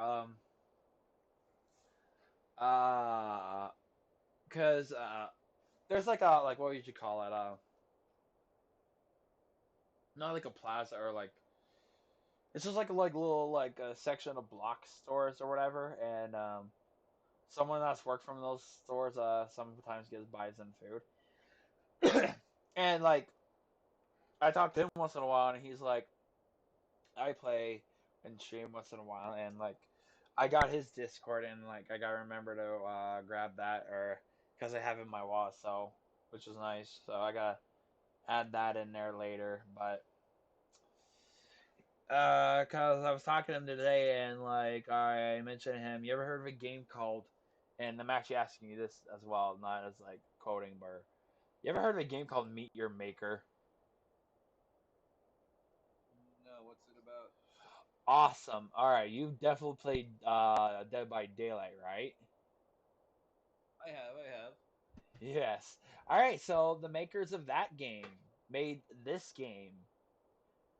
Uh, cause there's like a like what would you call it? Not like a plaza or like it's just like little like a section of block stores or whatever, and someone that's worked from those stores sometimes gets buys them food, and like I talk to him once in a while, and he's like, I play and stream once in a while, and like I got his Discord, and like I gotta remember to grab that or because I have it in my wallet, so which is nice. So I gotta add that in there later, but cause I was talking to him today, and like I mentioned to him, you ever heard of a game called? And I'm actually asking you this as well, not as like quoting, but you ever heard of a game called Meet Your Maker? No, what's it about? Awesome. All right, you've definitely played Dead by Daylight, right? I have. Yes. All right, so the makers of that game made this game,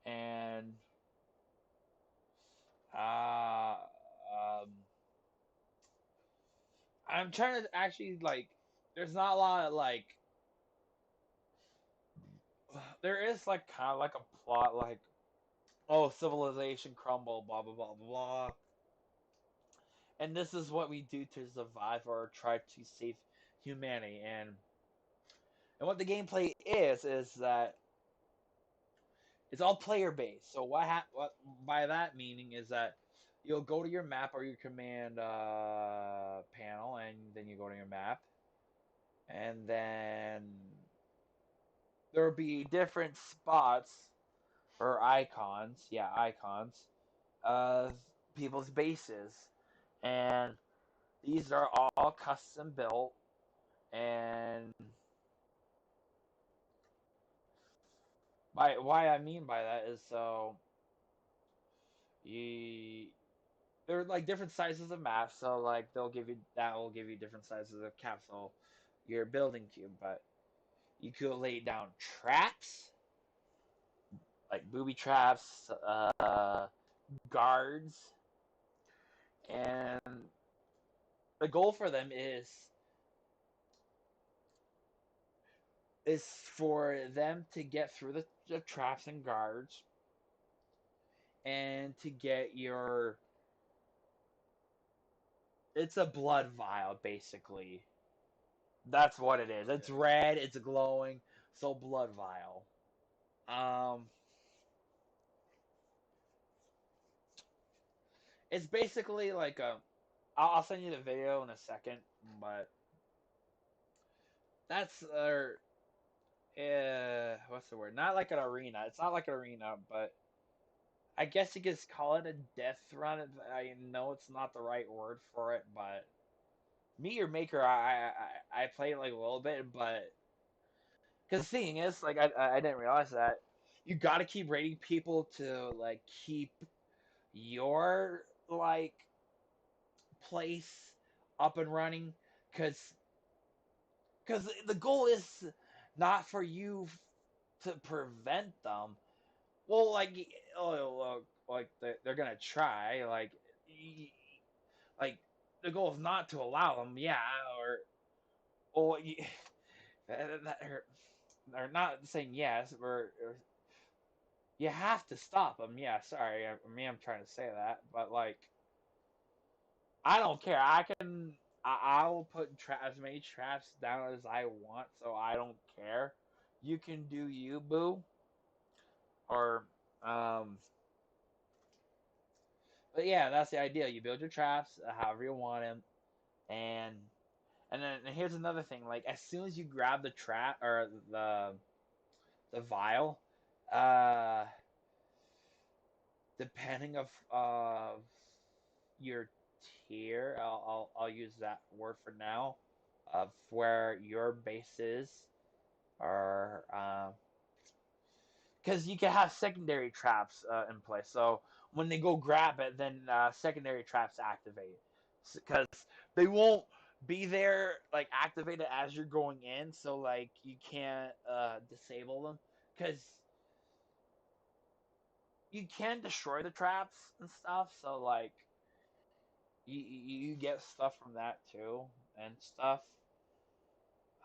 and uh, um, I'm trying to actually like. There's not a lot of like there is like kind of like a plot like oh civilization crumble blah blah blah blah and this is what we do to survive or try to save humanity and what the gameplay is that it's all player based. So what by that meaning is that you'll go to your map or your command panel and then you go to your map and then there'll be different spots or icons, yeah, icons of people's bases, and these are all custom built. And by why I mean by that is so you they're like different sizes of maps. So like they'll give you that will give you different sizes of capsule your building cube, but you could lay down traps like booby traps, guards, and the goal for them is for them to get through the traps and guards and to get your it's a blood vial basically. That's what it is. It's Okay. red, it's glowing, so blood vial. Um it's basically like a I'll send you the video in a second, but that's what's the word? Not like an arena. It's not like an arena, but I guess you could call it a death run. I know it's not the right word for it, but Meet Your Maker, I played like a little bit, but because the thing is, like I didn't realize that you got to keep rating people to like keep your like place up and running, because the goal is not for you to prevent them. Well, like, oh, like they're gonna try, like the goal is not to allow them, yeah, or or not saying yes, or you have to stop them. Yeah, sorry, I'm trying to say that, but like, I don't care. I'll put as many traps down as I want, so I don't care. You can do you, boo. Or, but yeah, that's the idea. You build your traps however you want them, and and here's another thing. Like, as soon as you grab the trap or the vial, uh, depending of your tier, I'll use that word for now, of where your base is, or because you can have secondary traps in place. So when they go grab it, then secondary traps activate, because they won't be there like activated as you're going in. So like you can't disable them, because you can destroy the traps and stuff. So like you get stuff from that too and stuff.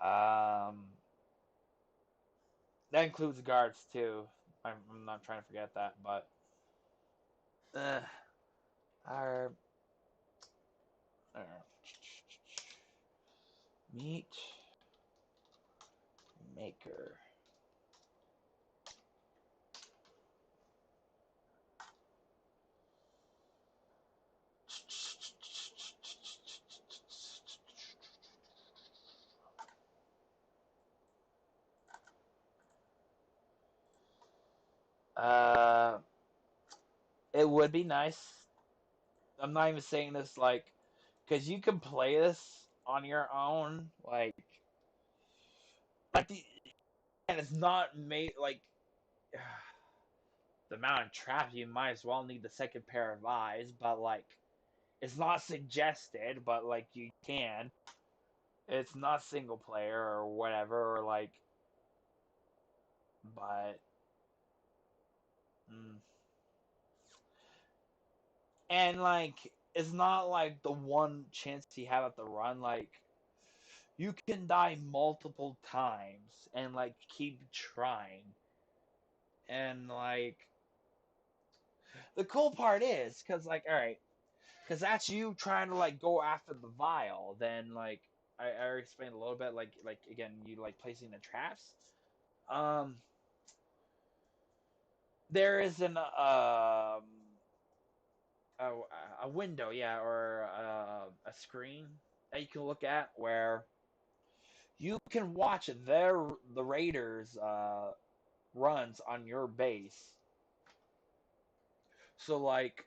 Um, that includes guards too. I'm not trying to forget that, but our meat maker. Uh, it would be nice. I'm not even saying this like, because you can play this on your own, like and it's not made like the amount of traps. You might as well need the second pair of eyes, but like it's not suggested, but like you can. It's not single player or whatever, or like, but. Mm. And like it's not like the one chance you have at the run, like you can die multiple times and like keep trying. And like the cool part is cuz like all right, cuz that's you trying to like go after the vial, then like I already explained a little bit, like again, you like placing the traps. Um there is a, a window, yeah, or a screen that you can look at where you can watch the Raiders runs on your base. So like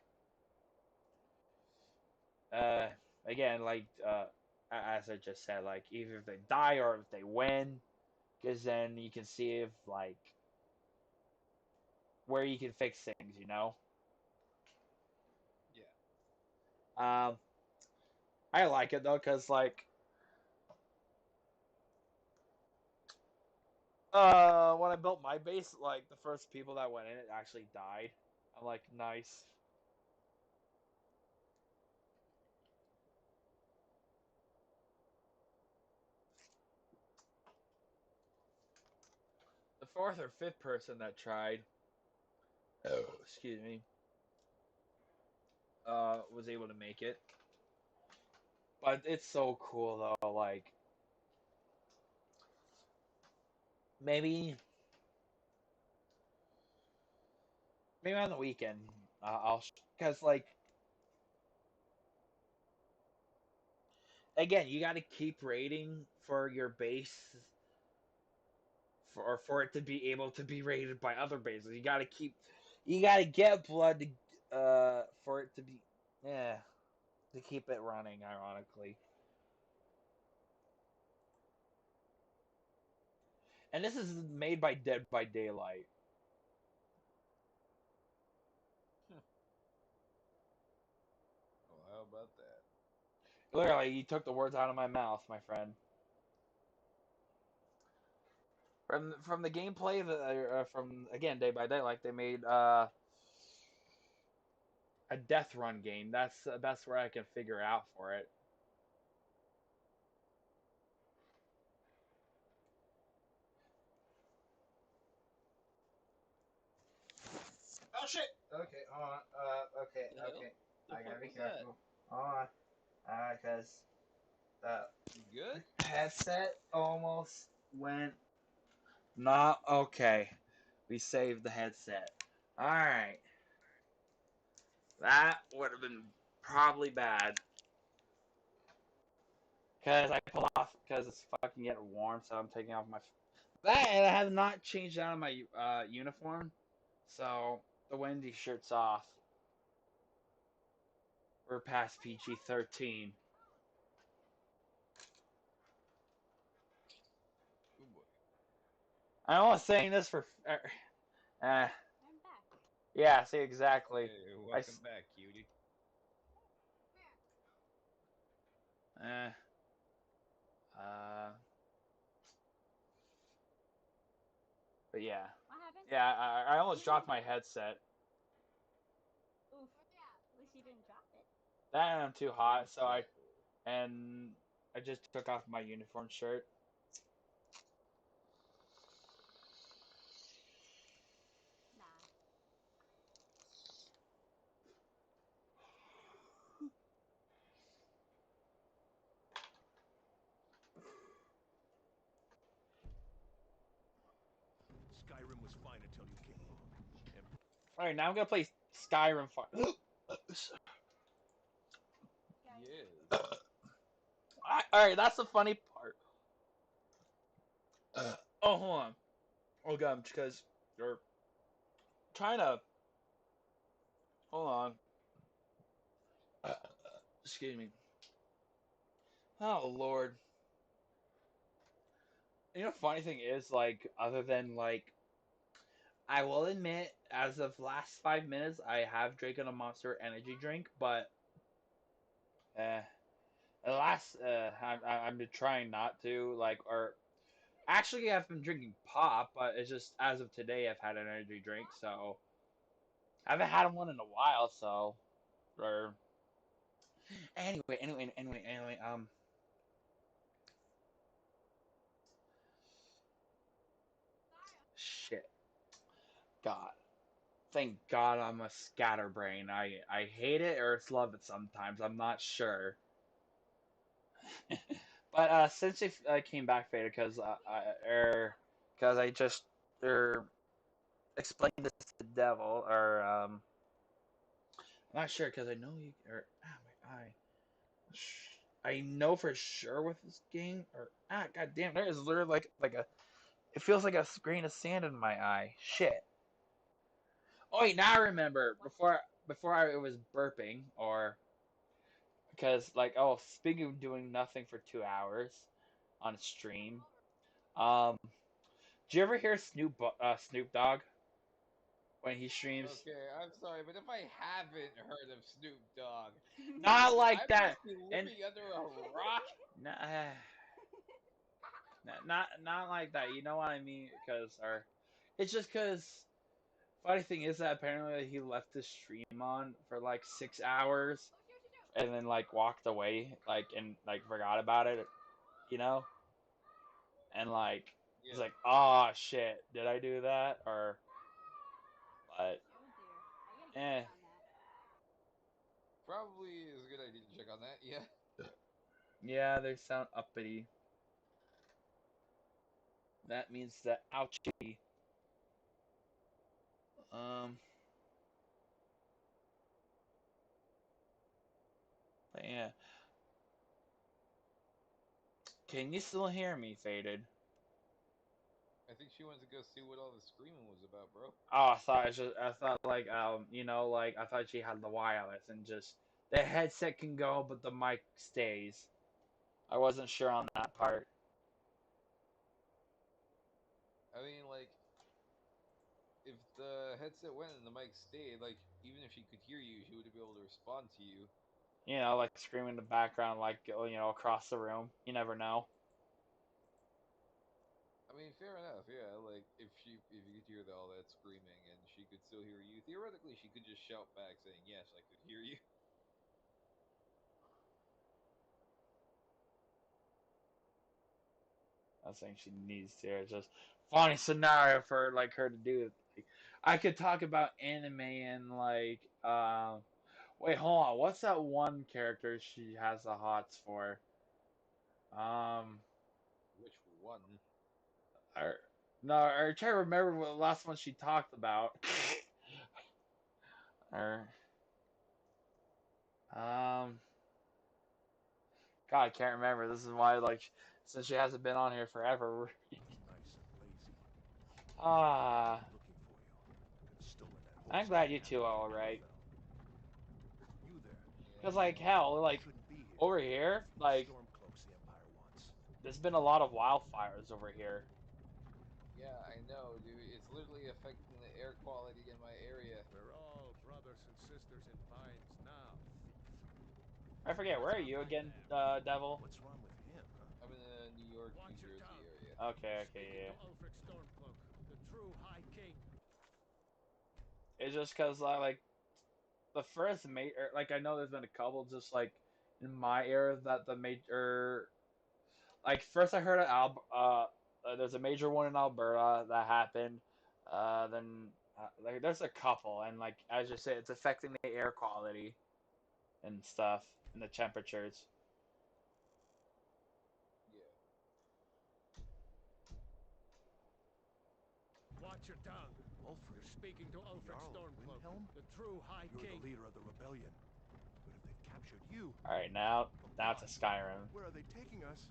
uh again, like as I just said, like either if they die or if they win, because then you can see if like where you can fix things, you know. Yeah. I like it though, because like when I built my base, like the first people that went in it actually died. I'm like, nice. The fourth or fifth person that tried, oh, excuse me, was able to make it. But it's so cool though. Like maybe on the weekend, I'll because like again, you got to keep raiding for your base for it to be able to be raided by other bases. You got to get blood to for it to be yeah to keep it running. Ironically, and this is made by Dead by Daylight. Well, how about that? Literally, you took the words out of my mouth, my friend. From the gameplay, from again Day by Day, like they made a death run game. That's the best where I can figure out for it. Oh shit! Okay, hold on. Okay, The hell? okay. The I gotta fuck be was that? careful. Hold on. Cause the You good? headset almost went. Not okay. We saved the headset. All right. That would have been probably bad. Cause I pulled off because it's fucking getting warm, so I'm taking off my. That and I have not changed out of my uniform, so the windy shirt's off. We're past PG-13. Oh boy. I'm only saying this for. I'm back. Yeah, see exactly. Hey, welcome back, cutie. Uh, uh, but yeah, What happened? yeah. I almost dropped my headset. Oof. At least you didn't drop it. That and I'm too hot, so I Exactly. and I just took off my uniform shirt. Nah. Skyrim was fine until you came along. All right, now I'm gonna play Skyrim. Yes. All right, that's the funny part. Oh, hold on. Oh, God, because you're trying to. Hold on. Excuse me. Oh, Lord. You know, funny thing is, like, other than, like, I will admit, as of last 5 minutes, I have drinking a Monster Energy drink, but, the last, I'm trying not to, like, or, actually, I've been drinking pop, but it's just, as of today, I've had an energy drink, so, I haven't had one in a while, so, or, anyway, shit. God. Thank God I'm a scatterbrain. I hate it or love it sometimes. I'm not sure. But since it came back, Fader, because I just explained this to the devil, or I'm not sure because I know you or my eye. I know for sure with this game, or god damn, there is literally like a. It feels like a grain of sand in my eye. Shit. Oh wait, now I remember. Before I was burping, or because like speaking of doing nothing for 2 hours on a stream. Um, do you ever hear Snoop Dogg when he streams? Okay, I'm sorry, but if I haven't heard of Snoop Dogg, Not like I that. must be And living under a rock. nah, not like that. You know what I mean? Because or it's just because. Funny thing is that apparently he left the stream on for like 6 hours and then like walked away and forgot about it, you know? And like he's Yeah, like, "Oh shit, did I do that?" Or but Oh dear. I gotta eh, check on that. probably is a good idea to check on that. Yeah. yeah, they sound uppity. That means that ouchie. Um, but yeah. Can you still hear me, Faded? I think she wants to go see what all the screaming was about, bro. Oh, I thought like I thought she had the wireless and just the headset can go, but the mic stays. I wasn't sure on that part. I mean, like, if the headset went and the mic stayed, like, even if she could hear you, she wouldn't be able to respond to you. You know, like screaming in the background, like across the room. You never know. I mean, fair enough. Yeah, like if you could hear all that screaming and she could still hear you, theoretically she could just shout back saying, "Yes, I could hear you." I think she needs to. It's just funny scenario for like her to do it. Like, I could talk about anime and like wait, hold on. What's that one character she has the hots for? Um, Which one? or, no, or try to remember what the last one she talked about. or um, God, I can't remember. This is why like since she hasn't been on here forever. Nice and lazy. Ah, Looking for you. Could have stolen that I'm horse glad you again two after are the all hammer right. fell. You there. Cause Yeah, like no. hell, You like shouldn't be here. over here, Few like storm cloaks the Empire wants. there's been a lot of wildfires over here. Yeah, I know, dude. It's literally affecting the air quality in my area. We're all brothers and sisters in vines now, thief. I forget What's where are up you right again, there? Devil? What's wrong with him, huh? I'm in the New York, New Watch your Jersey tongue. area. Okay, Speaking okay, to yeah. Ulfric Stormcloak, the true High King. It's just cause like the first major, like I know there's been a couple just like in my era that the major, like first I heard of there's a major one in Alberta that happened. Then like there's a couple, and like as you say, it's affecting the air quality and stuff and the temperatures. Yeah. Watch your tongue. Ulfric, You're speaking to Ulfric Jarl of Stormcloak, Windhelm? the true High You're King. the leader of the rebellion. But if they've captured you, All right, now oh to god, Skyrim. where are they taking us?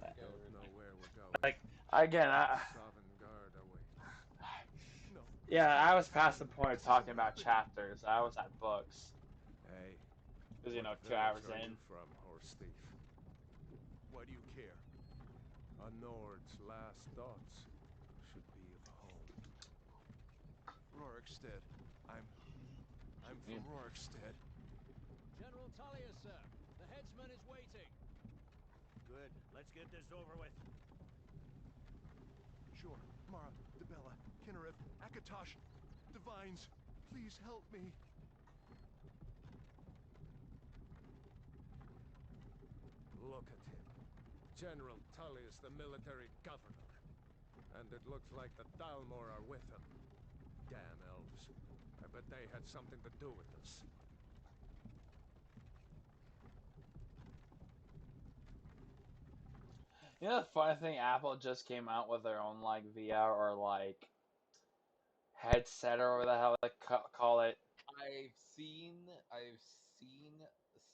Don't Skyrim. know where we're going. Like again, Sovngarde awaits. No, this yeah, can't I be was past the happening. point of This isn't talking about happening. chapters. I was at books Hey, because what 2 hours village are you in. from, horse thief? Why do you care? A Nord's last thoughts should be of home. Rorikstead. I'm Mm. from Rorikstead. General Tullius, sir. The headsman is waiting. Good. Let's get this over with. Sure. Mara, Debella, Kinnereth, Akatosh, Divines, please help me. Look at him. General Tullius, the military governor. And it looks like the Thalmor are with him. Damn elves. I bet they had something to do with this. You know the funny thing, Apple just came out with their own like VR or like headset or whatever the hell they call it. I've seen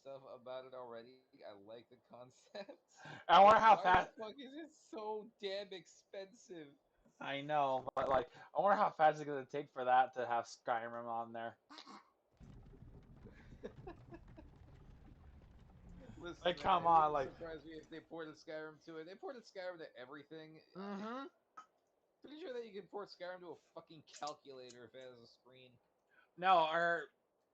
stuff about it already. I like the concept, I wonder but how why the fast. fuck is it so damn expensive? I know, but like, I wonder how fast it's gonna take for that to have Skyrim on there. Listen, Like, man, come it on, wouldn't like, surprise me if they ported Skyrim to it. They ported Skyrim to everything. mm-hmm. Pretty sure that you can port Skyrim to a fucking calculator if it has a screen. No, or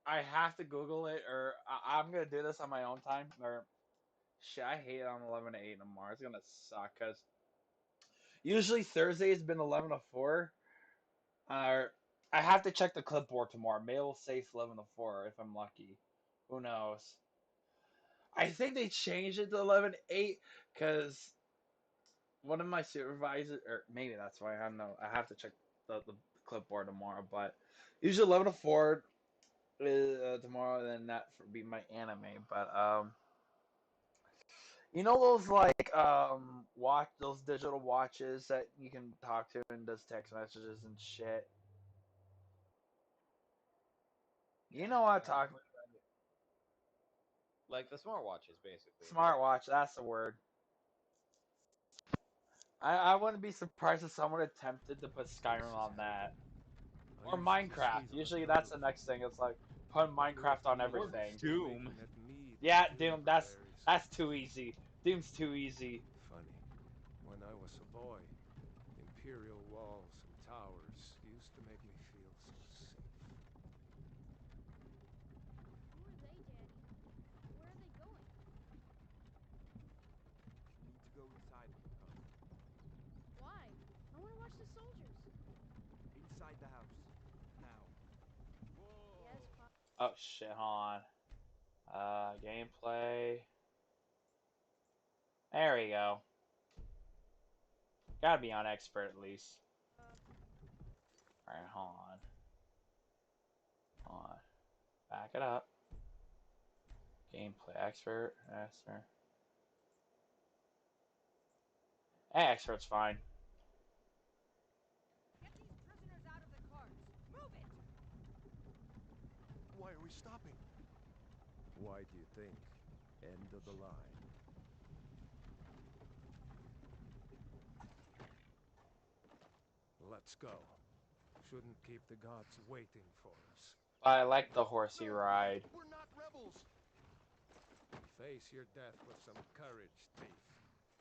I have to Google it, or I'm gonna do this on my own time. Or shit, I hate it on 11 to 8 tomorrow. It's gonna suck because usually Thursday has been 11 to 4. Or I have to check the clipboard tomorrow. Maybe it'll say 11 to 4 if I'm lucky. Who knows? I think they changed it to 11 to 8 because one of my supervisors, or maybe that's why, I don't know. I have to check the clipboard tomorrow, but usually 11 to 4 tomorrow, then that would be my anime. But you know those like watch those digital watches that you can talk to and does text messages and shit. You know what I'm talking? Like the smartwatches, basically, right? Smartwatch. That's the word. I wouldn't be surprised if someone attempted to put This Skyrim is on hell. that. I Or used to Minecraft. sleep on Usually the that's the roof. next thing. It's like put Wonder if Minecraft the on moon Or everything. is still Doom. making that mead Yeah, from Doom. juniper berries. That's too easy. Doom's too easy. Funny. When I was a boy, imperial walls and towers used to make me feel so safe. Who are they, Daddy? Oh shit, hold on. Gameplay. There we go. Gotta be on expert at least. Alright, hold on. Hold on. Back it up. Gameplay expert. Expert. Hey, expert's fine. Get these prisoners out of the carts. Move it! Why are we stopping? Why do you think? End of the line. Let's go. Shouldn't keep the gods waiting for us. I like the horsey ride. We're not rebels. Face your death with some courage, thief.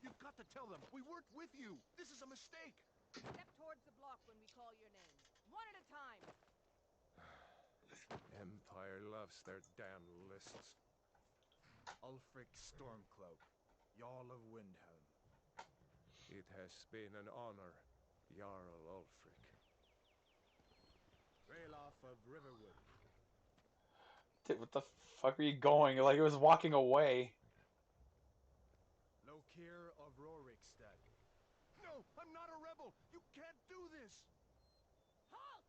You've got to tell them we weren't with you. This is a mistake. Step towards the block when we call your name. One at a time. Empire loves their damn lists. Ulfric Stormcloak, Jarl of Windhelm. It has been an honor, Jarl Ulfric. Ralof of Riverwood. Dude, what the fuck are you going? Like it was walking away. Lokir of Rorikstead. No, I'm not a rebel. You can't do this. Halt!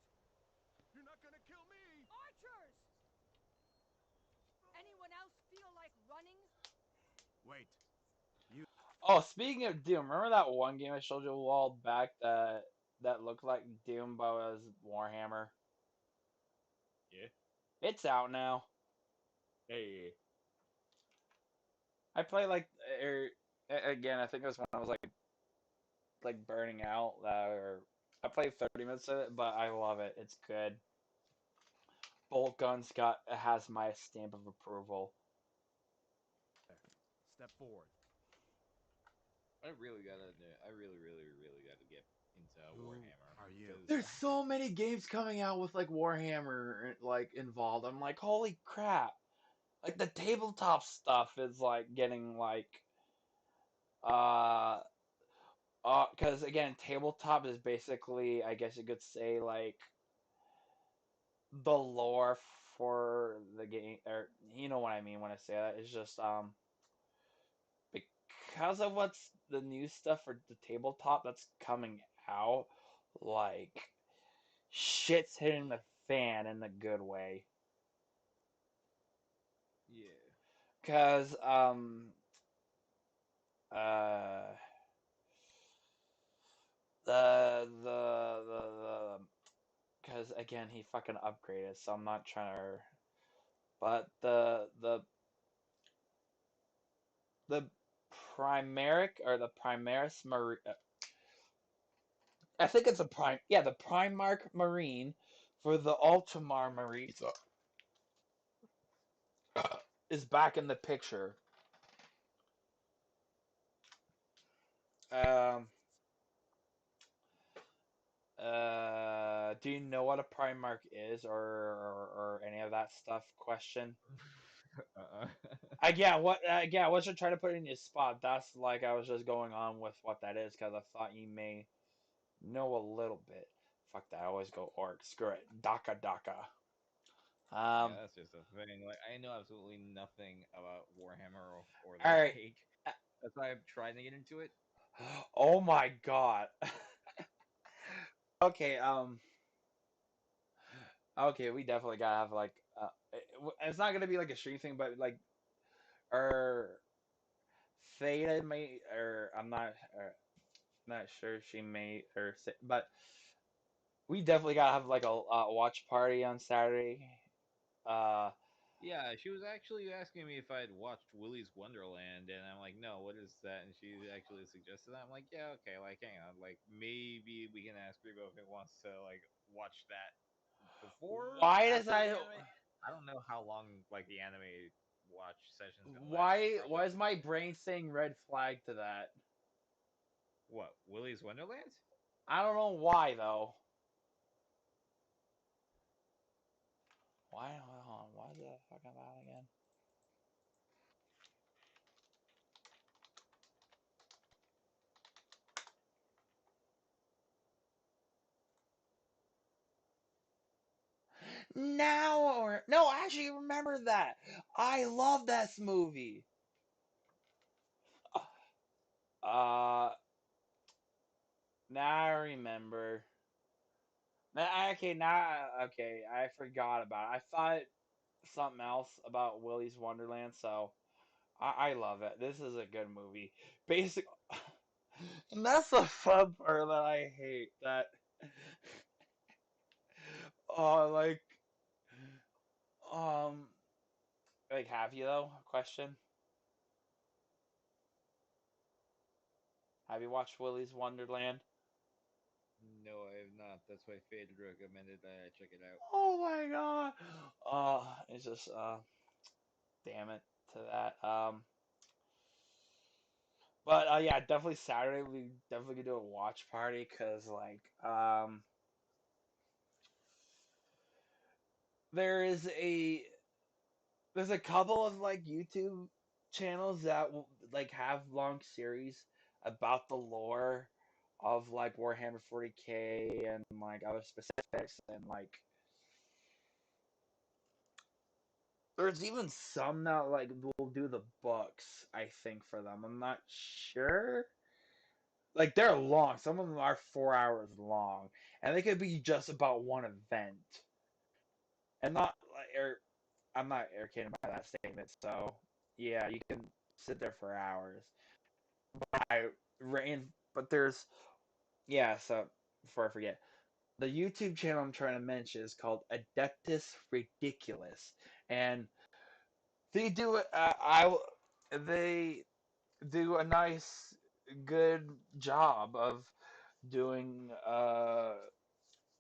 You're not gonna kill me. Archers! Anyone else feel like running? Wait. Oh, speaking of Doom, remember that one game I showed you a while back that looked like Doom but was Warhammer? Yeah. It's out now. Hey. I played like again. I think it was when I was like burning out. Or I played 30 minutes of it, but I love it. It's good. Bolt Guns has my stamp of approval. Step forward. I really gotta get into Warhammer. Are you? There's so many games coming out with like Warhammer like involved. I'm like, holy crap! Like the tabletop stuff is like getting like because again, tabletop is basically, I guess you could say, like the lore for the game, or you know what I mean when I say that. It's just because of what's the new stuff for the tabletop that's coming out, like shit's hitting the fan in the good way. Yeah. Cause uh the because again he fucking upgraded, so I'm not trying to. But the Primaric or the Primaris Marine, I think it's a prime. Yeah, the Primarch Marine for the Ultramar Marine is back in the picture. Um. Do you know what a Primarch is, or any of that stuff? Question. Uh-uh. I wasn't trying to put it in your spot. That's like I was just going on with what that is because I thought you may know a little bit. Fuck that. I always go orc. Screw it. Daka Daka. Yeah, that's just a thing. Like I know absolutely nothing about Warhammer or All right. like that's why I'm trying to get into it. Oh my god. Okay. Okay. We definitely gotta have like. It's not gonna be like a stream thing, but like, or Theta may, or I'm not sure she may, but we definitely gotta have like a watch party on Saturday. Uh, Yeah, she was actually asking me if I'd watched Willy's Wonderland, and I'm like, no, what is that? And she actually suggested that. I'm like, yeah, okay, like, hang on, like, maybe we can ask Rigo if it wants to, like, watch that before, why does after the anime. I don't know how long, like, the anime watch session's gonna last. why Probably. is my brain saying red flag to that? What, Willy's Wonderland? I don't know why though. Why? Hold on. Why is that fucking bad again? Now or no, I actually remember that. I love that movie. Uh, now I remember. Okay, okay, I forgot about it. I thought something else about Willy's Wonderland, so I love it. This is a good movie. Basic, and that's the fun part that I hate. That, like, um, like, have you though? Question: Have you watched Willy's Wonderland? No, I have not. That's why Faded recommended that I check it out. Oh my god! It's just damn it to that. But yeah, definitely Saturday we definitely could do a watch party because like there is a there's a couple of like YouTube channels that will like have long series about the lore of like Warhammer 40K and like other specifics and like there's even some that like will do the books, I think, for them. I'm not sure. Like they're long. Some of them are 4 hours long, and they could be just about one event. And not like I'm not irritated by that statement. So yeah, you can sit there for hours. I ran, but there's yeah. So before I forget, the YouTube channel I'm trying to mention is called Adeptus Ridiculous, and they do it. They do a nice, good job of doing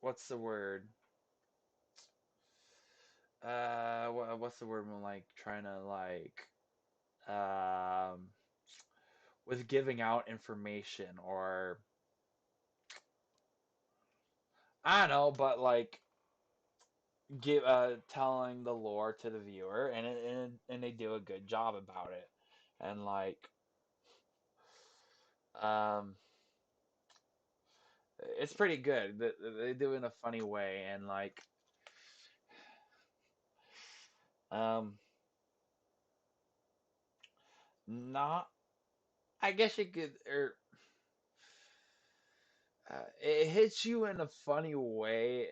what's the word? What's the word? I'm like trying to like um with giving out information or I don't know, but like give telling the lore to the viewer, and they do a good job about it, and like um it's pretty good. They do it in a funny way, and like um not I guess you could or it hits you in a funny way.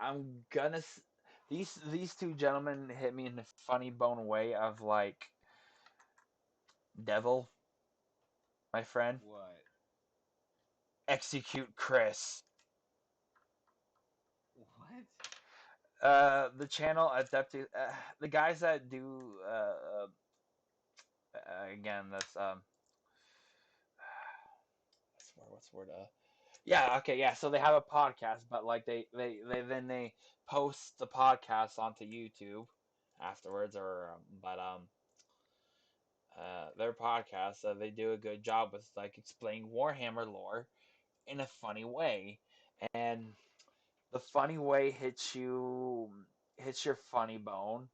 I'm gonna these two gentlemen hit me in a funny bone way of like devil, my friend. What? Execute Chris. What? The channel adapted the guys that do again that's what's the word yeah, okay, yeah, so they have a podcast, but like they then they post the podcast onto YouTube afterwards or but their podcast they do a good job with like explaining Warhammer lore in a funny way, and the funny way hits your funny bone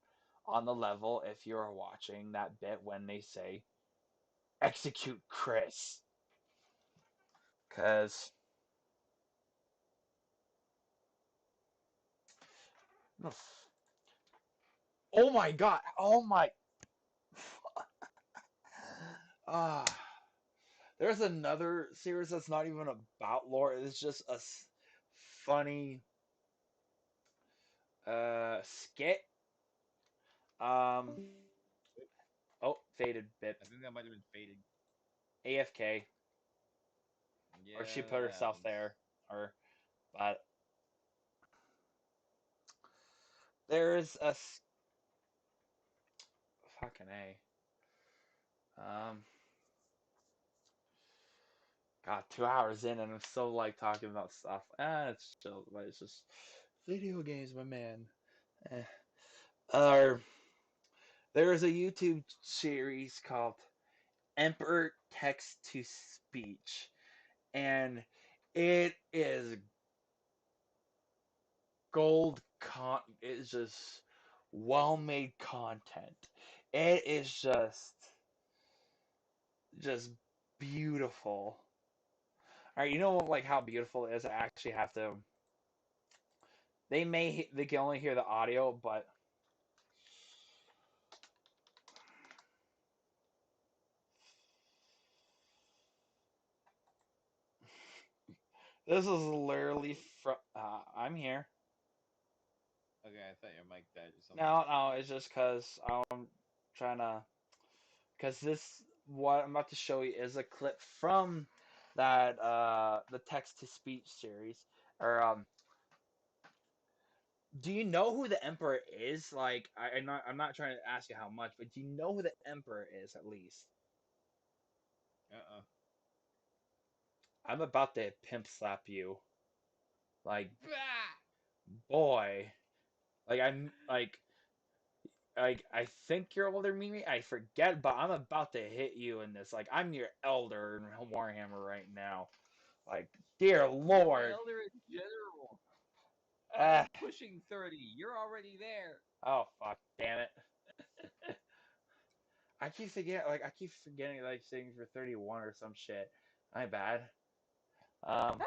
on the level if you're watching that bit when they say execute Chris, because oh my god, oh my ah. There's another series that's not even about lore. It's just a funny skit. Um oh, faded bit. I think that might have been Faded. AFK, or she Yeah, put that herself happens. there, or but there is fucking a God, 2 hours in and I'm still like talking about stuff. It's chill, but it's just video games, my man. Eh. Uh, there is a YouTube series called Emperor Text to Speech, and it is gold it's just well made content. It is just beautiful. All right, you know like how beautiful it is. I actually have to they can only hear the audio, but this is literally from. I'm here. Okay, I thought your mic died or something. No, it's just because I'm trying to. Because this, what I'm about to show you is a clip from that the text to speech series. Or do you know who the emperor is? Like, I'm not trying to ask you how much, but do you know who the emperor is at least? Uh-uh. I'm about to pimp slap you. Like, boy. Like, I think you're older than me. I forget, but I'm about to hit you in this. Like, I'm your elder in Warhammer right now. Like, dear You're my Lord. elder in general. Ah. I'm pushing 30. You're already there. Oh, fuck, damn it. I keep forgetting like things for 31 or some shit. My bad. Um, I'm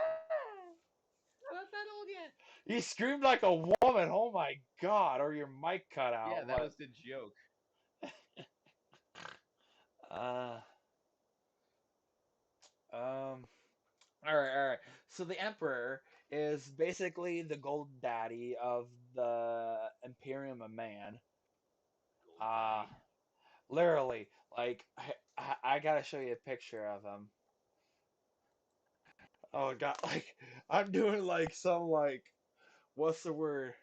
not that old yet. you screamed like a woman. Oh my god, or your mic cut Yeah, out. that But was the joke. uh, um, all right. So the Emperor is basically the gold daddy of the Imperium of Man. Uh, literally, like I gotta show you a picture of him. Oh god, like I'm doing like some like what's the word?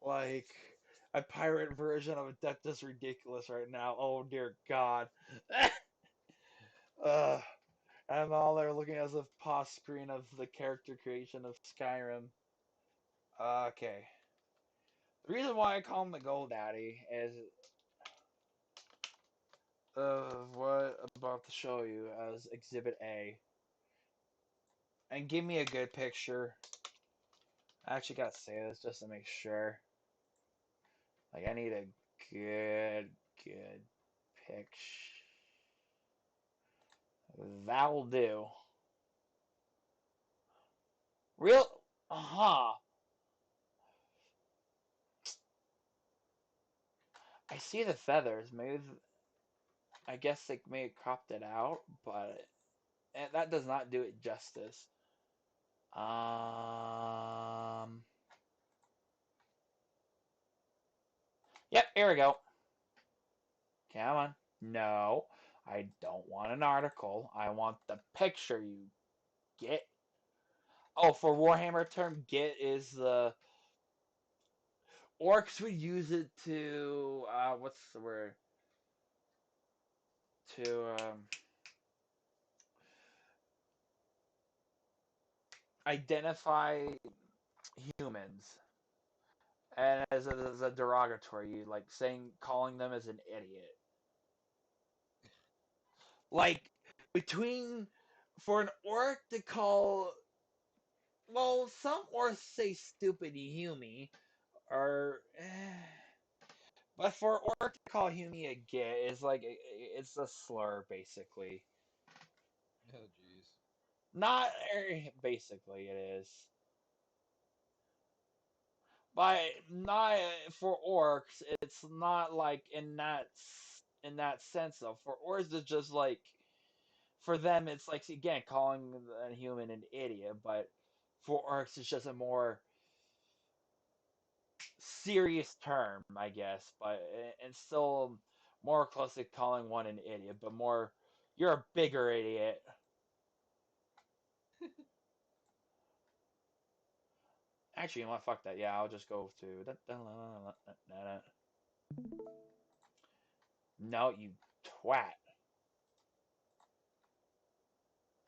Like a pirate version of Death is Ridiculous right now. Oh dear God. uh, I'm all there looking as a pause screen of the character creation of Skyrim. Okay. The reason why I call him the Gold Daddy is what I'm about to show you as Exhibit A. And give me a good picture. I actually gotta say this just to make sure. Like I need a good picture. That'll do. Real? Uh-huh. I see the feathers. Maybe I guess they may have cropped it out, but that does not do it justice. Um. Yep, here we go. Come on. No, I don't want an article. I want the picture you get. Oh, for Warhammer term, get is the orcs would use it to what's the word? To identify humans. And as a derogatory, like saying, calling them as an idiot. Like, between, for an orc to call, well, some orcs say stupid Humi, or, but for an orc to call Humi a git is like, it's a slur, basically. Oh, jeez. Not, basically it is. But not for orcs, it's not like in that sense though. For orcs, it's just like for them, it's like again calling a human an idiot. But for orcs, it's just a more serious term, I guess. But it's still more closely calling one an idiot, but more you're a bigger idiot. Actually, you know what? Fuck that. Yeah, I'll just go to. No, you twat.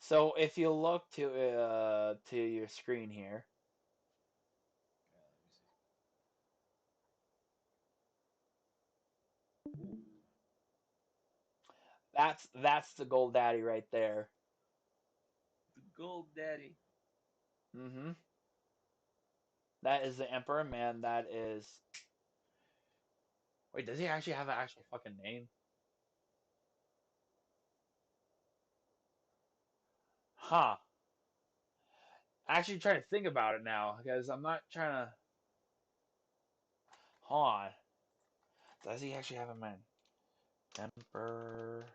So if you look to your screen here, that's the Gold Daddy right there. The Gold Daddy. Mm-hmm. That is the Emperor Man. That is. Wait, does he actually have an actual fucking name? Huh. Actually, trying to think about it now because I'm not trying to. Hold on. Does he actually have a man? Emperor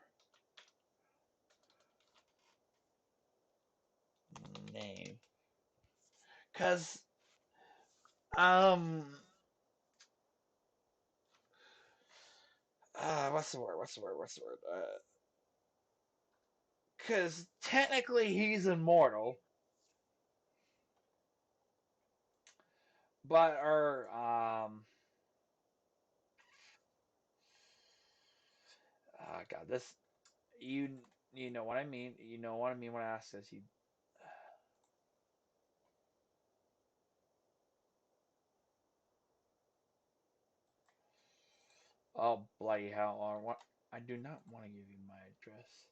name. Cause um what's the word? Cause technically he's immortal, but God, this you you know what I mean. You know what I mean when I ask this. You oh bloody hell! What? I do not want to give you my address.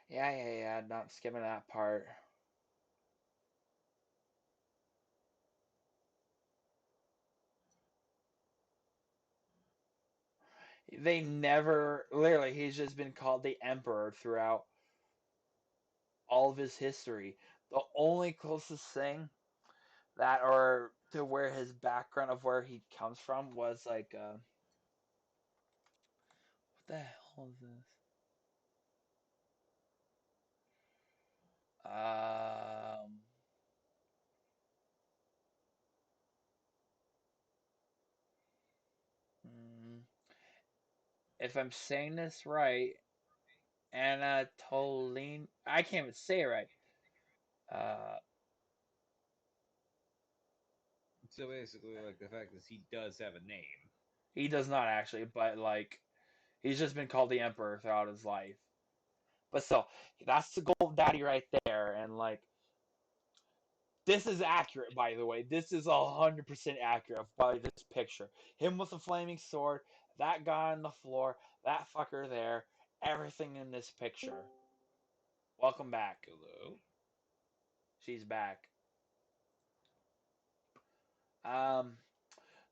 Yeah. Not skipping that part. They never, literally, he's just been called the Emperor throughout all of his history. The only closest thing that, or to where his background of where he comes from was like, what the hell is this? Um, mm, if I'm saying this right, Anatoline, I can't even say it right. Uh, So basically, like the fact that he does have a name. he does not actually, but like, he's just been called the Emperor throughout his life. But still, that's the Gold Daddy right there, and like, this is accurate, by the way. This is 100% accurate by this picture. Him with a flaming sword, that guy on the floor, that fucker there, everything in this picture. Welcome back. Hello. She's back. Um,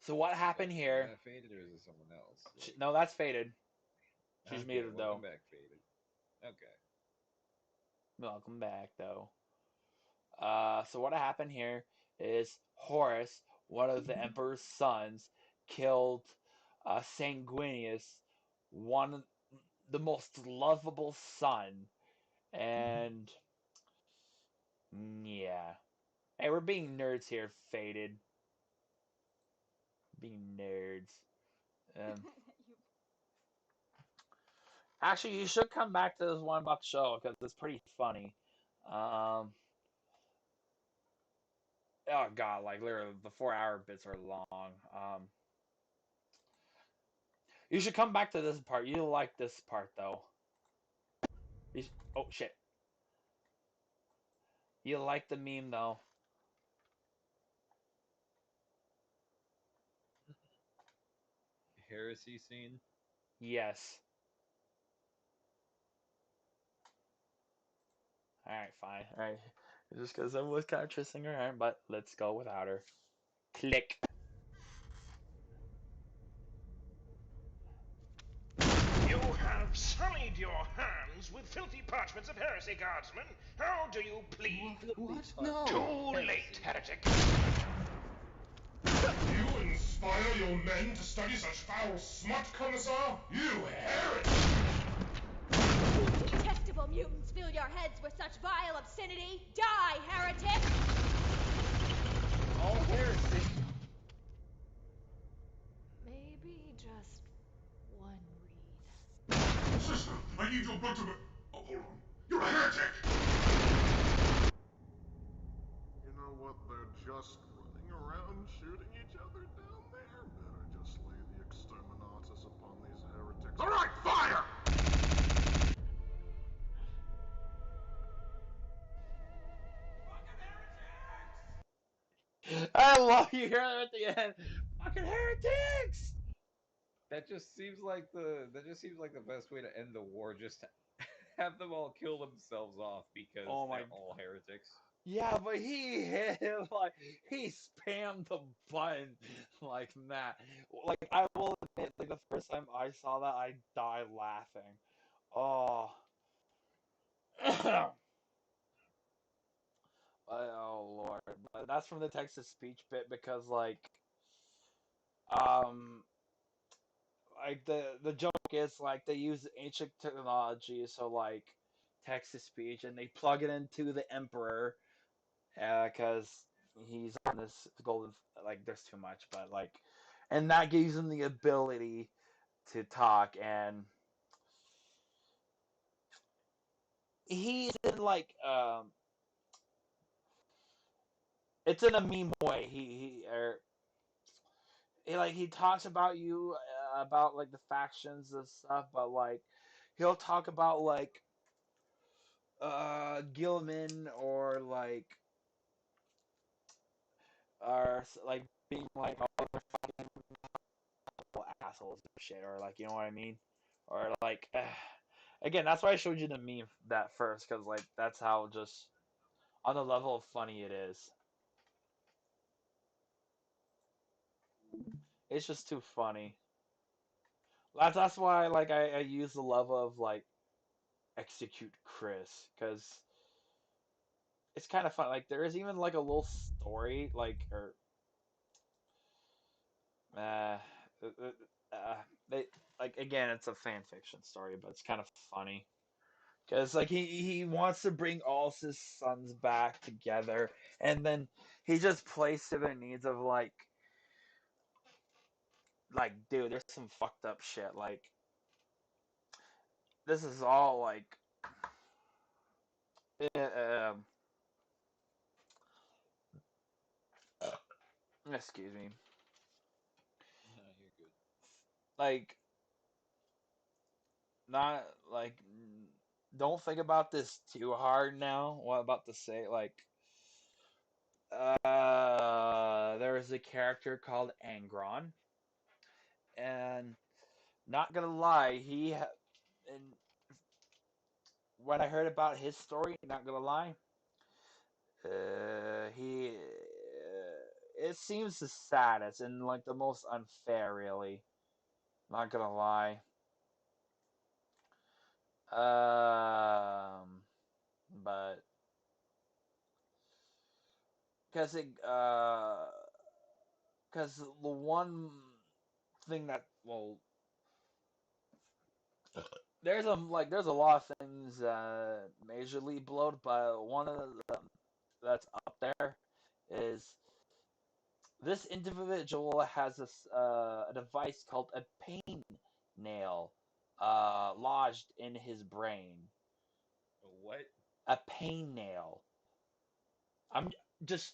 so what happened Is here? that faded or is it someone else? Like, No, that's faded. She's okay, muted though. welcome back, faded. Okay. Welcome back though. So what happened here is Horus, one of the emperor's sons, killed Sanguinius, one the most lovable son, and yeah. Hey, we're being nerds here, faded. Being nerds. Um, actually, you should come back to this one about the show because it's pretty funny. Oh god, like literally the 4 hour bits are long. You should come back to this part. You'll like this part though. Oh shit. You'll like the meme though. Heresy scene? Yes. Alright, fine. Alright. Just because I was kind of trusting her, but let's go without her. Click. You have sullied your hands with filthy parchments of heresy, guardsman. How do you plead? What? No. Too late, heretic. You inspire your men to study such foul smut, Commissar? You heretic! You detestable mutants fill your heads with such vile obscenity! Die, heretic! All heresy. Maybe just one read. Sister, I need your blood to... Oh, hold on. You're a heretic! You know what? They're just running around shooting each other down there. Better just lay the exterminatus upon these heretics. All right, fire! I love you here at the end. Fucking heretics! That just seems like the best way to end the war. Just have them all kill themselves off because Oh my they're all heretics. Yeah, but he hit like he spammed the button like that. Like I will admit, like the first time I saw that, I died laughing. Oh, oh Lord! But that's from the text to speech bit because um the joke is like they use ancient technology, so like text to speech, and they plug it into the emperor because he's on this golden, like there's too much, but like, and that gives him the ability to talk, and he's in like it's in a meme way. He talks about you about like the factions and stuff, but like he'll talk about like Gilman or like being like all the assholes and shit, or like you know what I mean, or like again, that's why I showed you the meme that first, because like that's how just on the level of funny it is. It's just too funny. That's why like I use the level of like execute Chris, because it's kind of fun. Like there is even like a little story or uh, uh, they like again it's a fan fiction story, but it's kind of funny. Because like he wants to bring all his sons back together, and then he just plays to their needs of like dude, there's some fucked up shit. Like this is all like uh, um excuse me, No, you're good. like not like don't think about this too hard now. What I'm about to say, like there is a character called Angron, and not gonna lie, and when I heard about his story, not gonna lie, he it seems the saddest and like the most unfair, really. Not gonna lie. Um, but because because the one thing that there's a lot of things majorly blowed, but one of them that's up there is this individual has a device called a pain nail lodged in his brain. What? A pain nail. I'm just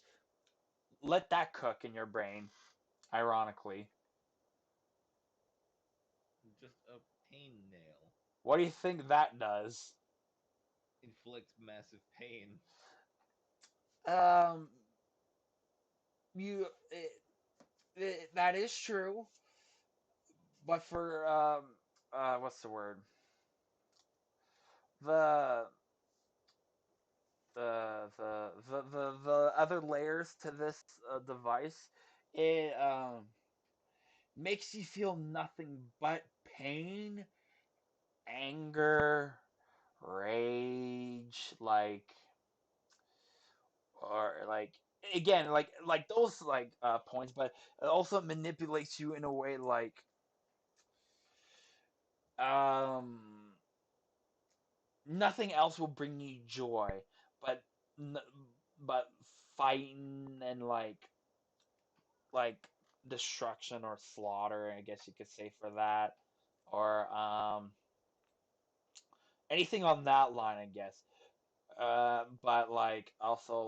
let that cook in your brain. Ironically, Just a pain nail. what do you think that does? Inflicts massive pain. Um, that is true, but for what's the word? The the other layers to this device, it makes you feel nothing but pain, anger, rage, or again like those points, but it also manipulates you in a way um nothing else will bring you joy, but n- but fighting and like destruction or slaughter, I guess you could say for that, or anything on that line, I guess. But like also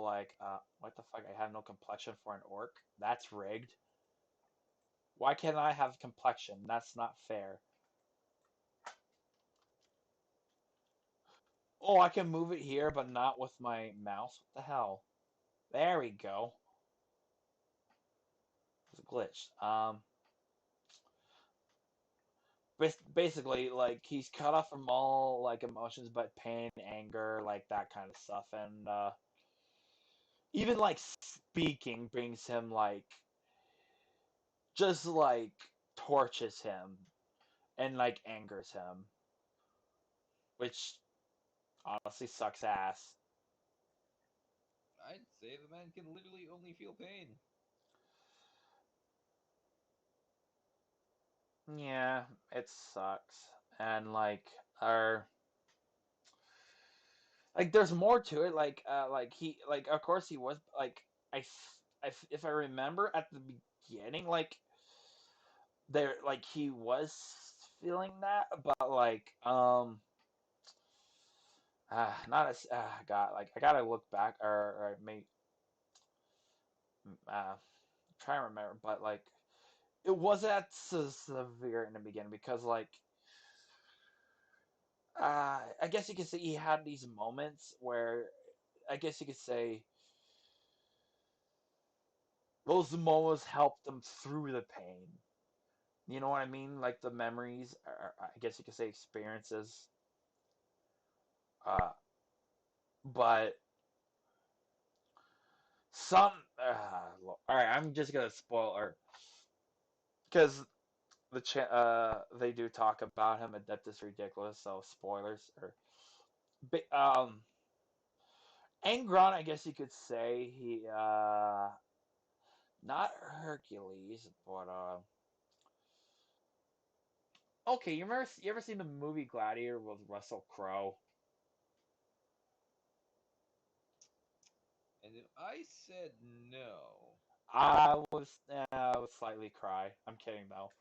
what the fuck? I have no complexion for an orc. That's rigged. Why can't I have complexion? That's not fair. Oh, I can move it here, but not with my mouse. What the hell? There we go. It's a glitch. Basically, like he's cut off from all like emotions, but pain, anger, like that kind of stuff, and even like speaking brings him like just like torches him and like angers him, which honestly sucks ass. I'd say the man can literally only feel pain. Yeah, it sucks. And like there's more to it. Like he like of course he was like if I remember at the beginning there like he was feeling that, but not as God like I gotta look back or maybe try and remember, but like it wasn't that severe in the beginning because I guess you could say he had these moments where I guess you could say those moments helped him through the pain. You know what I mean? Like the memories, or I guess you could say experiences. Uh, but some, all right, I'm just gonna spoil her because they do talk about him, and that is ridiculous. So spoilers or, Angron, I guess you could say he not Hercules, but okay, you ever seen the movie Gladiator with Russell Crowe? And if I said no, I was slightly cry. I'm kidding though.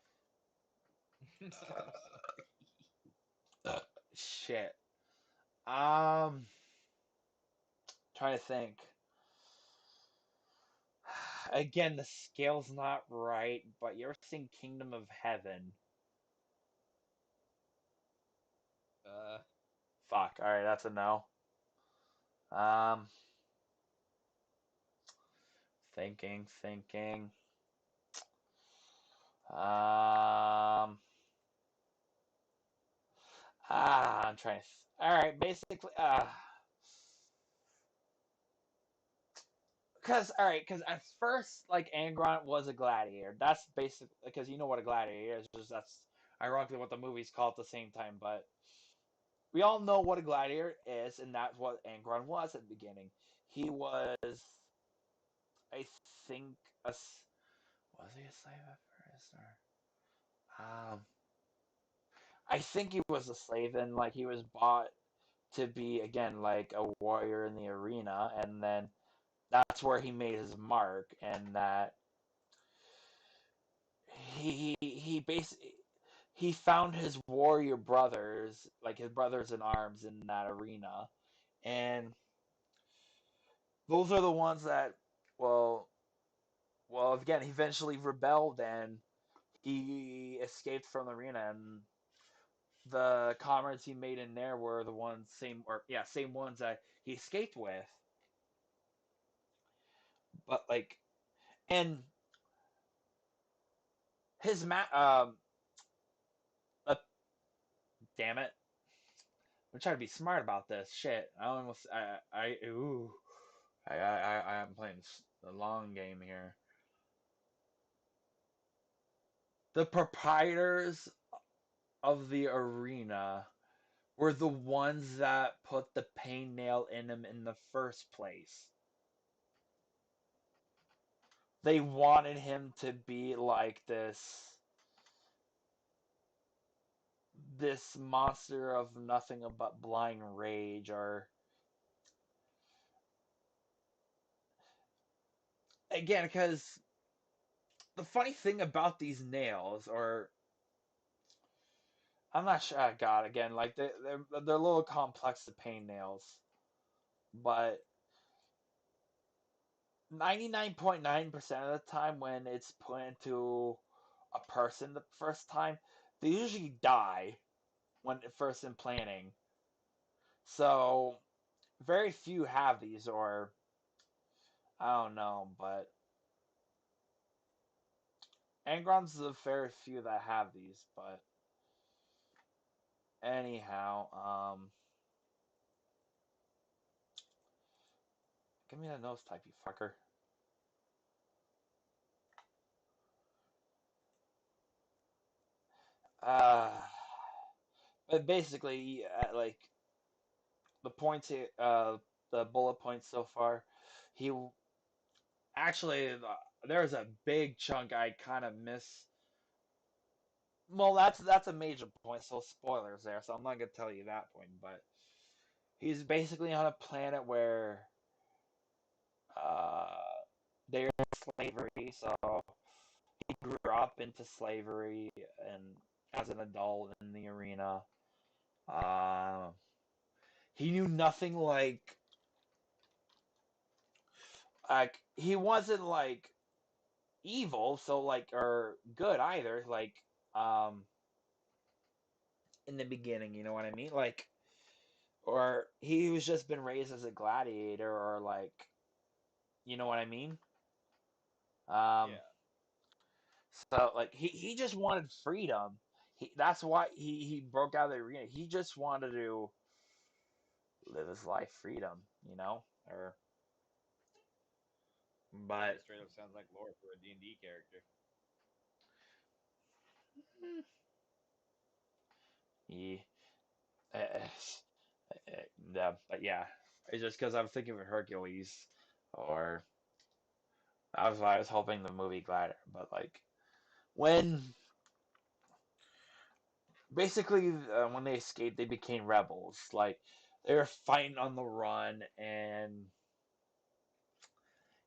I'm sorry. Shit. Um, trying to think. Again, the scale's not right, but you ever seen Kingdom of Heaven? Uh, Fuck. All right, that's a no. Um, thinking. I'm trying to. All right, basically, because at first, like Angron was a gladiator. That's basically because you know what a gladiator is. Just that's ironically what the movie's called at the same time. But we all know what a gladiator is, and that's what Angron was at the beginning. He was, I think, was he a slave at first, or I think he was a slave, and like he was bought to be again like a warrior in the arena, and then that's where he made his mark, and that he basically he found his warrior brothers, like his brothers in arms, in that arena, and those are the ones that, well, again, he eventually rebelled and he escaped from the arena, and the comrades he made in there were the ones same ones that he escaped with. But like, and his uh, damn it, I'm trying to be smart about this shit. I almost ooh I'm playing the long game here. The proprietors of the arena were the ones that put the pain nail in him in the first place. They wanted him to be like this monster of nothing but blind rage, or again, because the funny thing about these nails, or I'm not sure, God, again, like they're a little complex, the pain nails, but 99.9% of the time when it's put into a person the first time, they usually die when first implanting. So very few have these, or I don't know, but Angron's the very few that have these. But anyhow, Give me that nose type, you fucker. Uh, but basically, like the points, the bullet points so far, he actually there's a big chunk I kind of miss. Well, that's a major point, so spoilers there. So I'm not gonna tell you that point, but he's basically on a planet where uh they're in slavery, so he grew up into slavery and as an adult in the arena. Uh, he knew nothing like he wasn't like evil, so like or good either. Like um in the beginning, you know what I mean? Like or he was just been raised as a gladiator or like you know what I mean? Um Yeah. so like he just wanted freedom. That's why he broke out of the arena. He just wanted to live his life freedom, you know? Or but That straight up sounds like lore for a D&D character. he but yeah, it's just because I'm thinking of Hercules, or that was why I was hoping the movie Glider. But like when basically when they escaped, they became rebels. Like they were fighting on the run, and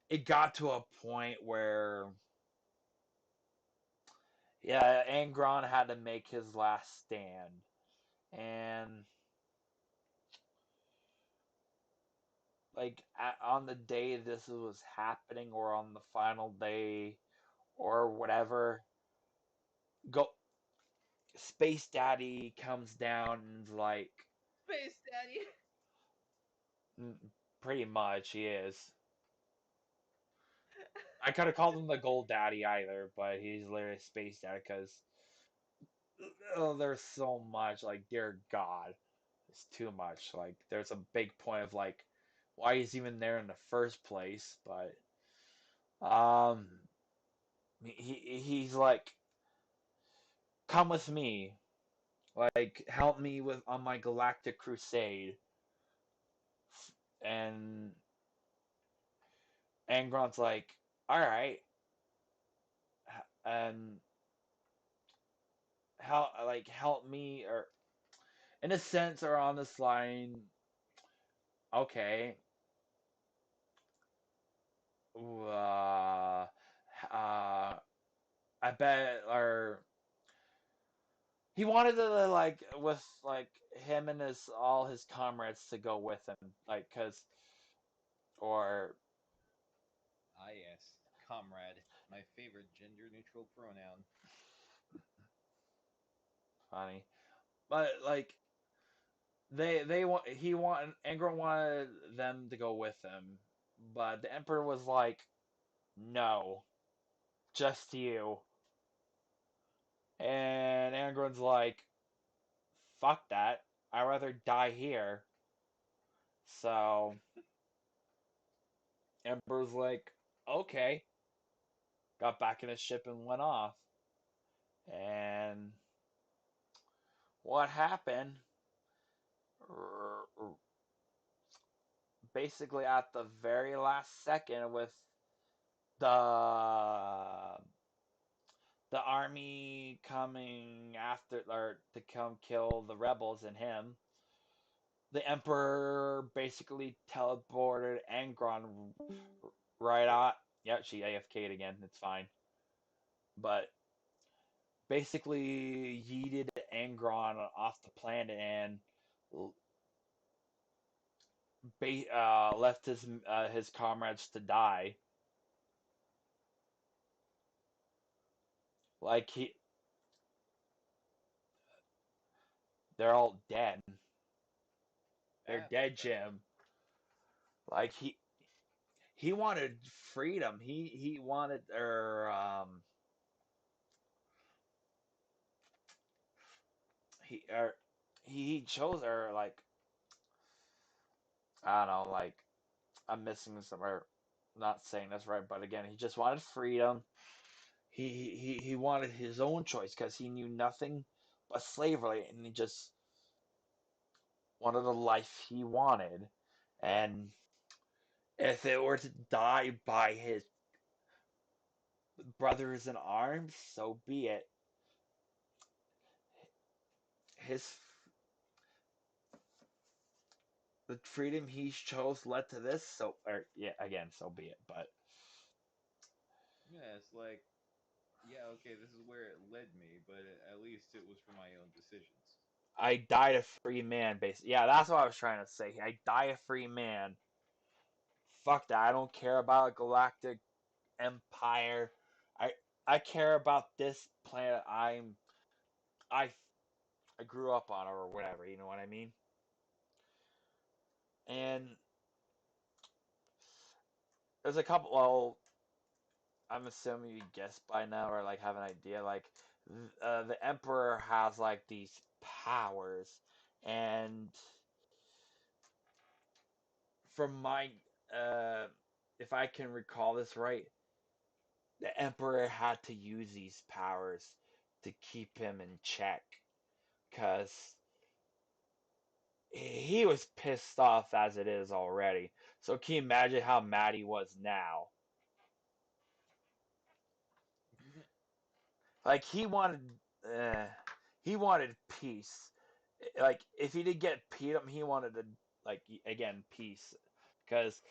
it got to a point where yeah, Angron had to make his last stand, and like on the day this was happening, or on the final day, or whatever, go Space Daddy comes down and like Space Daddy. pretty much he is. I could have called him the Gold Daddy either, but he's literally Space Daddy because oh, there's so much like dear God, it's too much. Like there's a big point of like why he's even there in the first place, but um he's like come with me, like help me with on my galactic crusade, and Angron's like all right, and help me or in a sense or on this line okay uh I bet or he wanted to like with like him and his all his comrades to go with him like cuz or Ah, yes. Comrade. My favorite gender neutral pronoun. funny but like they want he want Angron wanted them to go with him but the emperor was like no just you and Angron's like fuck that. I'd rather die here. So Emperor's like, okay. Got back in his ship and went off. And what happened? Basically, at the very last second, with the the army coming after or to come kill the rebels and him, the Emperor basically teleported Angron right out. Yeah, she AFK'd again. It's fine. But basically yeeted Angron off the planet and left his comrades to die. Like they're all dead. They're Yeah, dead, fair enough. Jim. Like he wanted freedom. He wanted or he or he chose or like I don't know like I'm missing this or not saying this right, but again, he just wanted freedom. He wanted his own choice because he knew nothing but slavery, and he just wanted a life he wanted. And if it were to die by his brothers in arms, so be it. His the freedom he chose led to this, so or yeah, again, so be it. But Yeah, it's like, yeah, okay, this is where it led me, but at least it was for my own decisions. I died a free man, basically. Yeah, that's what I was trying to say. I die a free man. Fuck that. I don't care about a galactic empire. I I care about this planet I I grew up on or whatever, you know what I mean? And there's a couple well, I'm assuming you guessed by now or like have an idea like the emperor has like these powers and from my uh if I can recall this right, the emperor had to use these powers to keep him in check because he was pissed off as it is already. So can you imagine how mad he was now? Like uh, he wanted peace. Like if he did get Pete, he wanted to like again peace, because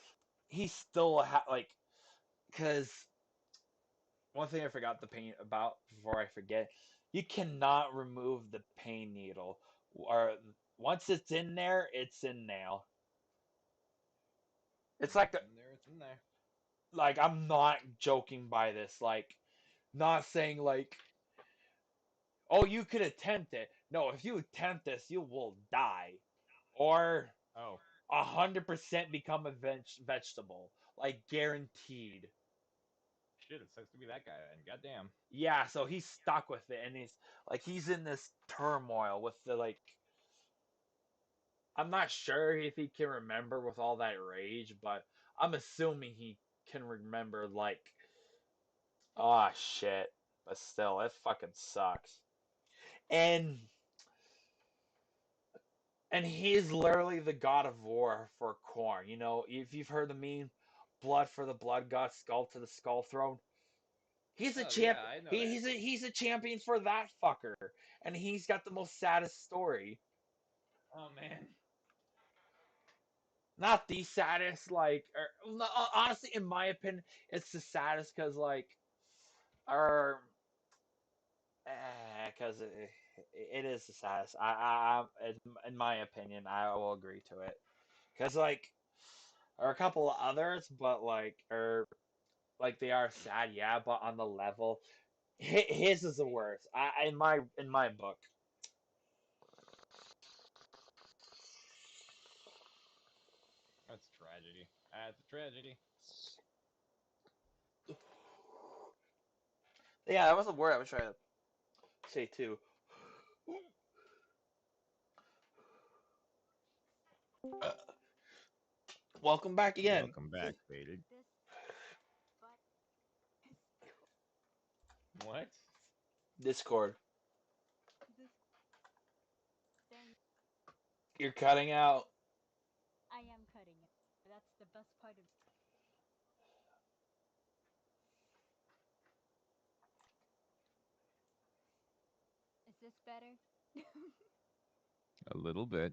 he still like because one thing I forgot the pain about before I forget, you cannot remove the pain needle, or once it's in there, it's in there. It's like It's in there, it's in there. like I'm not joking by this. Like not saying like, oh, you could attempt it. No, if you attempt this, you will die, or Oh. 100% become a vegetable, like guaranteed. Shit, it sucks to be that guy then. Goddamn. Yeah, so he's stuck with it, and he's in this turmoil with the like. I'm not sure if he can remember with all that rage, but I'm assuming he can remember like, oh shit. But still, it fucking sucks. And he's literally the god of war for corn. You know, if you've heard the meme, blood for the blood god, skull to the skull throne. He's a Oh champ. yeah, I know that. He's a champion for that fucker, and he's got the most saddest story. Oh man. Not the saddest, like, honestly, in my opinion, it's the saddest because, like, or, because it is the saddest. In my opinion, I will agree to it. Because, like, there are a couple of others, but, like, they are sad, yeah, but on the level, his is the worst. In my book. That's a tragedy. That's a tragedy. Yeah, that was a word I was trying to say too. Welcome back again. Welcome back, Faded. What? Discord. This dang, You're cutting out. I am cutting it. That's the best part of. Is this better? A little bit.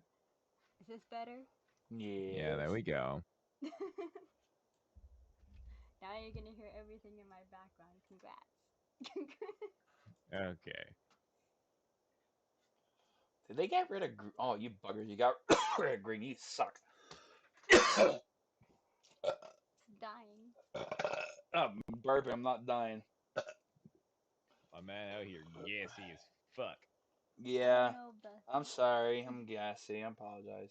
Is this better? Yeah, there Yes. we go. Now you're gonna hear everything in my background. Congrats. Okay. Did they get rid of? Oh, you buggers! You got rid of green. You suck. Dying. I'm burping. I'm not dying. My man out here gassy as fuck. Yeah. No, Beth. I'm sorry. I'm gassy. I apologize.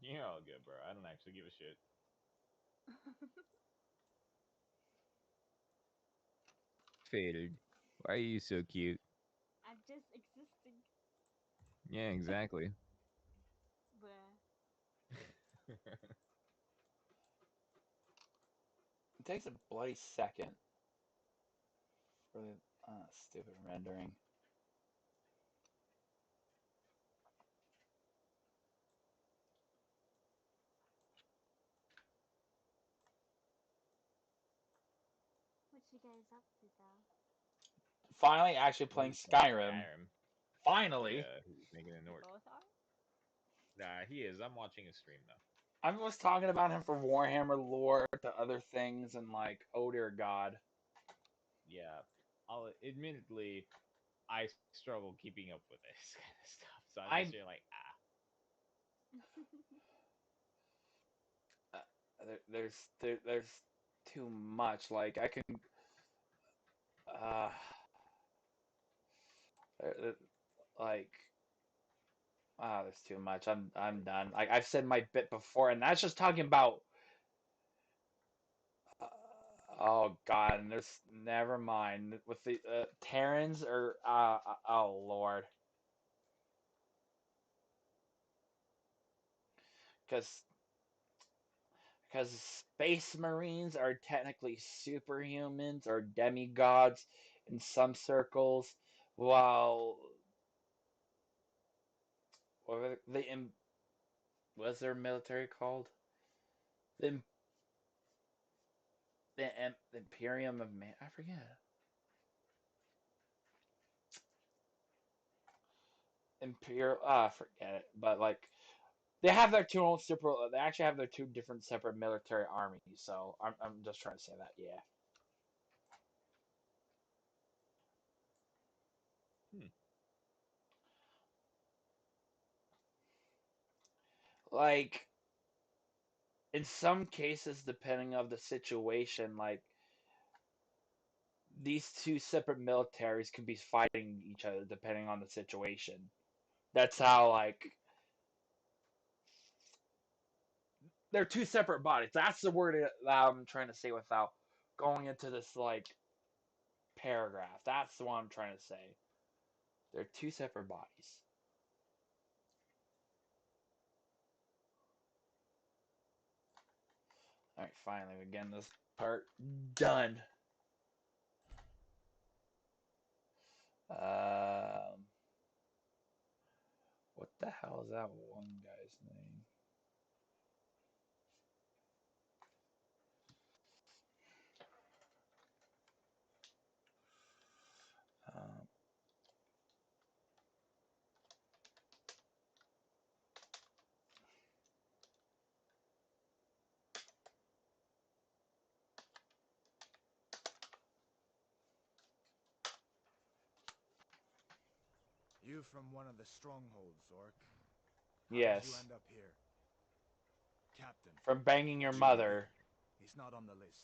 You're all good, bro. I don't actually give a shit. Faded. Why are you so cute? I'm just existing. Yeah, exactly. Bruh. It takes a bloody second for the stupid rendering. What you guys up to, though? Finally, actually playing Skyrim. Skyrim. Finally. Yeah, he's making it work. Both are? Nah, he is. I'm watching his stream though. I was talking about him for Warhammer lore to other things, and like, oh dear God. Yeah, I'll admittedly, I struggle keeping up with this kind of stuff. So I'm just here like, there's too much. Like I can, uh, like, there's too much. I'm done. Like I've said my bit before, and that's just talking about. Oh God, and there's never mind with the Terrans or oh Lord, because space marines are technically superhumans or demigods in some circles, while what were was their military called? The the Imperium of Man. I forget. Imperial. Forget it. But like, they have their two own separate. They actually have their two different separate military armies. So I'm just trying to say that. Yeah. Like, in some cases, depending of the situation, like these two separate militaries could be fighting each other depending on the situation. That's how like they're two separate bodies. That's the word that I'm trying to say without going into this like paragraph. That's the one I'm trying to say. They're two separate bodies. All right, finally, we're getting this part done. What the hell is that one guy's name? Um, You from one of the strongholds, Orc. How did you yes. end up here? Captain. From banging your What should we mother. do? He's not on the list.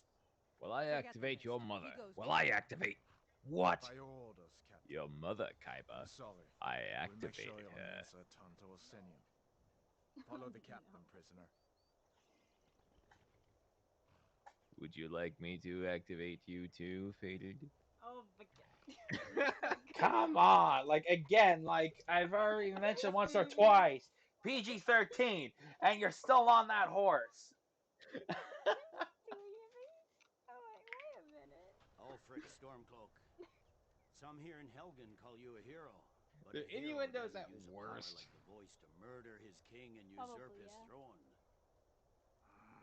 Will I Forget the activate list. your He mother? goes Will to I the- activate what? By your orders, Captain. Your mother, I'm Kaiba. sorry. I We'll make sure activated your her. answer Tonto will send you. Follow the captain, prisoner. Would you like me to activate you too, Faded? Oh my god. Come on, like again, like I've already mentioned once or twice. PG-13, and you're still on that horse. Wait a minute. Ulfric Stormcloak. Some here in Helgen call you a hero. But The a hero innuendo's doesn't at use a worst. power like the voice to murder his king and Probably, usurp his yeah. throne.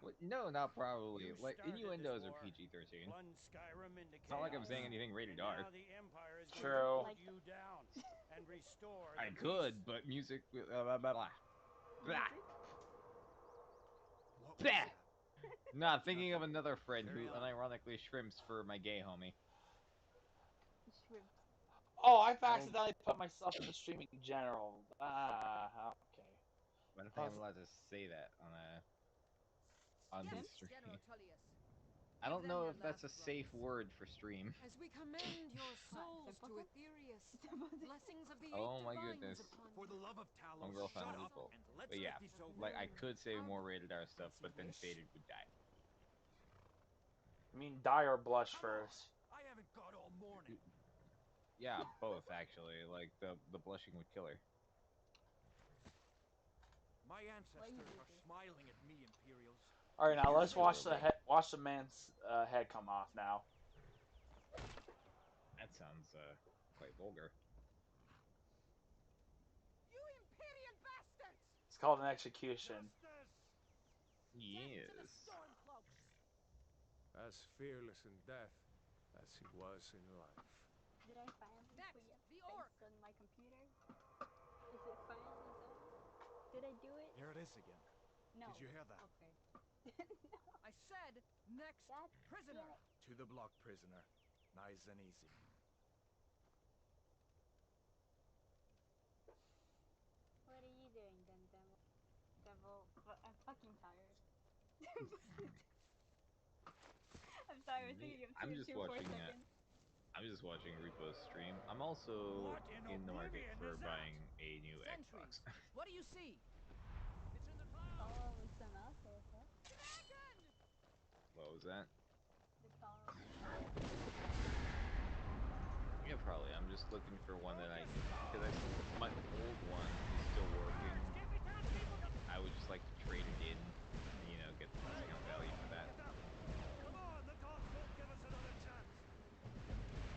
What? No, not probably. You Like, started innuendos this are war, PG-13. plunged Skyrim into It's not like I'm chaos, saying anything rated and R. now the Empire is True. going to put you down and restore I the could, peace. but music. Blah, blah, blah. Blah. What was Blah. that? Nah, thinking of another friend Carry who on. unironically shrimps for my gay homie. Shrimp. Oh, I've I don't- accidentally put myself in the streaming general. Okay. I don't think I'm allowed to say that on the Yes, stream. General Tullius. I don't Give them know their if that's a last safe rites. word for stream. As we commend your souls to Simpleton? Aetherius, blessings of the Oh eight my divines goodness. upon For you. the love of Talos, Homegirl shut found up loophole. and let's But yeah, get this over like I with. could say more I'll rated R stuff, As you but then wish. Faded would die. I mean, die or blush Come on. first. I haven't got all morning. Yeah, both actually. Like the blushing would kill her. My ancestors do are this? smiling at me, Imperials. All right, now let's watch the Considerably. watch the man's head come off now. That sounds quite vulgar. You Imperial bastards! It's called an execution. Yes. As fearless in death as he was in life. Did I finally put your face on my computer? Is it finally done? Did I do it? Here it is again. No. Did you hear that? Okay. No. I said next prisoner. To the block, prisoner. Nice and easy. What are you doing then, Devil? Devil, I'm fucking tired. I'm sorry, I was thinking of I'm TF2 just for a watching. second. I'm just watching Repo's stream. I'm also in the market for buying a new Xbox. What do you see? Oh, it's an asshole, huh? What was that? The car. Yeah, probably. I'm just looking for one that because my old one is still working. I would just like to trade it in, and, you know, get the discount value for that. Come on, the gods won't give us another chance.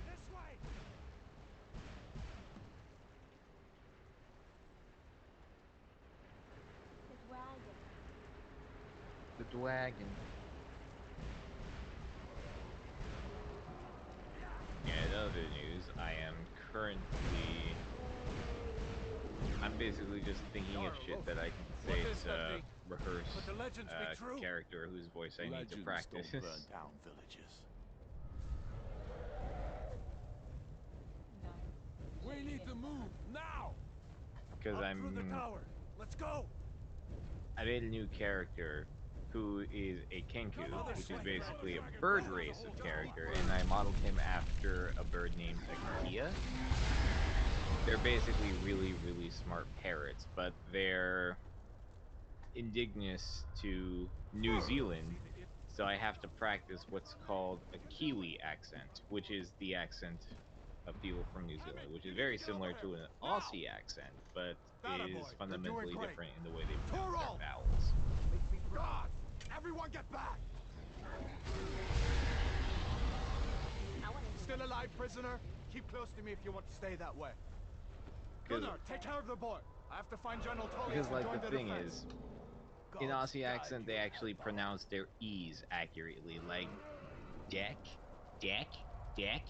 This way. The dragon. The dragon. Yeah, in other news, I am currently... I'm basically just thinking of shit that I can say to rehearse a character whose voice I need to practice. Don't burn down villages. We need to move now. Because Through the tower. Let's go. I made a new character who is a Kenku, which is basically a bird race of character, and I modeled him after a bird named Akia. They're basically really, really smart parrots, but they're indigenous to New Zealand, so I have to practice what's called a Kiwi accent, which is the accent of people from New Zealand, which is very similar to an Aussie accent, but is fundamentally different in the way they pronounce their vowels. God! Everyone get back! Still alive, prisoner? Keep close to me if you want to stay that way. Gunnar, take care of the boy. I have to find General Tullius Because, to like, join the the thing defense. is, in Aussie accent, they actually pronounce their E's accurately, like deck, deck, deck.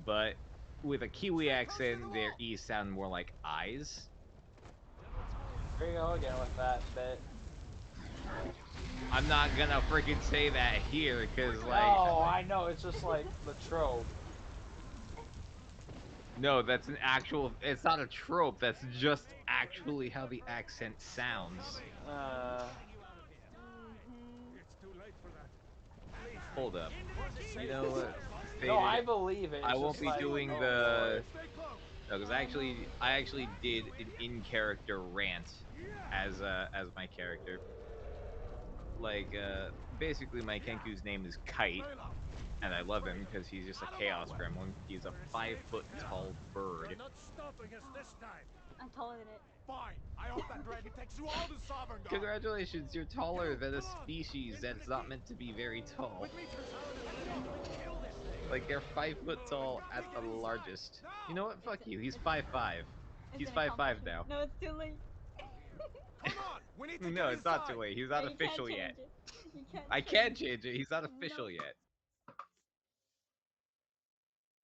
But with a Kiwi accent, their E's sound more like eyes. Here you go again with that bit. I'm not gonna freaking say that here, cause like. Oh, I know. It's just like the trope. No, that's an actual. It's not a trope. That's just actually how the accent sounds. It's too late for that. Hold up. You know what? No, I believe it. I It's won't just be like, doing oh, the. boy. No, because I actually did an in-character rant as my character. Like, basically, my Kenku's name is Kite, and I love him because he's just a chaos gremlin. He's a 5-foot tall bird. You're not stopping us this time. I'm taller than it. Fine. I hope that dragon takes you all to Sovereign God. Congratulations, you're taller than a species that's not meant to be very tall. Like, they're 5 foot tall at the largest. You know what? Fuck you. He's 5'5". He's 5'5" now. No, it's too late. Come on, we need to No, get it's not inside. too late. He's not No, you can't official yet. change it. You can't I can change it. He's not official No. yet.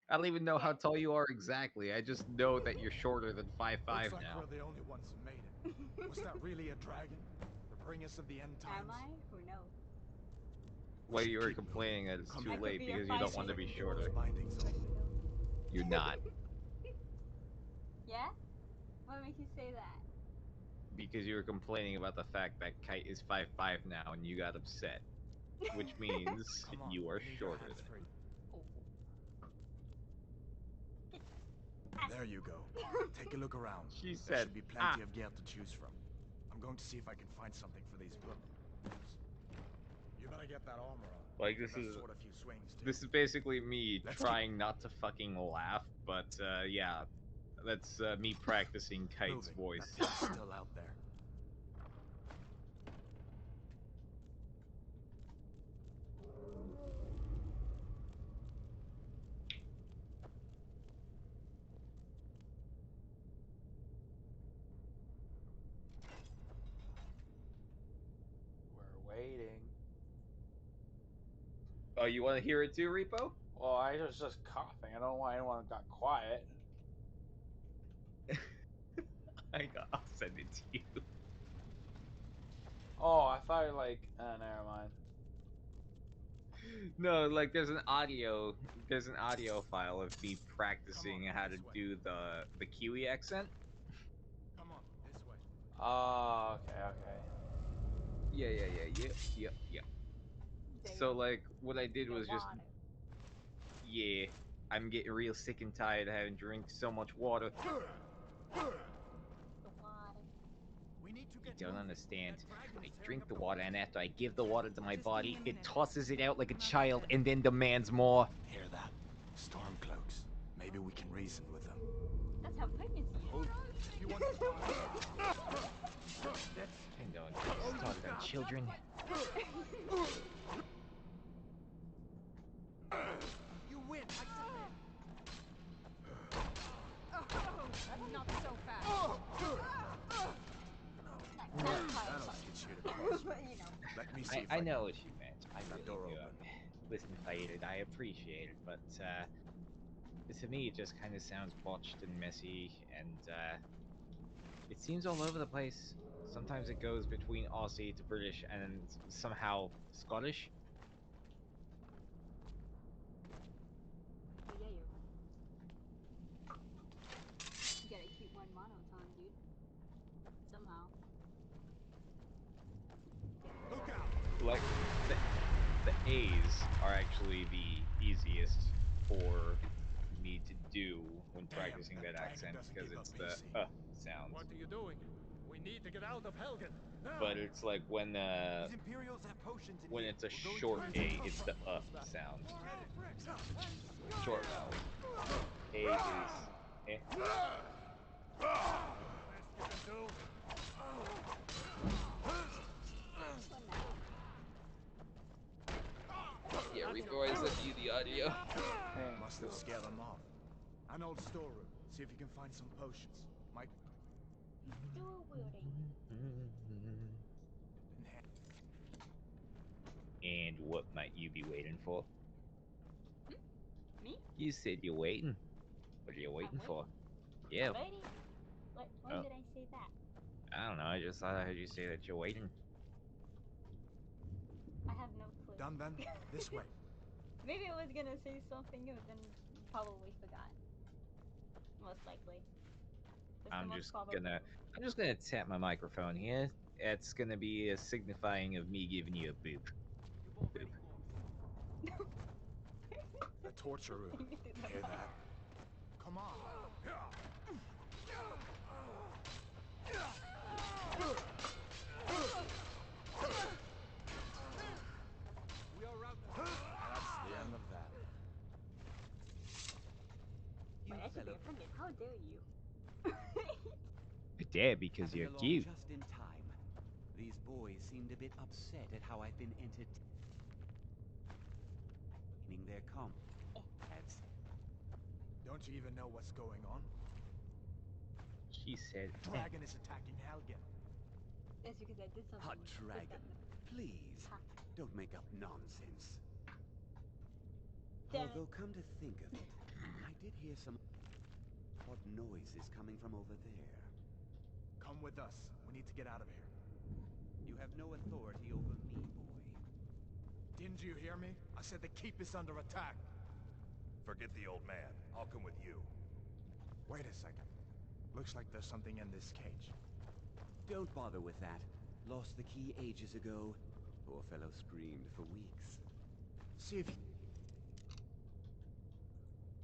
I don't even know how tall you are exactly. I just know that you're shorter than 5'5" Looks like now. we're the only ones who made it. Was that really a dragon? The bringers of the end times? Am I? Who knows? Well, you were complaining that it's too I could late be a because you don't want to be shorter. You're not. Yeah? What makes you say that? Because you were complaining about the fact that Kite is 5'5" now and you got upset. Which means you are shorter than him. There you go. Take a look around. She There said, should be plenty of gear to choose from. I'm going to see if I can find something for these You better get that armor on. Like, this is basically me trying not to fucking laugh, but yeah, that's me practicing Kite's voice. That pig's still out there. you want to hear it too, Repo? Well, I was just coughing. I don't know why anyone got quiet. I'll send it to you. Oh, I thought like, never mind. No, like there's an audio file of me practicing how to do the Kiwi accent. Come on, this way. Oh, okay. Yeah. So like what I did was just I'm getting real sick and tired of having to drink so much water. We need to You get don't moving. understand. That dragon I is tearing drink up the the water, place. and after I give the water to my body, it tosses it out like a child and then demands more. Hear that? Stormcloaks. Maybe we can reason with them. That's how pregnancy is. If you want to I don't get started on children. You win. I submit. Not so fast. That'll get you to cross. Let me see if I know what you meant. I That really door do. open. Listen, Faded, I appreciate it, but to me it just kind of sounds botched and messy, and it seems all over the place. Sometimes it goes between Aussie to British and somehow Scottish. Oh yeah, you're right. You gotta keep one monotone, dude. Somehow. Look out! Like the A's are actually the easiest for me to do when practicing that accent because it's the sound. What are you doing? We need to get out of Helgen. Now. But it's like when These Imperials have potions in here. it's a We're going short to A, it's the sound. Short vowel. A is eh. Yeah, Repo, I sent you the audio. Must have scared them off. An old storeroom. See if you can find some potions. Might. And what might you be waiting for? Me? You said you're waiting. What are you waiting for? Yeah. Waiting? When did I say that? I don't know. I just thought I heard you say that you're waiting. I have no clue. Done then. This way. Maybe I was gonna say something, but then probably forgot. Most likely. That's the I'm most just probable. I'm just gonna tap my microphone here. It's gonna be a signifying of me giving you a boop. Boop. The torture room. Hear that? Come on. We are out. That's the end of that. Wait, I should be offended. How dare you? I dare because Tapping you're along cute. just in time. These boys seemed a bit upset at how I've been entertaining their comp. That's Don't you even know what's going on? She said, Dragon is attacking Helgen. That's because I did something. Hot dragon. Please, don't make up nonsense. Damn it. Although, come to think of it, I did hear some odd noises coming from over there. Come with us. We need to get out of here. You have no authority over me, boy. Didn't you hear me? I said the keep is under attack. Forget the old man. I'll come with you. Wait a second. Looks like there's something in this cage. Don't bother with that. Lost the key ages ago. Poor fellow screamed for weeks. See if you...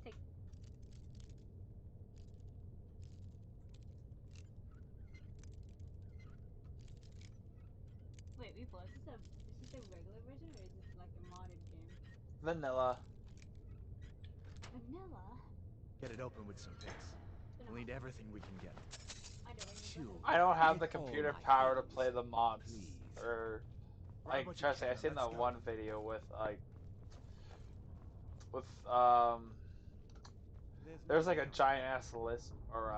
Take. Wait, Repo, is this a regular version or is this like a modded game? Vanilla. Vanilla? Get it open with some picks. We'll need everything we can get. I don't even Sure. I don't have the Get all computer my power to things, plme the mods. please. Or Grab like, what you trust me, can I've seen and that let's go. one video with There's there's like nothing a else. giant ass list or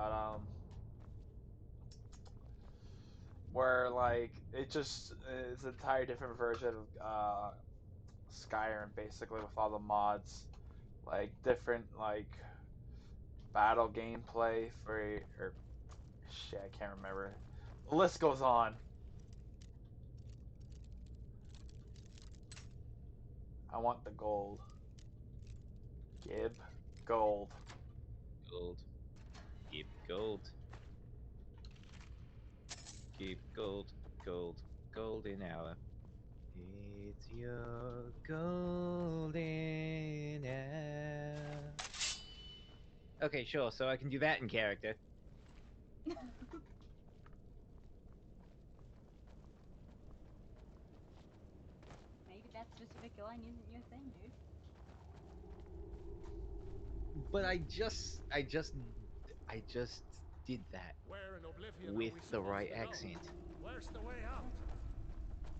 where like it just it's an entire different version of Skyrim basically with all the mods, like different like battle gameplay for or shit, I can't remember. The list goes on. I want the gold. Gib gold. Gold. Keep gold. Keep gold. Gold. Golden hour. It's your golden hour. Okay, sure. So I can do that in character. Maybe that specific line isn't your thing, dude. But I just did that Where in Oblivion are with we the supposed right to go? accent. Where's the way out?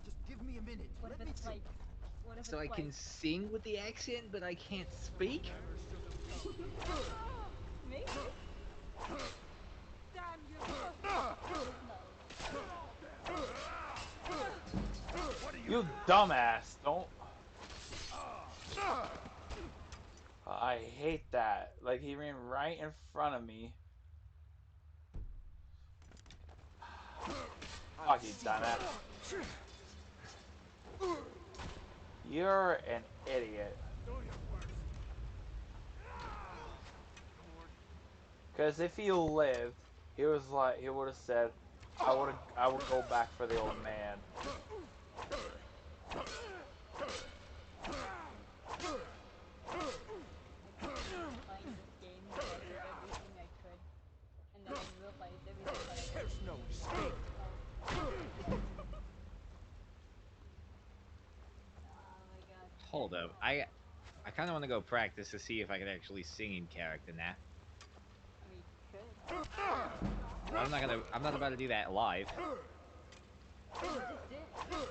Just give me a minute. What if Let me it's think. like, what if So I it's can like, sing with the accent, but I can't speak. maybe? Damn you! You dumbass! Don't. I hate that. Like he ran right in front of me. Fuck you, dumbass. You're an idiot. Because if he lived, he would have said, I would go back for the old man. Playing this game, so I did everything I could, and then I realized everything that I did. There's no escape. Oh my god. Hold up. I kind of want to go practice to see if I can actually sing in character now. I mean, could. Well, I'm not about to do that live. You just did.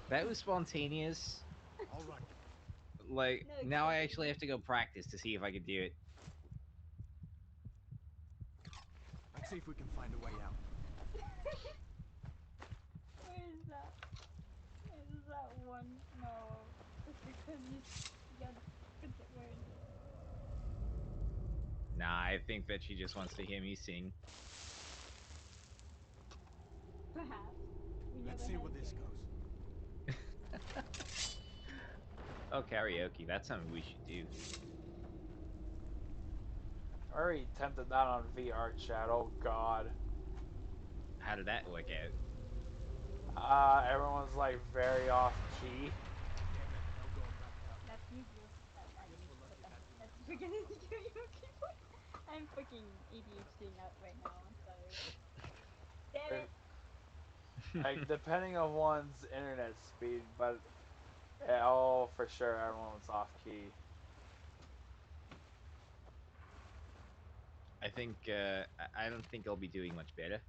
That was spontaneous. All right. Like No, now I exactly. actually have to go practice to see if I can do it. Let's see if we can find a way out. Where is that? Is that one? No. It's because you got good word. Nah, I think that she just wants to hear me sing. Perhaps. We never Let's see had where a this karaoke. goes. Oh, karaoke. That's something we should do. I already attempted that on VR chat. Oh god. How did that work out? Everyone's like very off key. That's useless. That's freaking karaoke voice. I'm fucking ADHDing out right now. I'm sorry. Damn it. Like depending on one's internet speed, but yeah, oh for sure everyone's off key. I think I don't think I'll be doing much better.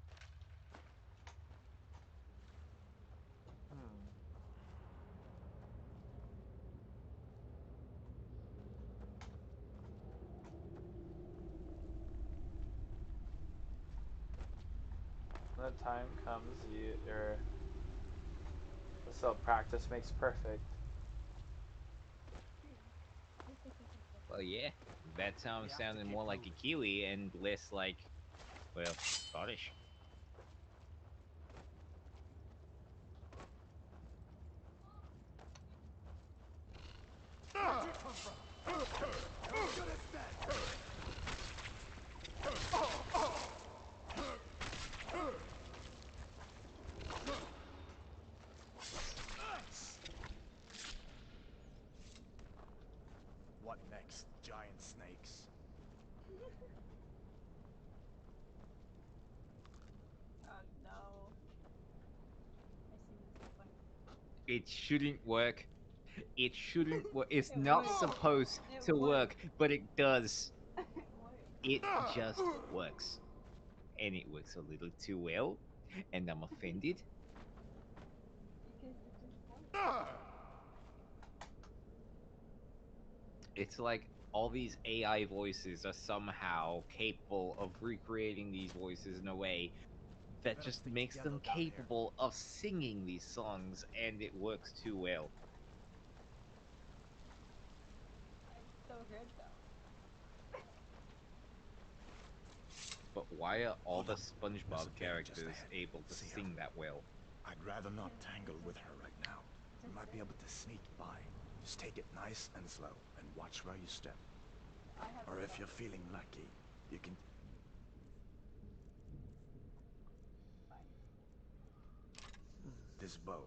When the time comes, so practice makes perfect. Well, yeah. That sounded more like a Kiwi and less like, well, Scottish. What next? Giant snakes. Oh no. I've seen this before. It shouldn't work. It shouldn't work. It's It not works. supposed It to work, works. but it does. It works. It just works. And it works a little too well, and I'm offended. Because it just works. It's like all these AI voices are somehow capable of recreating these voices in a way that Better just stick makes together them down here. capable of singing these songs, and it works too well. Why are all Hold the up. There's SpongeBob a village just characters ahead. able to See her. sing that well? I'd rather not tangle with her right now. You might be able to sneak by. Just take it nice and slow, and watch where you step. Or if you're feeling lucky, you can... This bow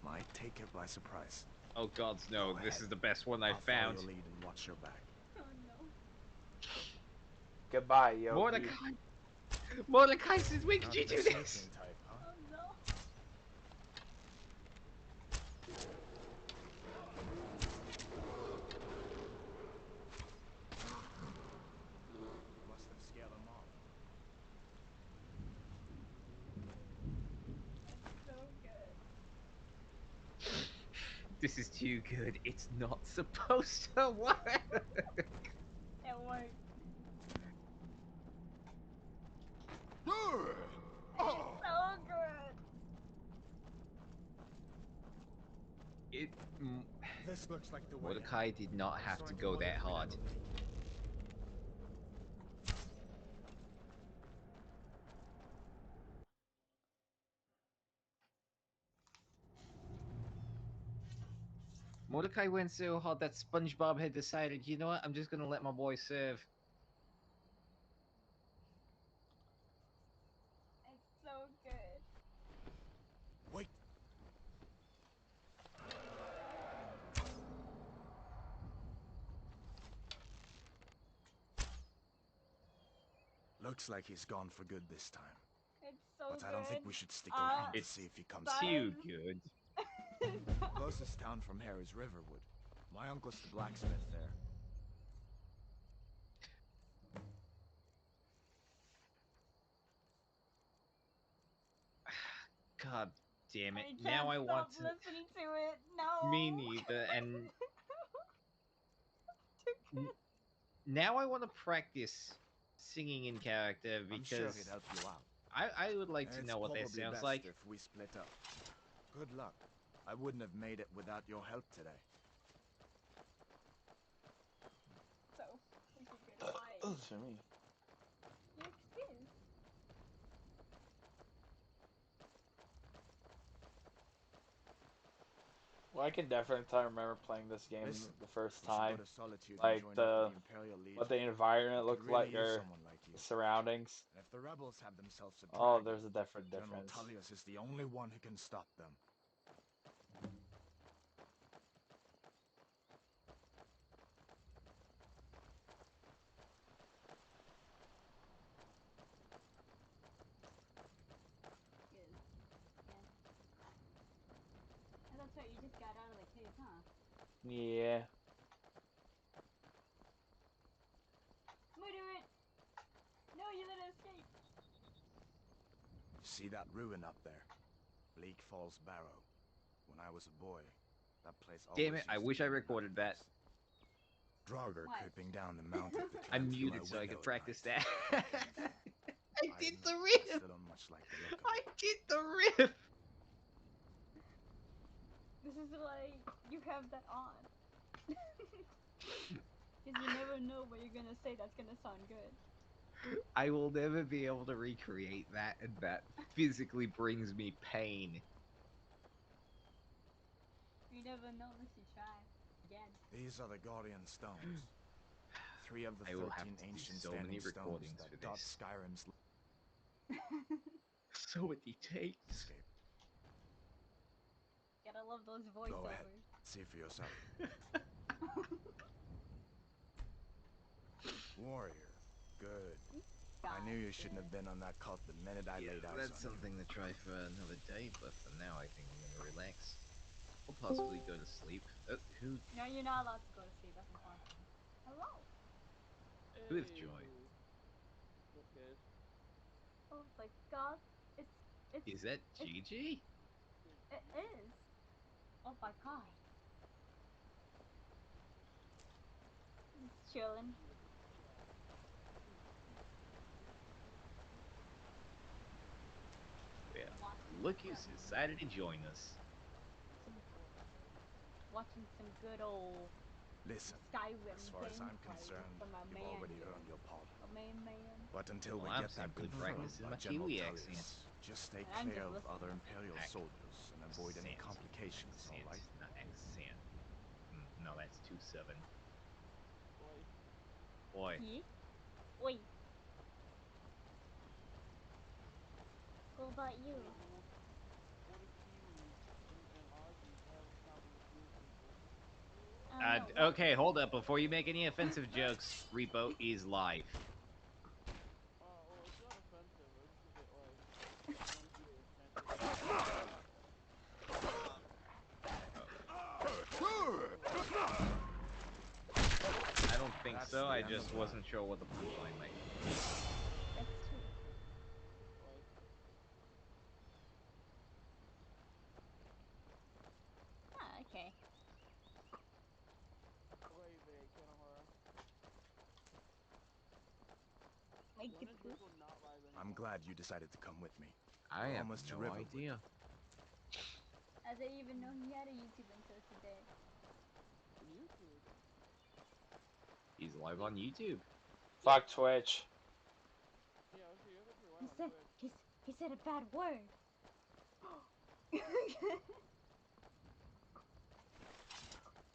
might take her by surprise. Oh gods, no, Go this ahead. is the best one I've I'll follow found. your lead and watch your back. Oh no. Goodbye, Yogi. Mordecai! Mordecai, since when could Not you the do sneaking this? type, huh? Oh no. Must have scared them off. So good. This is too good. It's not supposed to work. It worked. Oh. So good. It. This looks like the way. Mordecai did not have to go that hard. Mordecai went so hard that SpongeBob had decided, you know what, I'm just gonna let my boy serve. It's so good. Wait. Looks like he's gone for good this time. It's so But good. I don't think we should stick around to It's see if he comes too back. good. Closest town from here is Riverwood. My uncle's the blacksmith there. God damn it. I can't Now I stop want to. listening to it. No. Me neither. And now I want to practice singing in character I'm sure because he'd help you out. I would like to It's know what that probably sounds best like. if we split up. Good luck. I wouldn't have made it without your help today. So, we could go to fight. For me. Your excuse. Well, I can definitely remember playing this game Listen, the first you should time. go to Solitude and Like join up the with the Imperial Legion. what the environment They looked could really like use or someone like you. the surroundings. And if the rebels have themselves a Oh, dragon, there's a different General difference. Tullius is the only one who can stop them. Good. Yeah. And that's right, you just got out of the cave, huh? Yeah. Murder it! No, you let it escape! See that ruin up there? Bleak Falls Barrow. When I was a boy, that place always Damn it, I used to wish be I my recorded that. Draugr What? creeping down the mountain. I muted so I could practice that. I did the riff! Still don't much like the look of I did the riff! This is why you have that on. Because you never know what you're gonna say that's gonna sound good. I will never be able to recreate that, and that physically brings me pain. You never know unless you try. Again. These are the Guardian Stones. 3 of the I will have 13 to do ancient so many standing stones recordings that for dot this. Skyrim's So many takes. landscape. Gotta love those Go ahead. voiceovers. See for yourself. Warrior. Good. I knew you shouldn't have been on that cult the minute I laid eyes That's on something to try for another day, but for now I think I'm gonna relax. Or possibly go to sleep. Who No, you're not allowed to go to sleep. That's impossible. Hello. with joy? Okay. Oh my god. It's. Is that Gigi? It is. Oh my god. Just chilling. Well, look who's decided to join us. Watching some good old Listen, Skyrim as far as I'm gameplay concerned, from my you've man already here. earned your pardon. My man. But until Well, we I'm get that simply confirmed practicing by my General Kiwi Tullius, accent. just stay And I'm clear just of listening. other Imperial soldiers and avoid any Accent. complications, Accent, alright? not accent. No, that's 2-7. Boy. He? Oi. What about you? I don't know. What? Okay, hold up. Before you make any offensive jokes, Repo is live. I don't think That's so. the I end just of that. wasn't sure what the punchline might be. That's true. Ah, okay. Wait, I'm glad you decided to come with me. I We're have almost to no Riverwood. idea. I didn't even know he had a YouTube until today. He's live on YouTube. Fuck Twitch. He said a bad word.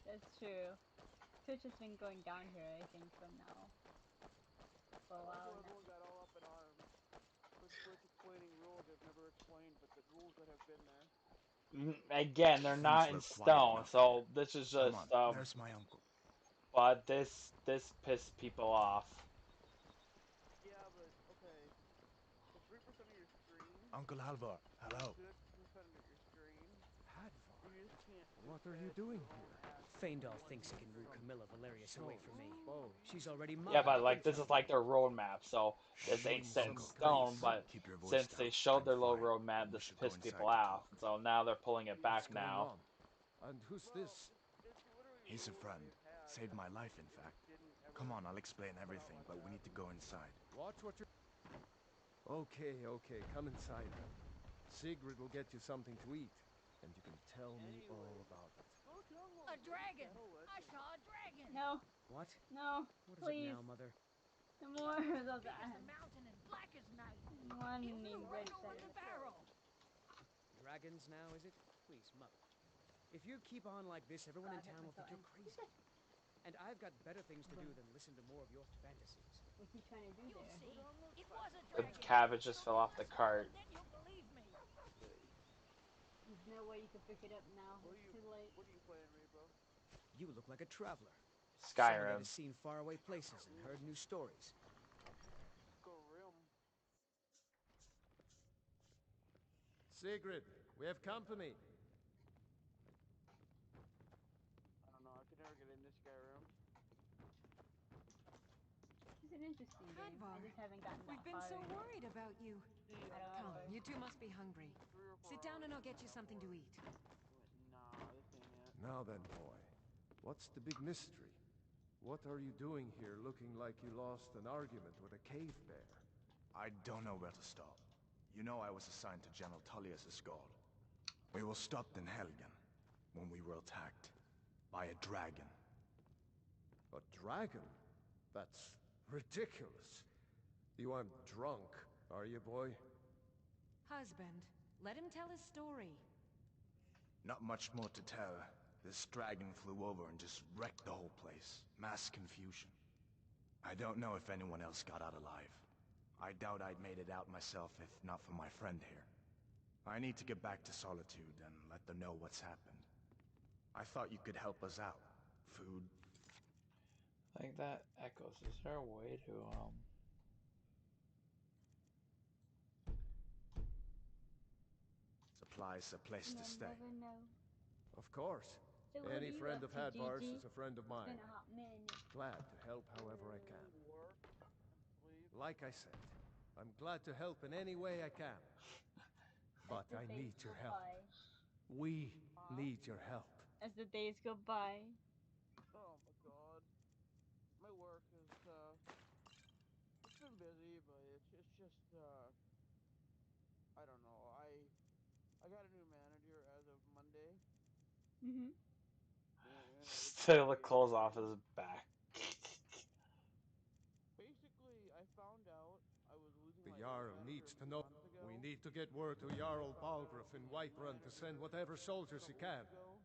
That's true. Twitch has been going down here, I think, from now. For a while now. Everyone got all up in arms. Twitch explaining rules they've never explained, but the rules that have been there. Again, they're Things not in look quiet stone, enough so here. this is Come just on, there's my uncle. but this pissed people off. Yeah, but okay. It's 3% of your screen. Uncle Halvor, hello. 6% of your screen. Hadvar, You just can't what are you doing here? Feindal thinks he can root Camilla Valerius away from me. She's already Yeah, mobbing but the like this Princess. is like their roadmap, so this ain't set in Uncle, stone. please, But keep your voice since down. they showed I'm their little fine. roadmap, We this should go pissed inside people to off. talk. So now they're pulling it What's back going now. on? And who's this? He's a friend. Saved my life, in fact. Come on, I'll explain everything, but we need to go inside. Watch what you're... Okay, come inside then. Sigrid will get you something to eat, and you can tell me all about it. A dragon! I saw a dragon! No. What? No. What is Please. it now, Mother? No more of those Big as ads. the mountain and black as night. One It named flew Red right over the barrel. Dragons now, is it? Please, Mother. If you keep on like this, everyone in town will think you're crazy. And I've got better things to do than listen to more of your fantasies. What's he trying to do You'll there? see. It was a The dragon. cabbage just fell off the cart. Then you'll believe me. There's no way you can pick it up now. It's too late. What are you playing, Repo? You look like a traveler. Someone that Skyrim. has seen faraway places and heard new stories. Skyrim. Sigrid, we have company. I don't know. I could never get into Skyrim. It's an interesting game. I just haven't gotten that We've been far so in it. worried about you. Come, you two must be hungry. Sit down and I'll get you something to eat. Nah, this ain't it. Now then, boy, what's the big mystery? What are you doing here looking like you lost an argument with a cave bear? I don't know where to start. You know I was assigned to General Tullius' guard. We were stopped in Helgen when we were attacked by a dragon. A dragon? That's ridiculous. You aren't drunk, are you, boy? Husband, let him tell his story. Not much more to tell. This dragon flew over and just wrecked the whole place. Mass confusion. I don't know if anyone else got out alive. I doubt I'd made it out myself if not for my friend here. I need to get back to Solitude and let them know what's happened. I thought you could help us out. Food. Like that echoes. Is there a way to Supplies, a place to stay. Never know. Of course. So what Any are you friend up of to, Hadvar's Gigi? is a friend of It's mine. been a hot minute. Glad to help however I can. Like I said, I'm glad to help in any way I can. But As the I days need your go help. by. We need your help. As the days go by. Oh my god. My work is, it's been busy, but it's just, I don't know. I got a new manager as of Monday. Mm-hmm. still the clothes off his back? Basically, I found out The like Jarl manager needs a to few know. months ago. We need to get word to Jarl Balgruuf in My Whiterun to send manager whatever a soldiers he couple can. weeks ago,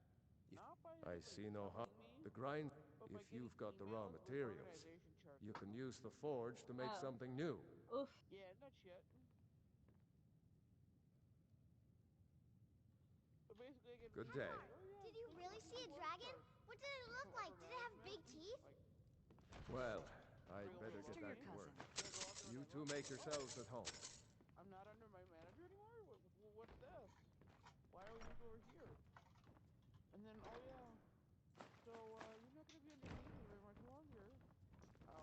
not by I like see no harm. telling me, The grind, but by if getting you've got the raw emails with materials, organization charts you from can them. use the forge to make Oh. something new. Oof. Yeah, not yet. But basically, I get Good emails day. like, oh yeah, Did you thanks really for see a the org dragon? chart What did it look from like? upper Did it have big management. teeth? Like, Well, I'd real better above get Master your back me. to work. cousin. So I go out there and You I two look, make I'm like, yourselves oh, at home. I'm not under my manager anymore? What's this? Why are we moved over here? And then, oh yeah, so you're not going to be under me for very much longer.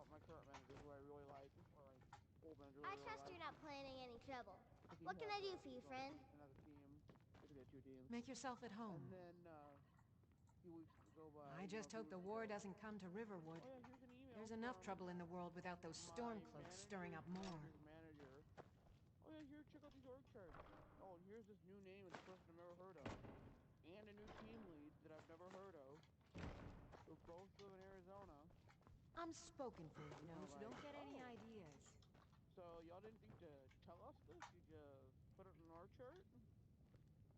My current manager, who I really like, or my old manager, who I I really trust like. you're not planning any trouble. He What can has I do for you, he's on friend? another team. Basically, had 2 teams. Make yourself at home. And then a few weeks go by. I just hope the war doesn't come to Riverwood. Oh yeah, here's an email. There's enough from trouble in the world without those my stormcloaks stirring up more. manager's manager. Oh yeah, here, check out these org charts. Oh, and here's this new name and this person I've never heard of. And a new team lead that I've never heard of. Who both live in Arizona. I'm spoken for, you know, so Like, don't get any oh. ideas. So y'all didn't think to tell us this? You just put it in our chart?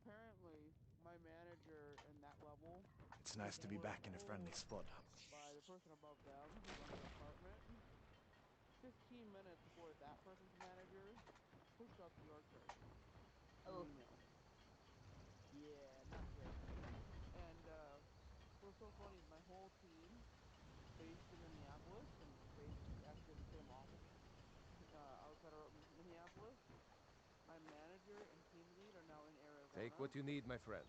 Apparently, my manager in that level It's nice to be was back in a friendly told spot. by the person above them who runs the department 15 minutes before that person's manager pushed out the org chart. Oh. Email. Yeah, not great. And what's so funny is my whole team based in Minneapolis and based actually in the same office outside of Minneapolis. My manager and team lead are now in Arizona. Take what you need, my friend.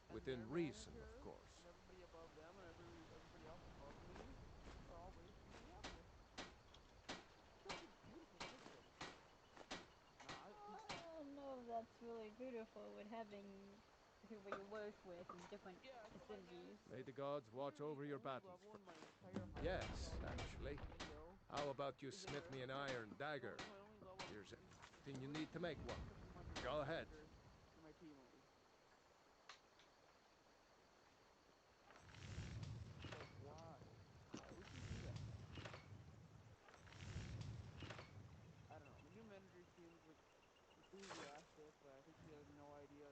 And Within their reason, manager of course. and everybody above them and everybody else above me are all based in Minneapolis. Such a beautiful system. I don't know if that's really beautiful with having people you work with in different vicinities. May the gods watch over your battles. Yes, actually. How about you smith me an iron dagger? Here's everything you need to make one. Go ahead. My team lead. Like, why? Why would you do that? I don't know. The new manager seems like enthusiastic, but I think she has no idea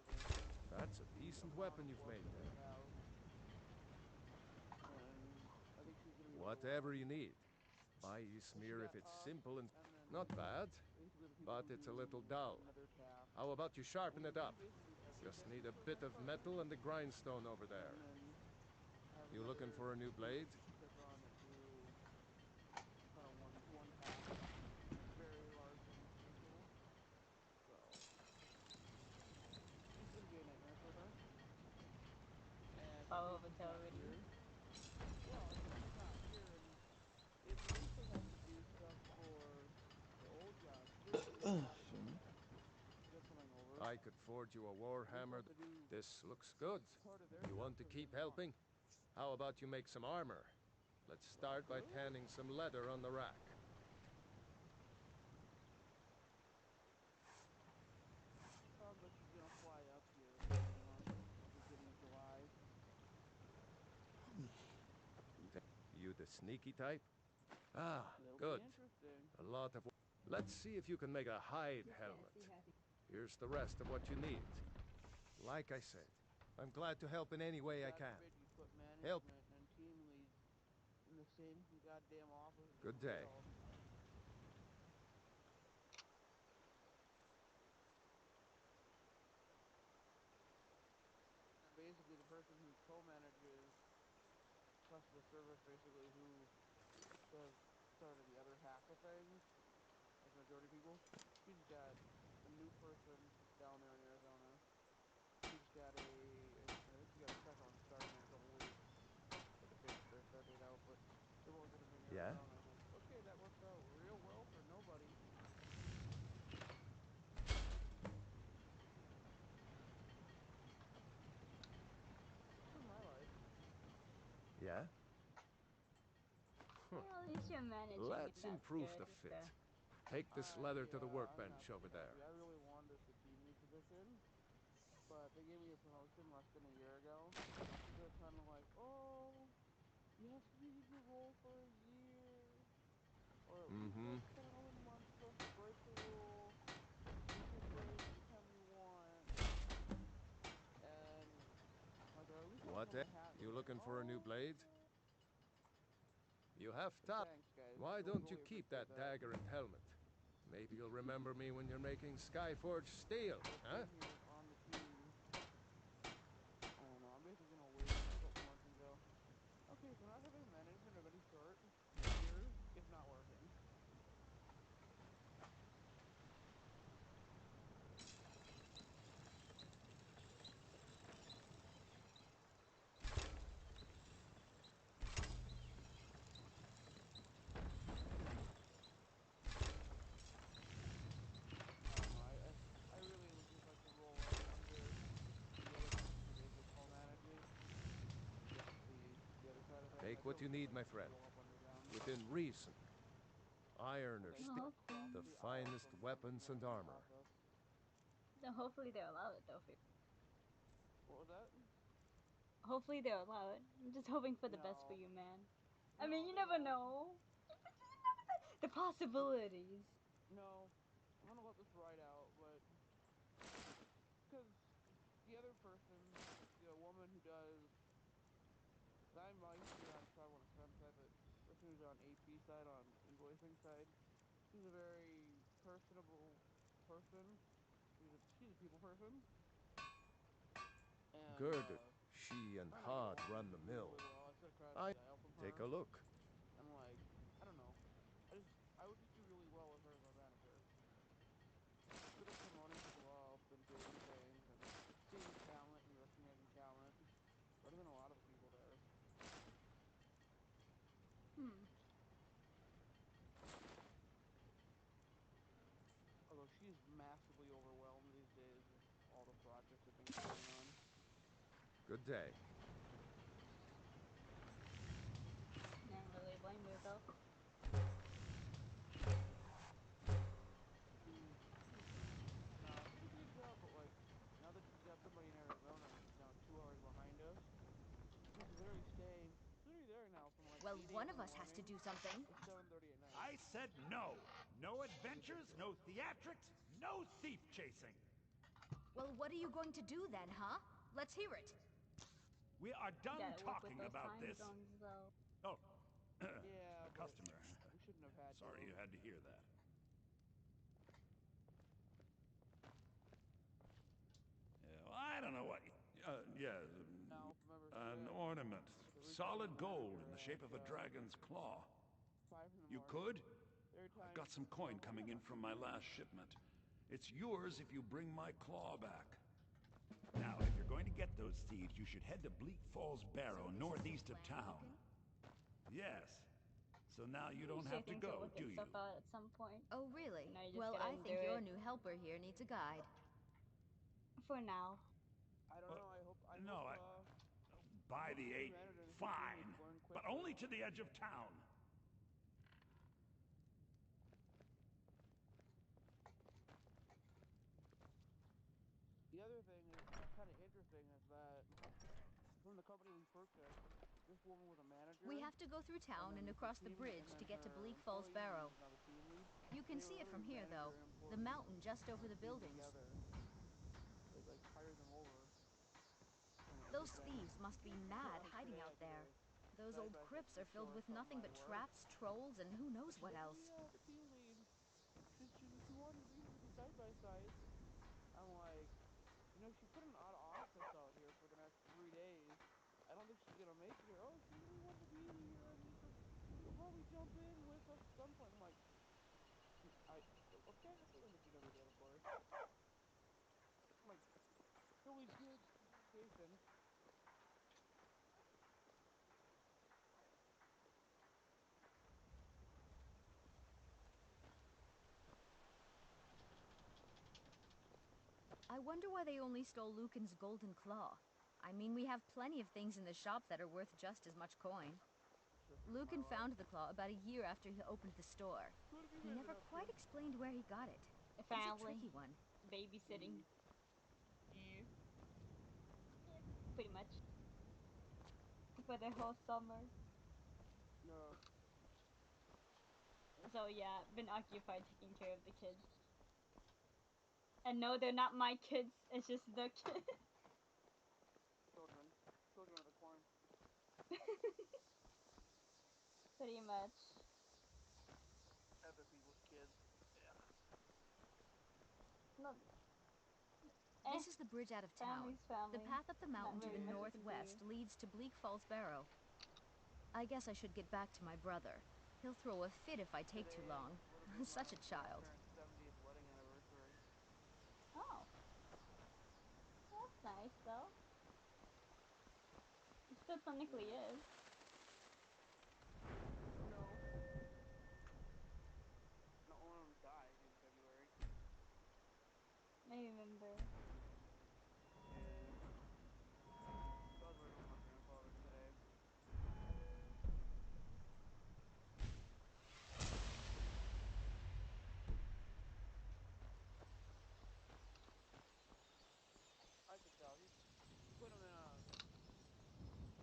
That's a decent weapon you've made there. I think she's gonna be Whatever you need. Buy you smear if it's simple and not bad, but it's a little dull. How about you sharpen it up? Just need a bit of metal and a grindstone over there. You looking for a new blade? Stick on that do kind of one pass, very large and simple. So it's gonna be a nightmare for her. And Power of she's not already. here. Well, she's not here, and it mostly has to do stuff for the old job. She did some new stuff for get something over. I could forge you a warhammer. This looks good. You want to keep helping? How about you make some armor? Let's start by tanning some leather on the rack. Sounds like she's gonna fly up here next month, at the beginning of July. You the sneaky type? Ah, That'll good. be interesting. A lot of... Let's see if you can make a hide helmet. Here's the rest of what you need. Like I said, I'm glad to help in any way I God can. forbid you put Help. management and team leads in the same goddamn office. Good day. Basically, the person who co-manages customer service, basically, who does sort of the other half of things, like majority of people, she's got a new person down there in Arizona. She's got I think she's got a second one starting in a couple weeks. I have to figure their start date out, but they're both going to be in Yeah? Arizona. I'm like, okay, that works out real well for nobody. For my life. Yeah? Well, at least you're managing. Let's That's improve good. the fit. Take this leather to the I'm workbench not too over there. happy. I really wanted the team lead position, but they gave me a promotion less than a year ago. They're kind of like, oh, you have to be in your role for a year, or at least like 7 months for us to break the rules. What, eh? You looking for a new blade? You have top. Why don't you keep that dagger and helmet? Maybe you'll remember me when you're making Skyforge steel, huh? On the team. I don't know. I'm basically gonna wait until Munching go. Okay, so not having management of any sort here is not working. I really would just like to roll out under the other person who basically co-manages the other side of things. Take what you need, my friend. Within reason. Iron or steel, the finest weapons and armor. Then hopefully they'll allow it though. What was that? Hopefully they'll allow it. I'm just hoping for the best for you, man. I mean, you never know. The possibilities. No, I'm gonna let this ride out, but because the other person, the woman who does, I'm usually on travel and expense side, but the person who's on AP side, on invoicing side, she's a very personable person. She's a people person. And, Good. She and Hod run the mill. I Take a look. I'm like, I don't know. I would just do really well with her as a manager. Good at promoting people up and doing things and seeing talent and recognizing talent. Better than a lot of the people there. Although she's massively overwhelmed these days with all the projects and things going on. Good day. Can't really blame her though. No, she did a good job, but like, now that she's got somebody in Arizona and she's now 2 hours behind us, she's literally staying, literally there now from like Well, 8 one of a.m. in us the has to morning do something. to 7:30 at night. I said no. No adventures, no theatrics, no thief chasing. Well, what are you going to do then, huh? Let's hear it. We are done Gotta work with talking those about time this. zones though. Oh, Yeah, but customer. we shouldn't have had Sorry to. you had to hear that. Yeah, well, I don't know what. An ornament, solid gold in the shape of a dragon's claw. You could? I've got some coin coming in from my last shipment. It's yours if you bring my claw back. Now, if you're going to get those thieves, you should head to Bleak Falls Barrow, northeast of town. Yes. So now you don't have to go, do you? Stuff out at some point. Oh, really? No, you just Well, gotta I do think your it. new helper here needs a guide. For now. I don't know. I hope. By the 8, fine, but only to the edge of town. The other thing is kind of interesting is that from the company we purchased, this woman was a manager. We have to go through town and across the bridge to get to Bleak Falls Barrow. You can see it from here, though. The mountain just over the buildings. They like hired them over. Those thieves must be mad hiding out there. Those old crypts are filled with nothing but traps, trolls, and who knows what else. The team lead, she wanted to be here with the side-by-sides. I'm like, she put an odd office out here for the next 3 days. I don't think she's gonna make it here. Oh, she really wanted to be here. I mean, she'll probably jump in with us at some point. I'm like, okay, I still think she's gonna be there, of course. I'm like, really good communication. I wonder why they only stole Lucan's golden claw. I mean, we have plenty of things in the shop that are worth just as much coin. Lucan found the claw about a year after he opened the store. He never quite explained where he got it. It's a tricky one. Babysitting. Yeah, pretty much. For the whole summer. No. So yeah, been occupied taking care of the kids. And no, they're not my kids, it's just the kids. Children of the Pretty much. Other people's kids. Yeah. Not. This is the bridge out of town. Family's family. The path up the Not mountain to really the much you can northwest do. leads to Bleak Falls Barrow. I guess I should get back to my brother. He'll throw a fit if I take too long. Such a child. Parents' 70th wedding anniversary. Oh. Well, that's nice, though. It still technically is. No. No, one of them died in February. I remember. I was working with my grandfather today. I could tell. He put him in a,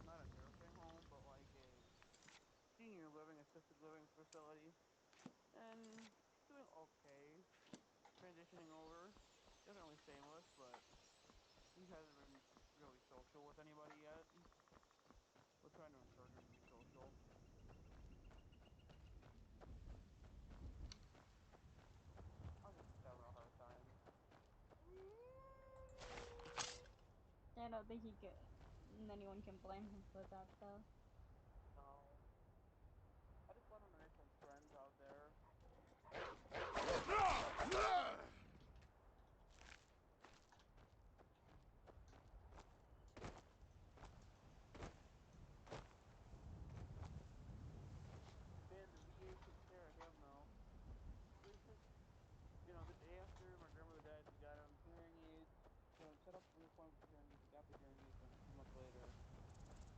not a nursing home, but like a senior living, assisted living facility. And he's doing okay. Transitioning over. Doesn't really stay with us, but he hasn't been really social with anybody yet. We're trying to encourage him to be social. I think he's having a hard time. I don't think anyone can blame him for that, though. No. I just want him to make some friends out there. Man, the VA took care of him though. They took, the day after my grandmother died, we got him hearing aids. So set up an appointment for hearing aids. We got the hearing aids, and 2 months later,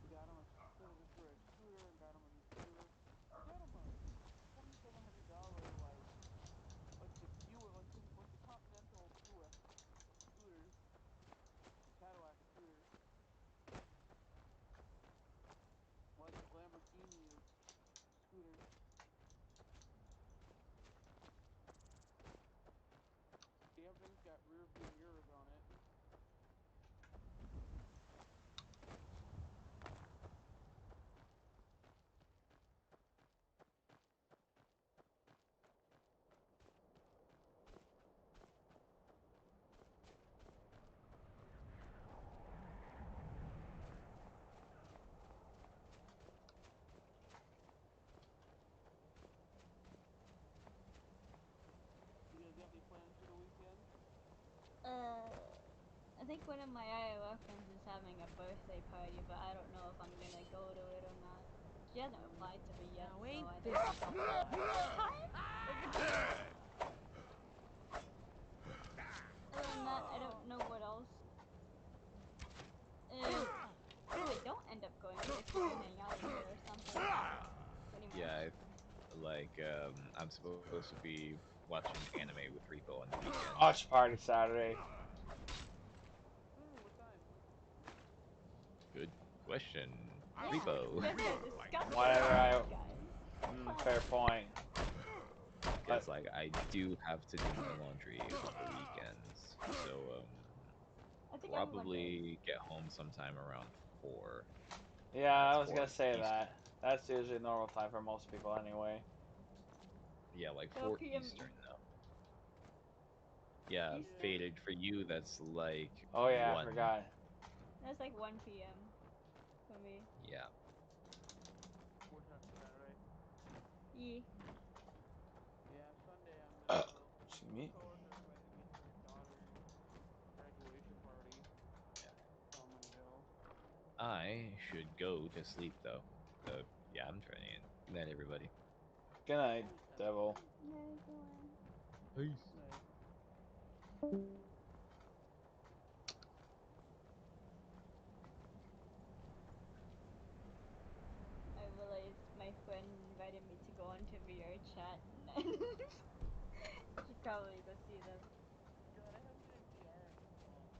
we got him for a scooter and got him a new scooter. We got him a $2,700 like the Buick, like the Continental Buick scooter, the Cadillac scooter, like the Lamborghini of scooters. Everything's got rear view mirrors on it. You guys got any plans for the weekend? I think one of my Iowa friends is having a birthday party, but I don't know if I'm gonna go to it or not. She hasn't replied to me yet, Now so ain't I this don't know. Other than that, I don't know what else. If I don't end up going to it, we can hang out with it or something. Pretty much. Yeah, I'm supposed to be watching anime with Rico on the weekend. Watch party Saturday. What time? Good question, Yeah, Rico. you guys gotta discuss Whatever it, guys. fair point. Because like I do have to do my laundry on the weekends, so I think everyone does. probably get home sometime around 4. Yeah, That's I was 4 gonna say Eastern. that. That's usually normal time for most people anyway. Yeah, like 4 4 p.m. Eastern though. Yeah, Eastern? faded for you. That's like Oh yeah, 1. I forgot. That's like 1 p.m. for me. Yeah. What time Saturday? Yeah. Yeah, Sunday I'm gonna go. Excuse me. My coworker invited me to his daughter's graduation party. Yeah. So I'm gonna go. I should go to sleep though. So yeah, I'm turning in. Good night, everybody. Good night, devil. No, go on. Peace. I realized my friend invited me to go onto VR chat, and I should probably go see them. God, I haven't been in VR in so long.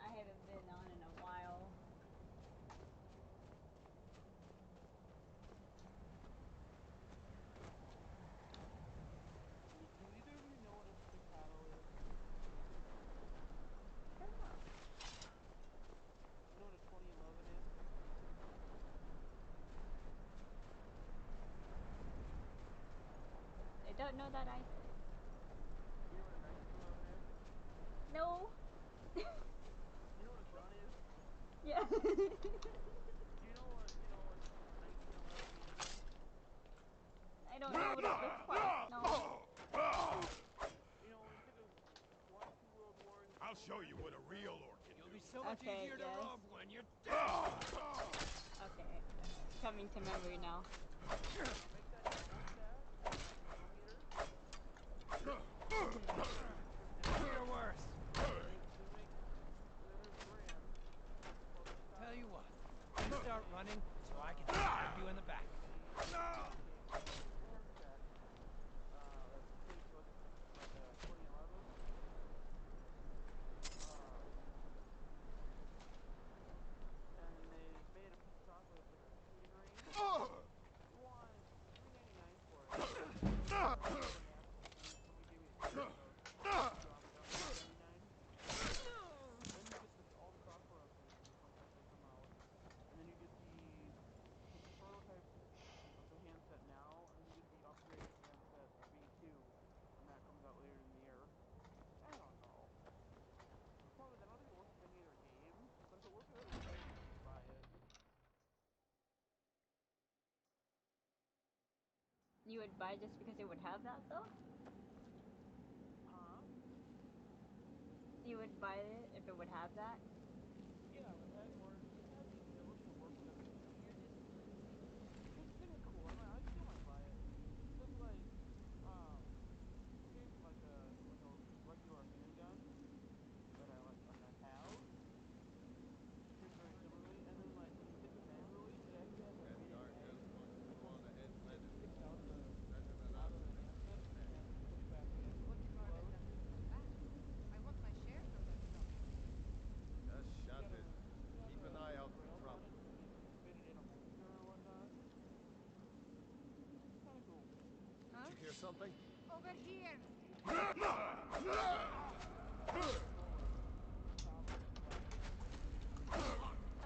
I haven't been on in a while. Do either of you know what a staccato don't know that either. You know what a nice clone is? No. You know what a gun is? Yeah. You know what, 1911 means? I don't know what it looks like. No. You know, when you think of one, two world wars. I'll show you what a real orc can You'll do. be so much Okay, easier to yes. rob when you're dead. Okay. Coming to memory now. Make that double stat. You're worse. Tell you what, you start running so I can stab you in the back. Handset now, and you get the upgraded handset V2 when that comes out later in the year. I don't know. Probably, I don't think it works with any other game, but if it works with other games, you should buy it. You would buy just because it would have that though? Huh? You would buy it if it would have that? Yeah, or it has the ability to work with other games. It's kind of cool. I still might buy it. Cause like, here's like a regular handgun that I have. Shoots very similarly, and then like when you hit the manually, it actually has a mini mag that comes that sticks out of the handset and puts back in. Reload. I want my share from that stuff. Just shut it. Keep an eye out for trouble. You can fit it in a holster or whatnot. It's kind of cool. Did you hear something? Over here. I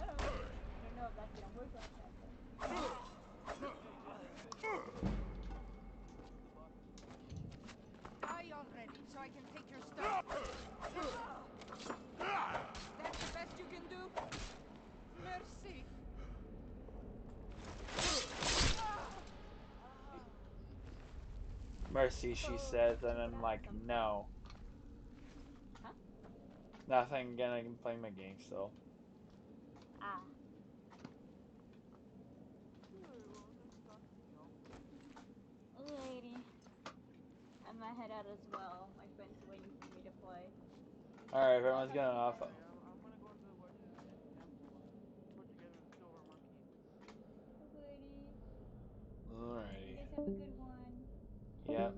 don't know if that's gonna work like that though. Die already so I can take your stuff. That's the best you can do? Mercy. Mercy, she says, and I'm like, no. Huh? Nothing, again, I can play my game still. Ah. Alrighty. I'm gonna head out as well. My friend's waiting for me to play. Alright, everyone's getting off. I'm gonna go to the Washington Temple and put together the silver monkey. Alrighty. Alrighty. You guys have a good one. Yep.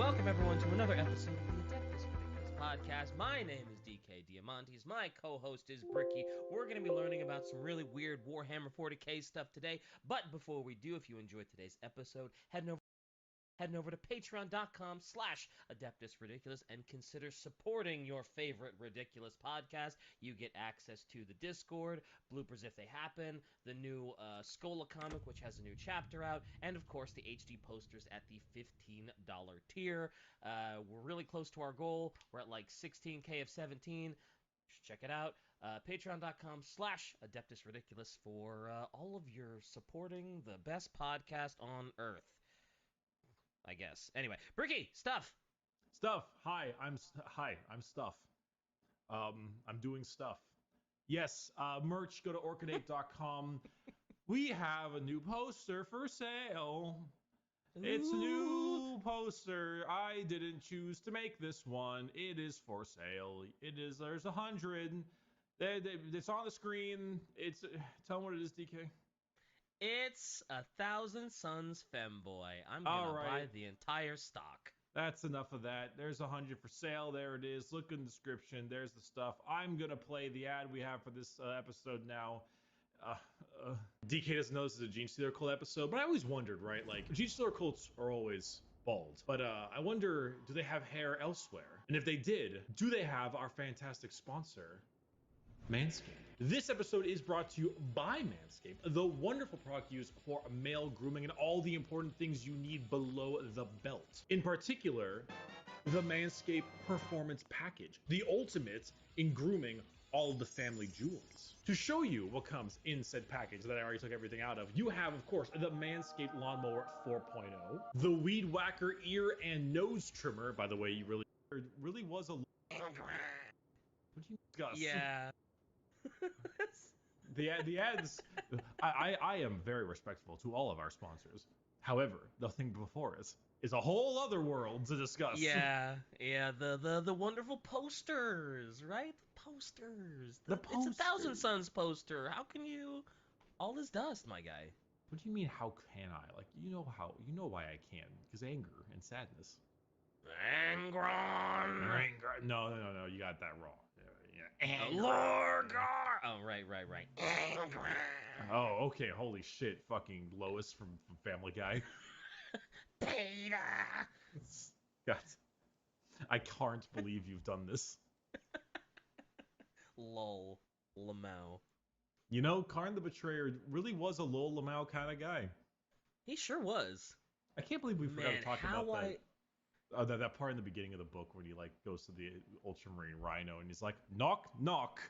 Welcome everyone to another episode of the Adeptus Ridiculous podcast. My name is DK Diamantes. My co-host is Bricky. We're going to be learning about some really weird Warhammer 40k stuff today. But before we do, if you enjoyed today's episode, head over to patreon.com/AdeptusRidiculous and consider supporting your favorite ridiculous podcast. You get access to the Discord, bloopers if they happen, the new Scola comic, which has a new chapter out, and of course the HD posters at the $15 tier. We're really close to our goal. We're at like 16k of 17. Check it out. Patreon.com/AdeptusRidiculous for all of your supporting the best podcast on Earth. I guess. Anyway, Bricky, stuff. Hi, I'm Stuff. I'm doing stuff. Yes, merch. Go to orchidate.com. We have a new poster for sale. It's a new poster. I didn't choose to make this one. It is for sale. There's 100. It's on the screen. Tell them what it is, DK. It's 1,000 Suns Femboy. I'm gonna buy the entire stock. That's enough of that. There's 100 for sale. There it is. Look in the description. There's the stuff. I'm gonna play the ad we have for this episode now. DK doesn't know this is a Gene Stealer Cult episode, but I always wondered, right? Like, Gene Stealer Cults are always bald, but I wonder, do they have hair elsewhere? And if they did, do they have our fantastic sponsor, Manscaped? This episode is brought to you by Manscaped, the wonderful product used for male grooming and all the important things you need below the belt. In particular, the Manscaped Performance Package, the ultimate in grooming all of the family jewels. To show you what comes in said package that I already took everything out of, you have, of course, the Manscaped Lawnmower 4.0, the Weed Whacker ear and nose trimmer. By the way, you really was a... What do you discuss? Yeah. The ads, I am very respectful to all of our sponsors. However, the thing before us is a whole other world to discuss. Yeah, the wonderful posters, right? The posters. It's a 1,000 Suns poster. How can you? All this dust, my guy. What do you mean? How can I? Like, you know why I can? Because anger and sadness. Angron. No. You got that wrong. Lorgar. Oh, right. Oh, okay. Holy shit. Fucking Lois from Family Guy. Peter. God. I can't believe you've done this. Lol. Lamau. You know, Karn the Betrayer really was a Lol Lamau kind of guy. He sure was. I can't believe we forgot to talk about that. That part in the beginning of the book when he like goes to the Ultramarine Rhino and he's like, knock, knock.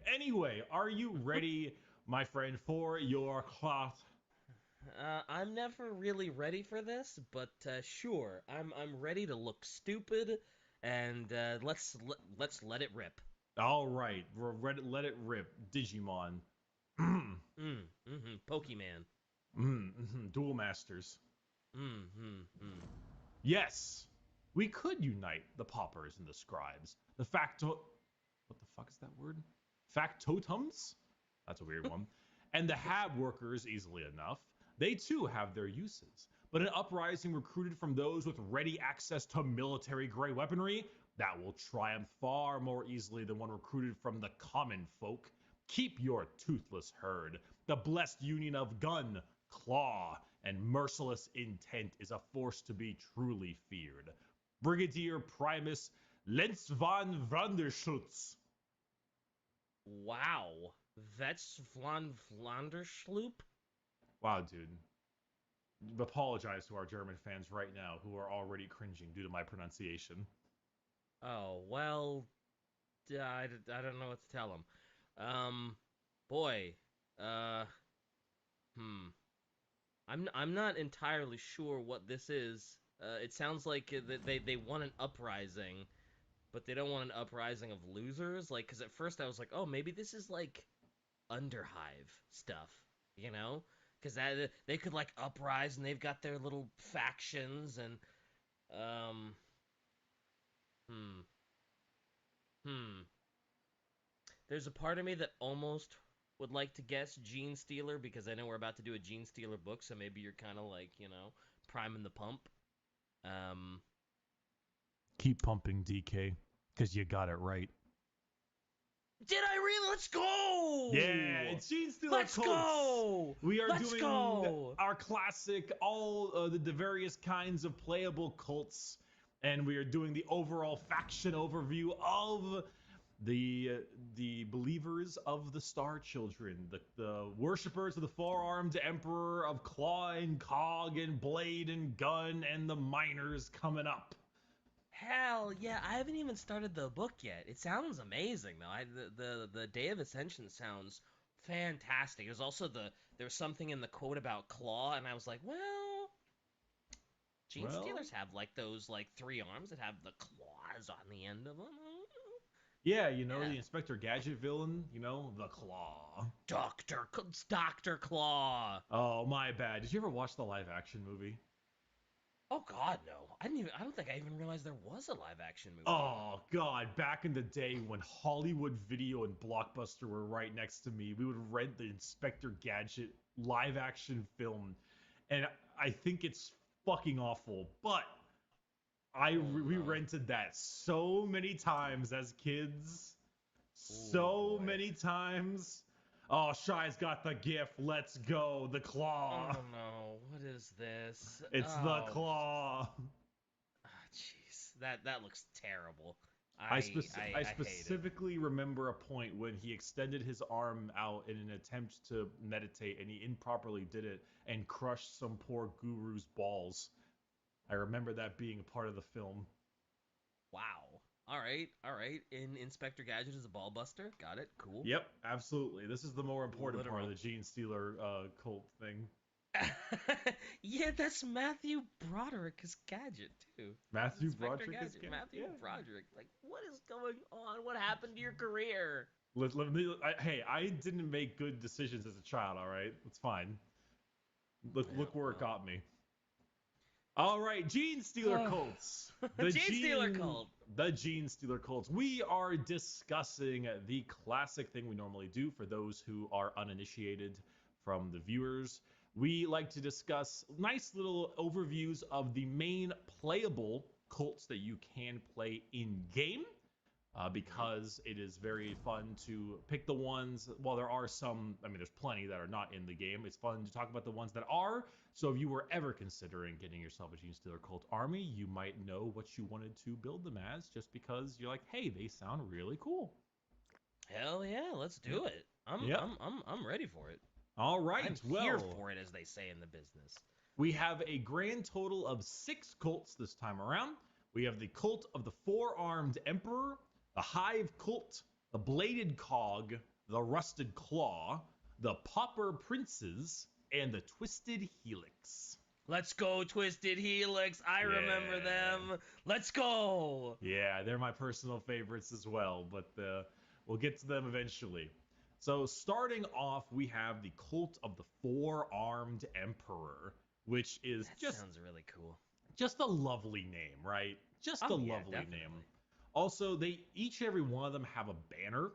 Anyway, are you ready, my friend, for your cloth? I'm never really ready for this, but sure, I'm ready to look stupid, and let's let it rip. All right, let it rip, Digimon. Pokemon. Duel Masters. Yes, we could unite the paupers and the scribes. What the fuck is that word? Factotums? That's a weird one. And the Hab workers easily enough. They too have their uses. But an uprising recruited from those with ready access to military-grade weaponry, that will triumph far more easily than one recruited from the common folk. Keep your toothless herd. The blessed union of gun, claw, and merciless intent is a force to be truly feared. Brigadier Primus Lenz von Vanderschutz. Wow, that's Vlanderschloop? Wow, dude. Apologize to our German fans right now who are already cringing due to my pronunciation. Oh, well, I don't know what to tell them. Boy, I'm not entirely sure what this is. It sounds like they want an uprising, but they don't want an uprising of losers. Like, because at first I was like, oh, maybe this is like Underhive stuff, you know? Because they could like uprise and they've got their little factions and There's a part of me that almost would like to guess Gene Stealer because I know we're about to do a Gene Stealer book, so maybe you're kind of like, you know, priming the pump. Keep pumping, DK, because you got it right. Did I really? Let's go! Yeah, it's Gene Stealer Let's Colts. Go! We are Let's doing go! our classic, all the various kinds of playable cults, and we are doing the overall faction overview of the believers of the Star Children, the worshippers of the four-armed Emperor of Claw and Cog and Blade and Gun, and the miners coming up. Hell yeah! I haven't even started the book yet. It sounds amazing though. The Day of Ascension sounds fantastic. There's also there's something in the quote about Claw, and I was like, well, Gene Stealers have like those like 3 arms that have the claws on the end of them. Yeah, you know, the Inspector Gadget villain, you know, the Claw. Dr. Claw. Oh, my bad. Did you ever watch the live action movie? Oh god, no. I don't think I even realized there was a live action movie. Oh god, back in the day when Hollywood Video and Blockbuster were right next to me, we would rent the Inspector Gadget live action film, and I think it's fucking awful, but we rented that so many times as kids. So many times. Oh, Shy's got the GIF. Let's go. The Claw. Oh no, what is this? It's the Claw. Jeez, that looks terrible. I specifically remember a point when he extended his arm out in an attempt to meditate, and he improperly did it and crushed some poor guru's balls. I remember that being a part of the film. Wow. All right. Inspector Gadget is a ball buster. Got it. Cool. Yep, absolutely. This is the more important part of the Gene Stealer cult thing. Yeah, that's Matthew Broderick as Gadget too. Matthew Broderick as Gadget. Matthew Broderick. Like, what is going on? What happened to your career? Hey, I didn't make good decisions as a child. All right, it's fine. Look where it got me. All right, Gene Stealer cults. The Stealer cult. The Gene Stealer cults. We are discussing the classic thing we normally do for those who are uninitiated from the viewers. We like to discuss nice little overviews of the main playable cults that you can play in-game. Because it is very fun to pick the ones, well, there are some, I mean, there's plenty that are not in the game. It's fun to talk about the ones that are. So if you were ever considering getting yourself a Gene Stealer cult army, you might know what you wanted to build them as just because you're like, hey, they sound really cool. Hell yeah, let's do it. I'm ready for it. All right, I'm here for it, as they say in the business. We have a grand total of 6 cults this time around. We have the Cult of the Four-Armed Emperor, the Hive Cult, the Bladed Cog, the Rusted Claw, the Pauper Princes, and the Twisted Helix. Let's go, Twisted Helix. I remember them. Let's go. Yeah, they're my personal favorites as well, but we'll get to them eventually. So starting off, we have the Cult of the Four-Armed Emperor, which is sounds really cool. Just a lovely name, right? Just a lovely name. Also, they each and every one of them have a banner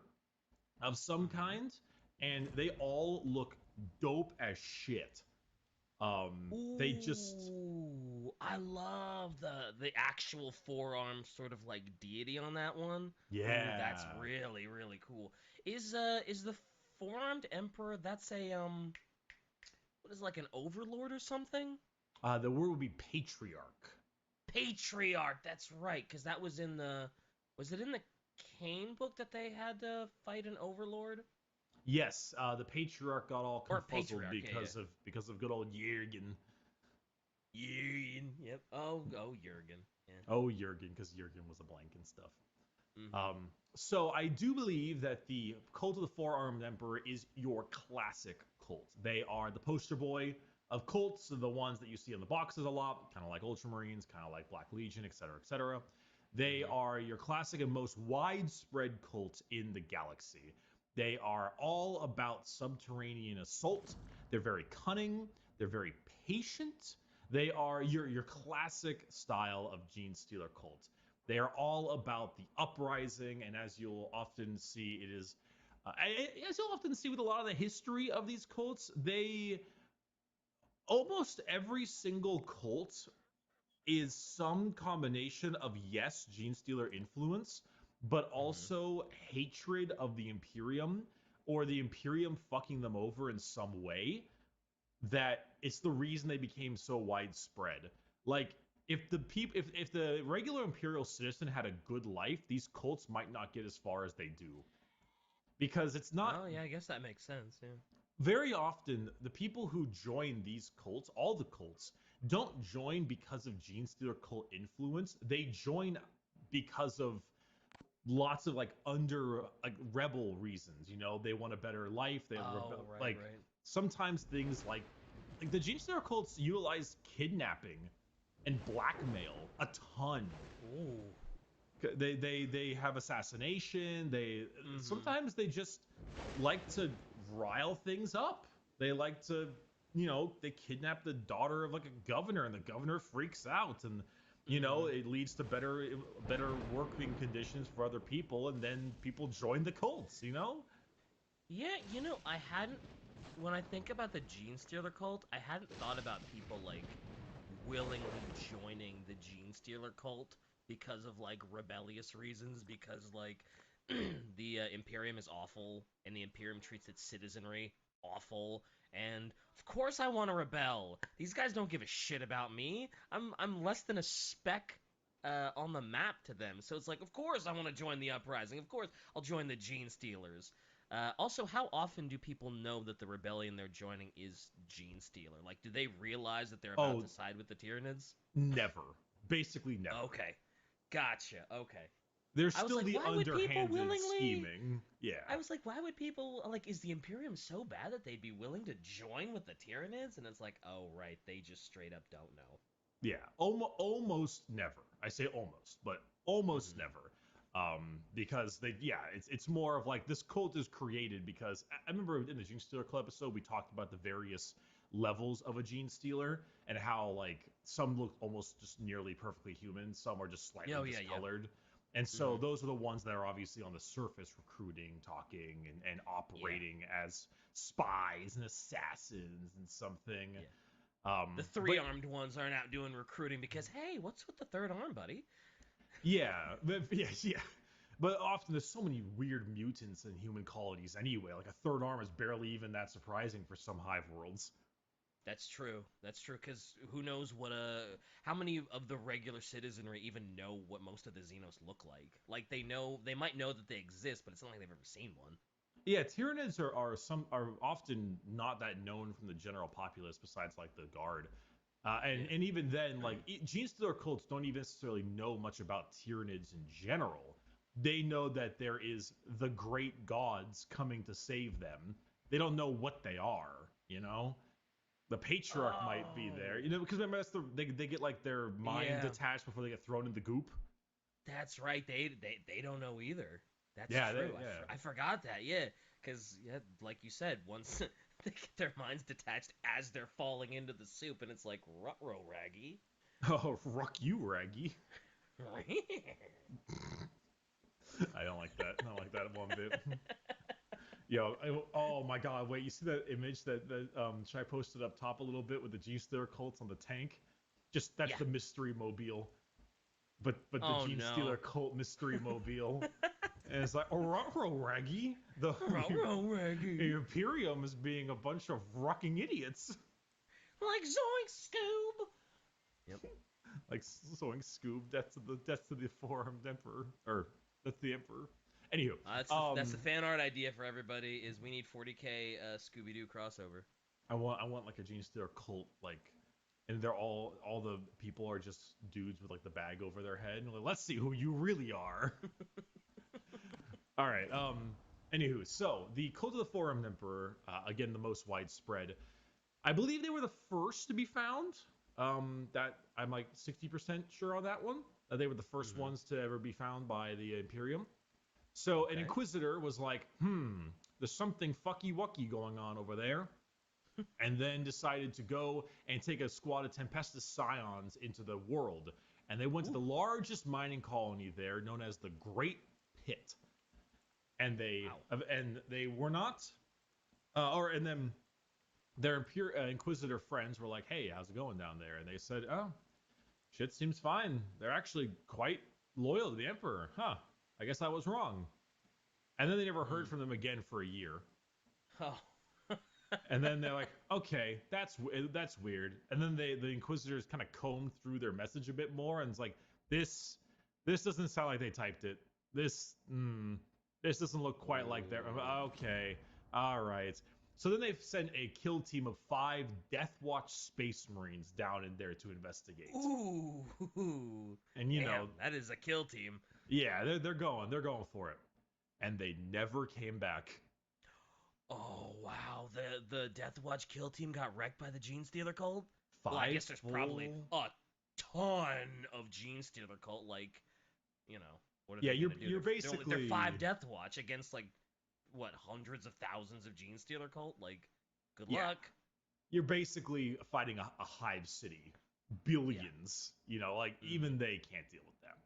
of some kind, and they all look dope as shit. They just... I love the actual forearm sort of like deity on that one. Yeah. Ooh, that's really, really cool. Is the four-armed emperor, that's a, what is it, like an overlord or something? The word would be patriarch. Patriarch, that's right, because that was in was it in the Kane book that they had to fight an overlord? Yes, the patriarch got all confuzzled because of good old Jürgen. Jürgen, yep. Oh, Jürgen. Yeah. Oh, Jürgen, because Jürgen was a blank and stuff. Mm-hmm. So I do believe that the Cult of the Four-Armed Emperor is your classic cult. They are the poster boy of cults, the ones that you see in the boxes a lot, kind of like Ultramarines, kind of like Black Legion, etc., etc. They are your classic and most widespread cult in the galaxy. They are all about subterranean assault. They're very cunning. They're very patient. They are your classic style of Gene Stealer cult. They are all about the uprising, and as you'll often see, it is, as you'll often see with a lot of the history of these cults, they almost every single cult is some combination of, yes, Gene Stealer influence, but also hatred of the Imperium, or the Imperium fucking them over in some way, that it's the reason they became so widespread. Like, if the regular Imperial citizen had a good life, these cults might not get as far as they do. Because it's not... Oh, yeah, I guess that makes sense, yeah. Very often, the people who join these cults, all the cults, don't join because of Gene Stealer cult influence. They join because of lots of rebel reasons. You know, they want a better life. They right. Sometimes things like the Gene Stealer cults utilize kidnapping and blackmail a ton. Ooh. They have assassination. Sometimes they just like to rile things up. They like to, they kidnap the daughter of like a governor, and the governor freaks out, and it leads to better working conditions for other people, and then people join the cults. Yeah, I hadn't. When I think about the Gene Stealer cult, I hadn't thought about people like willingly joining the Gene Stealer cult because of like rebellious reasons, because like the Imperium is awful, and the Imperium treats its citizenry awful, and of course I want to rebel. These guys don't give a shit about me. I'm less than a speck on the map to them, so it's like, of course I want to join the uprising. Of course I'll join the Gene Stealers. Also, how often do people know that the rebellion they're joining is Gene Stealer? Like, do they realize that they're about to side with the Tyranids? Never. Basically never. Okay. Gotcha. Okay. There's still the underhanded scheming. Yeah. I was like, why would people, like, is the Imperium so bad that they'd be willing to join with the Tyranids? And it's like, oh, right, they just straight up don't know. Yeah, almost never. I say almost, but almost never. Because it's more of like, this cult is created because I remember in the Gene Stealer Club episode, we talked about the various levels of a Gene Stealer and how like some look almost just nearly perfectly human, some are just slightly discolored. And so those are the ones that are obviously on the surface recruiting, talking, and operating as spies and assassins and something. Yeah. The three-armed ones aren't out doing recruiting because, hey, what's with the third arm, buddy? Yeah. But often there's so many weird mutants in human qualities anyway. Like, a third arm is barely even that surprising for some hive worlds. That's true, because who knows how many of the regular citizenry even know what most of the Xenos look like? Like, they might know that they exist, but it's not like they've ever seen one. Yeah, Tyranids are often not that known from the general populace, besides like the Guard. And even then, like, Gene Stealer cults don't even necessarily know much about Tyranids in general. They know that there is the great gods coming to save them. They don't know what they are, The Patriarch might be there, because remember, they get like their mind detached before they get thrown in the goop. That's right. They don't know either. That's true. I forgot that. Yeah, because like you said, once they get their minds detached as they're falling into the soup, and it's like, ruh-roh, Raggy. Oh, ruck you, Raggy. I don't like that. I don't like that one bit. Yo, oh my god, wait, you see that image that Shai posted up top a little bit with the Gene Stealer cults on the tank? That's the mystery mobile. But the Gene Stealer cult mystery mobile. And it's like, ruh-roh, Raggy. Ruh-roh, Raggy. The Imperium is being a bunch of rocking idiots. Like Zoink Scoob. Yep. Like Zoink Scoob, that's the four-armed Emperor. Or, that's the Emperor. Anywho, that's the fan art idea for everybody. Is we need 40K Scooby-Doo crossover. I want like a Gene Stealer cult, like, and they're all the people are just dudes with like the bag over their head, and like, let's see who you really are. All right. Anywho, so the Cult of the Four-Armed Emperor, again the most widespread. I believe they were the first to be found. That I'm like 60% sure on that one. They were the first ones to ever be found by the Imperium. So an Inquisitor was like, there's something fucky-wucky going on over there. And then decided to go and take a squad of Tempestus Scions into the world. And they went to the largest mining colony there, known as the Great Pit. And they were not... and then their Inquisitor friends were like, "Hey, how's it going down there?" And they said, "Oh, shit seems fine. They're actually quite loyal to the Emperor. Huh? I guess I was wrong." And then they never heard from them again for a year. Oh. And then they're like, "Okay, that's weird." And then the Inquisitors kind of combed through their message a bit more, and it's like, this doesn't sound like they typed it. This doesn't look quite like their. Okay, all right. So then they've sent a kill team of 5 Death Watch Space Marines down in there to investigate. Ooh. And you know, that is a kill team. Yeah, they're going for it, and they never came back. Oh wow, the Death Watch kill team got wrecked by the Gene Stealer cult. 5 well, I guess there's probably a ton of Gene Stealer cult. Like, you know, what are they gonna do? You're basically they're 5 Death Watch against like what, hundreds of thousands of Gene Stealer cult. Like, good luck. You're basically fighting a hive city, billions. You know, like even they can't deal with that.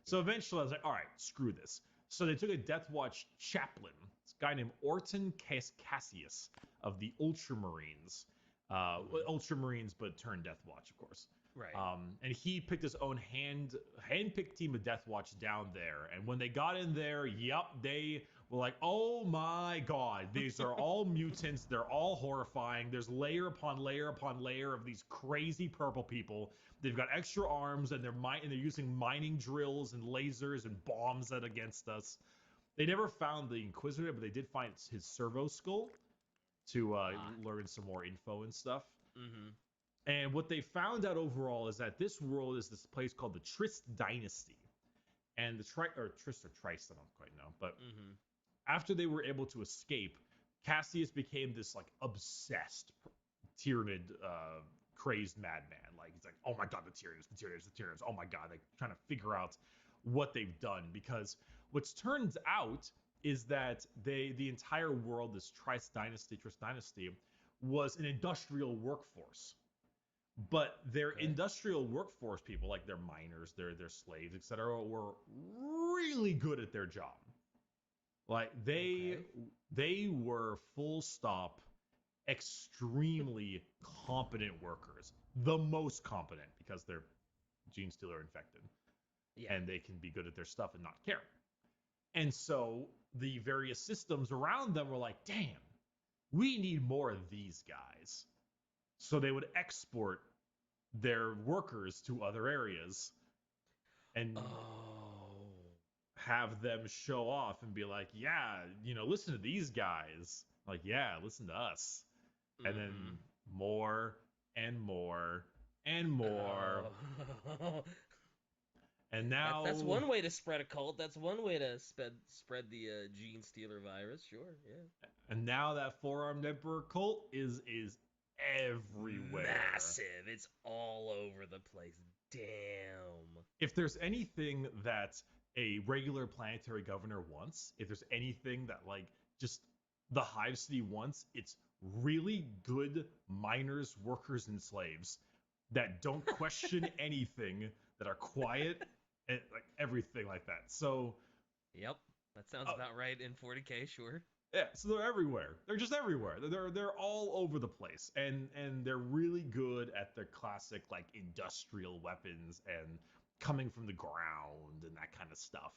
So eventually, I was like, all right, screw this. So they took a Death Watch chaplain, this guy named Orton Cassius of the Ultramarines. Ultramarines, but turned Death Watch, of course. Right. And he picked his own hand-picked team of Death Watch down there. And when they got in there, they were like, oh my god, these are all mutants. They're all horrifying. There's layer upon layer upon layer of these crazy purple people. They've got extra arms, and they're using mining drills and lasers and bombs against us. They never found the Inquisitor, but they did find his servo skull to learn some more info and stuff. Mm-hmm. And what they found out overall is that this world is this place called the Trist Dynasty. And the Trist or Trice, I don't quite know. But after they were able to escape, Cassius became this like obsessed, tyrannid, crazed madman. Like, he's like, oh my god, the Tyranids. Oh my god, they're trying to figure out what they've done. Because what's turns out is that the entire world, this Trist Dynasty, was an industrial workforce. But their industrial workforce people, like their miners, their slaves, etc., were really good at their job. Like they were full stop extremely competent workers. The most competent, because they're Gene Stealer infected. Yeah. And they can be good at their stuff and not care. And so the various systems around them were like, damn, we need more of these guys. So they would export their workers to other areas and have them show off and be like, yeah, you know, listen to these guys. Like, yeah, listen to us. And then more and more and more. And now that's one way to spread a cult. That's one way to spread the Gene Stealer virus. Sure, yeah. And now that four-armed Emperor cult is everywhere. Massive. It's all over the place. Damn. If there's anything that a regular planetary governor wants, if there's anything that like just the Hive City wants, it's really good miners, workers, and slaves that don't question anything, that are quiet, and like everything like that. So, yep, that sounds about right in 40K, sure. Yeah, so they're everywhere. They're just everywhere. They're all over the place, and they're really good at their classic like industrial weapons and coming from the ground and that kind of stuff.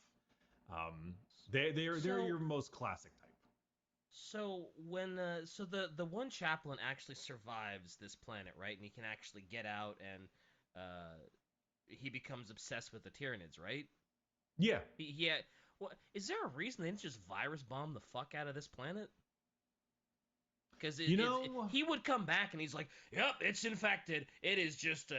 They're your most classic type. So when the one chaplain actually survives this planet, right? And he can actually get out, and he becomes obsessed with the Tyranids, right? Yeah. What, is there a reason they didn't just virus bomb the fuck out of this planet? Because he would come back and he's like, "Yep, it's infected. It is just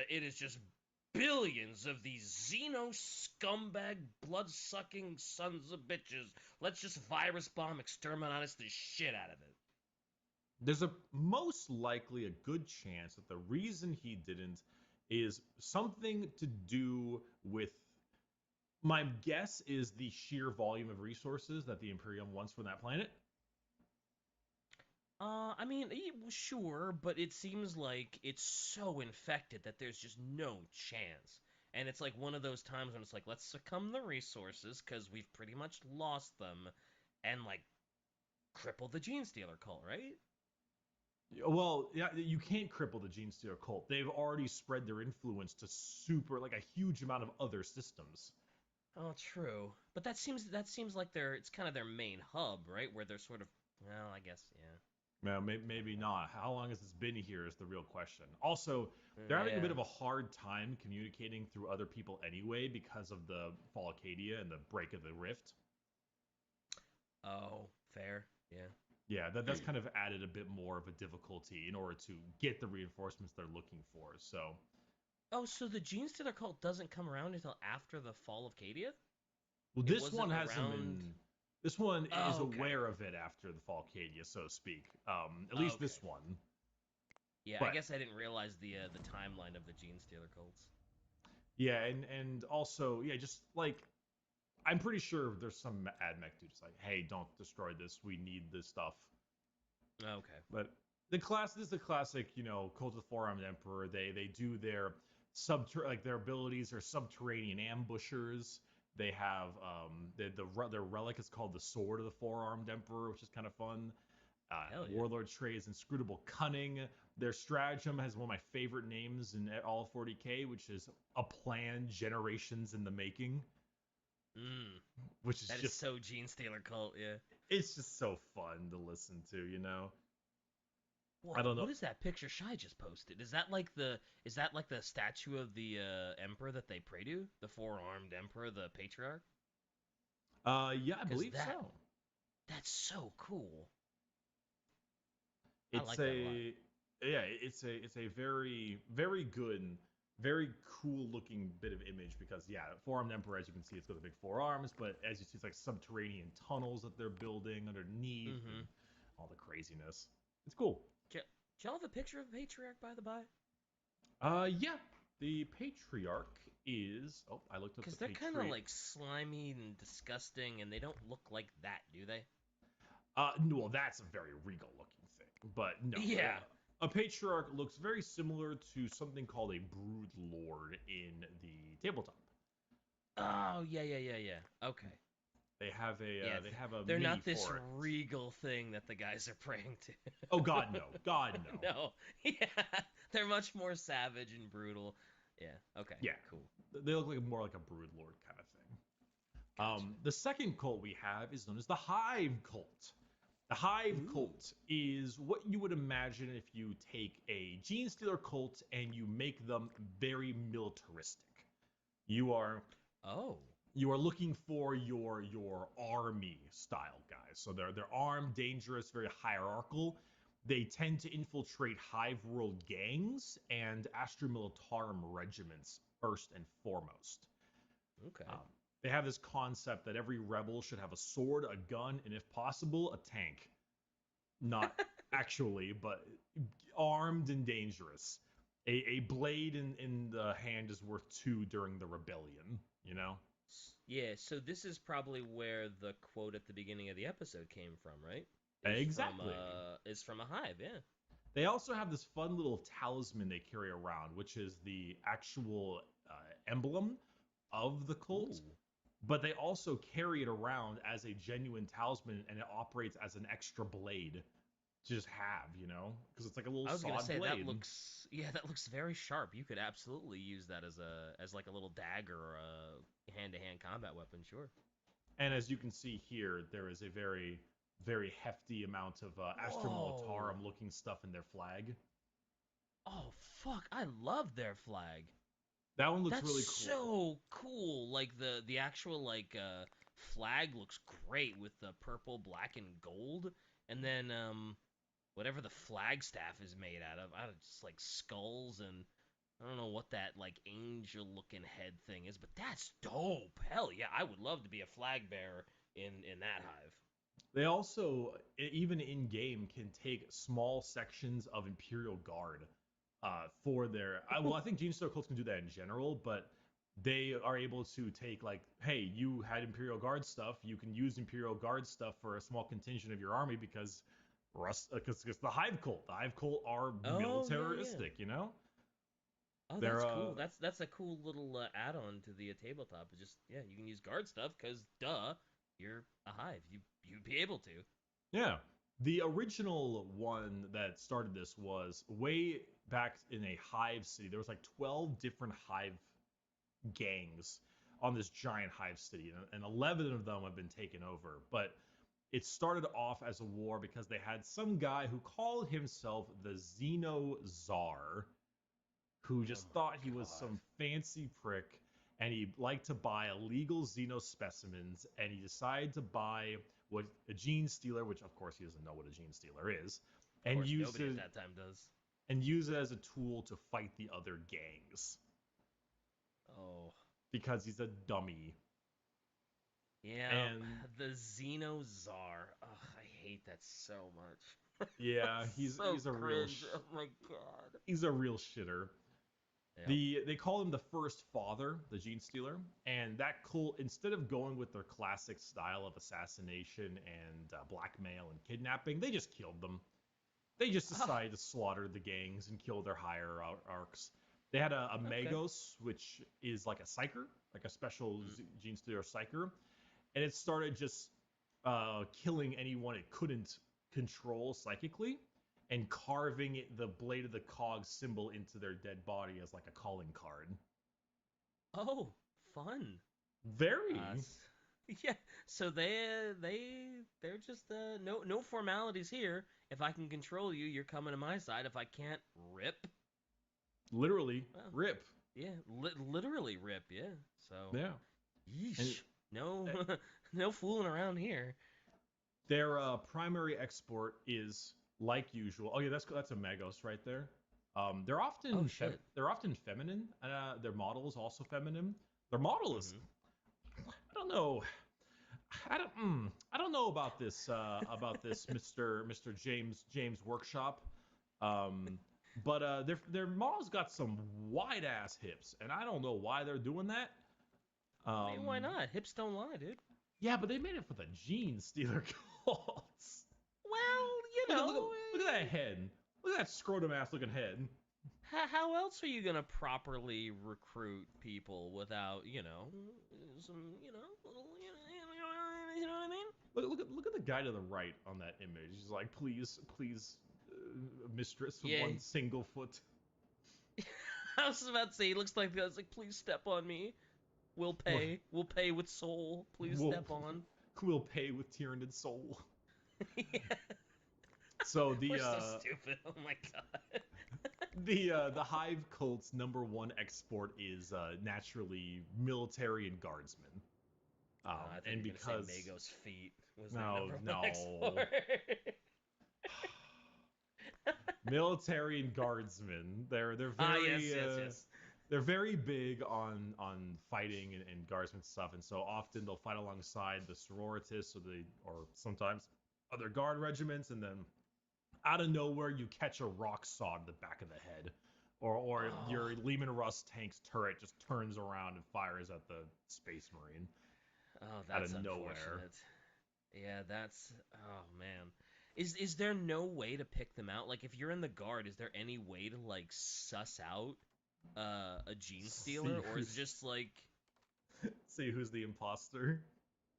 billions of these Xeno scumbag blood-sucking sons of bitches. Let's just virus bomb, exterminate the shit out of it." There's a most likely a good chance that the reason he didn't is something to do with. My guess is the sheer volume of resources that the Imperium wants from that planet. I mean, sure, but it seems like it's so infected that there's just no chance. And it's like one of those times when it's like, let's succumb the resources because we've pretty much lost them, and like cripple the Gene Stealer cult, right? Well, yeah, you can't cripple the Gene Stealer cult. They've already spread their influence to like a huge amount of other systems. Oh, true. But that seems like it's kind of their main hub, right? Where they're sort of, well, I guess, yeah. Well, maybe not. How long has this been here is the real question. Also, they're having a bit of a hard time communicating through other people anyway because of the Fall Acadia and the break of the rift. Oh, fair. Yeah. Yeah, that's kind of added a bit more of a difficulty in order to get the reinforcements they're looking for. So. Oh, so the Gene Stealer cult doesn't come around until after the fall of Cadia? Well, this one hasn't been. This one is aware of it after the Fall of Cadia, so to speak. At least this one. Yeah, I guess I didn't realize the timeline of the Gene Stealer cults. Yeah, and also, yeah, just like I'm pretty sure there's some AdMech dudes like, hey, don't destroy this. We need this stuff. Okay. But this is the classic, Cult of the Four-Armed Emperor. They do their their abilities are subterranean ambushers. They have their relic is called the Sword of the Four-Armed Emperor, which is kind of fun. Warlord Trey's Inscrutable Cunning. Their stratagem has one of my favorite names in all of 40k, which is A Plan Generations in the Making. Which is just so Gene Stealer cult, yeah. It's just so fun to listen to, Well, I don't know. What is that picture Shai just posted? Is that like the statue of the emperor that they pray to? The four-armed emperor, the patriarch? Yeah, I believe so. That's so cool. I like that a lot. Yeah, it's a very, very good, very cool looking bit of image because four-armed emperor, as you can see, it's got the big four arms, but as you see, it's like subterranean tunnels that they're building underneath, and all the craziness. It's cool. Do y'all have a picture of the patriarch, by the by? Yeah, the patriarch is. Oh, I looked up the patriarch. Because they're kind of like slimy and disgusting, and they don't look like that, do they? Well, that's a very regal looking thing, but no. Yeah. A patriarch looks very similar to something called a brood lord in the tabletop. Oh yeah. Okay. They have a They're mini not this for it. regal thing that the guys are praying to. Oh God, no. God, no. No. Yeah. They're much more savage and brutal. Yeah. Okay. Yeah. Cool. They look like more like a brood lord kind of thing. Gotcha. The second cult we have is known as the Hive cult. The Hive cult is what you would imagine if you take a Gene Stealer cult and you make them very militaristic. You are looking for your army style guys. So they're armed, dangerous, very hierarchical. They tend to infiltrate Hive world gangs and Astra Militarum regiments first and foremost. Okay. They have this concept that every rebel should have a sword, a gun, and if possible, a tank. Not actually, but armed and dangerous. A blade in the hand is worth 2 during the rebellion, Yeah, so this is probably where the quote at the beginning of the episode came from, right? Exactly. It's from a hive, yeah. They also have this fun little talisman they carry around, which is the actual emblem of the cult. Ooh. But they also carry it around as a genuine talisman, and it operates as an extra blade to just have, because it's like a little I was saw gonna say blade. that looks very sharp. You could absolutely use that as like a little dagger or a hand-to-hand combat weapon, sure. And as you can see here, there is a very, very hefty amount of Astra Militarum looking stuff in their flag. Oh fuck! I love their flag. That one looks really cool. So cool. Like the actual flag looks great with the purple, black, and gold, and then whatever the flag staff is made out of, just like skulls and I don't know what that like angel looking head thing is, but that's dope. Hell yeah, I would love to be a flag bearer in that hive. They also, even in game, can take small sections of Imperial Guard for their. I think Gene Stealer cults can do that in general, but they are able to take like, hey, you had Imperial Guard stuff, you can use Imperial Guard stuff for a small contingent of your army because the Hive cult. The Hive cult are militaristic, Oh, that's cool. That's a cool little add-on to the tabletop. It's just you can use guard stuff because duh, you're a hive. You'd be able to. Yeah, The original one that started this was way back in a hive city. There was like 12 different hive gangs on this giant hive city, and 11 of them have been taken over. But it started off as a war because they had some guy who called himself the Xeno Czar, who just thought he was some fancy prick, and he liked to buy illegal Xeno specimens, and he decided to buy what a gene stealer, which of course he doesn't know what a gene stealer is, and use nobody it, at that time does, and use it as a tool to fight the other gangs. Oh. Because he's a dummy. Yeah, and the Xeno Czar. Ugh, I hate that so much. Yeah, he's so a cringe. real Oh my god. He's a real shitter. Yep. They call him the first father, the gene stealer, and that cult, instead of going with their classic style of assassination and blackmail and kidnapping, they just killed them. They just decided to slaughter the gangs and kill their hierarchs. They had a Magos, which is like a psyker, like a special gene stealer psyker, and it started just killing anyone it couldn't control psychically, and carving the blade of the cog symbol into their dead body as like a calling card. Oh, fun. Very. Yeah. So they're just no formalities here. If I can control you, you're coming to my side. If I can't, rip. Literally, rip. Yeah, literally rip. Yeah. So. Yeah. Yeesh. No fooling around here. Their primary export is, like usual. Oh yeah, that's a Magos right there. They're often they're often feminine. Their model is also feminine. Their model is, I don't know. I don't know about this Mr. James Workshop. But their model's got some wide ass hips, and I don't know why they're doing that. I mean, why not? Hips don't lie, dude. Yeah, but they made it for the gene stealer cults. Well, Look at that head. Look at that scrotum ass looking head. How else are you gonna properly recruit people without, some, you know what I mean? Look at the guy to the right on that image. He's like, please, mistress, one single foot. I was about to say, he looks like the guy's like, please step on me. We'll pay. We'll pay with soul. Please step on. We'll pay with Tyranid soul. Yeah. So We're so stupid. Oh my god. The Hive cult's #1 export is naturally military and guardsmen. I think and you're because say Magos feet was no, their #1 export. Military and guardsmen. They're very yes. They're very big on fighting and guardsmen stuff, and so often they'll fight alongside the sororitas or sometimes other guard regiments, and then out of nowhere you catch a rock saw in the back of the head, or your Lehman Russ tank's turret just turns around and fires at the Space Marine. Oh, that's out of nowhere. Unfortunate. Yeah, that's man. Is there no way to pick them out? Like, if you're in the guard, is there any way to like suss out a gene stealer, or is it just like see who's the imposter?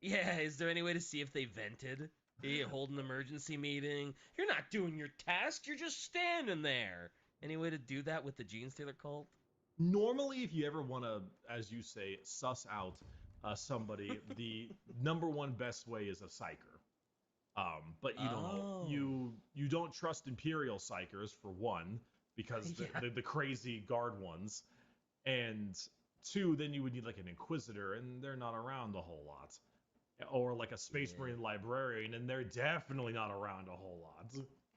Yeah, is there any way to see if they vented? You hold an emergency meeting. You're not doing your task. You're just standing there. Any way to do that with the gene stealer cult? Normally, if you ever want to, as you say, suss out somebody, the #1 best way is a psyker. But you don't know. You don't trust Imperial psychers for one, because the crazy guard ones, and two, then you would need like an Inquisitor, and they're not around a whole lot. Or like a Space Marine librarian, and they're definitely not around a whole lot.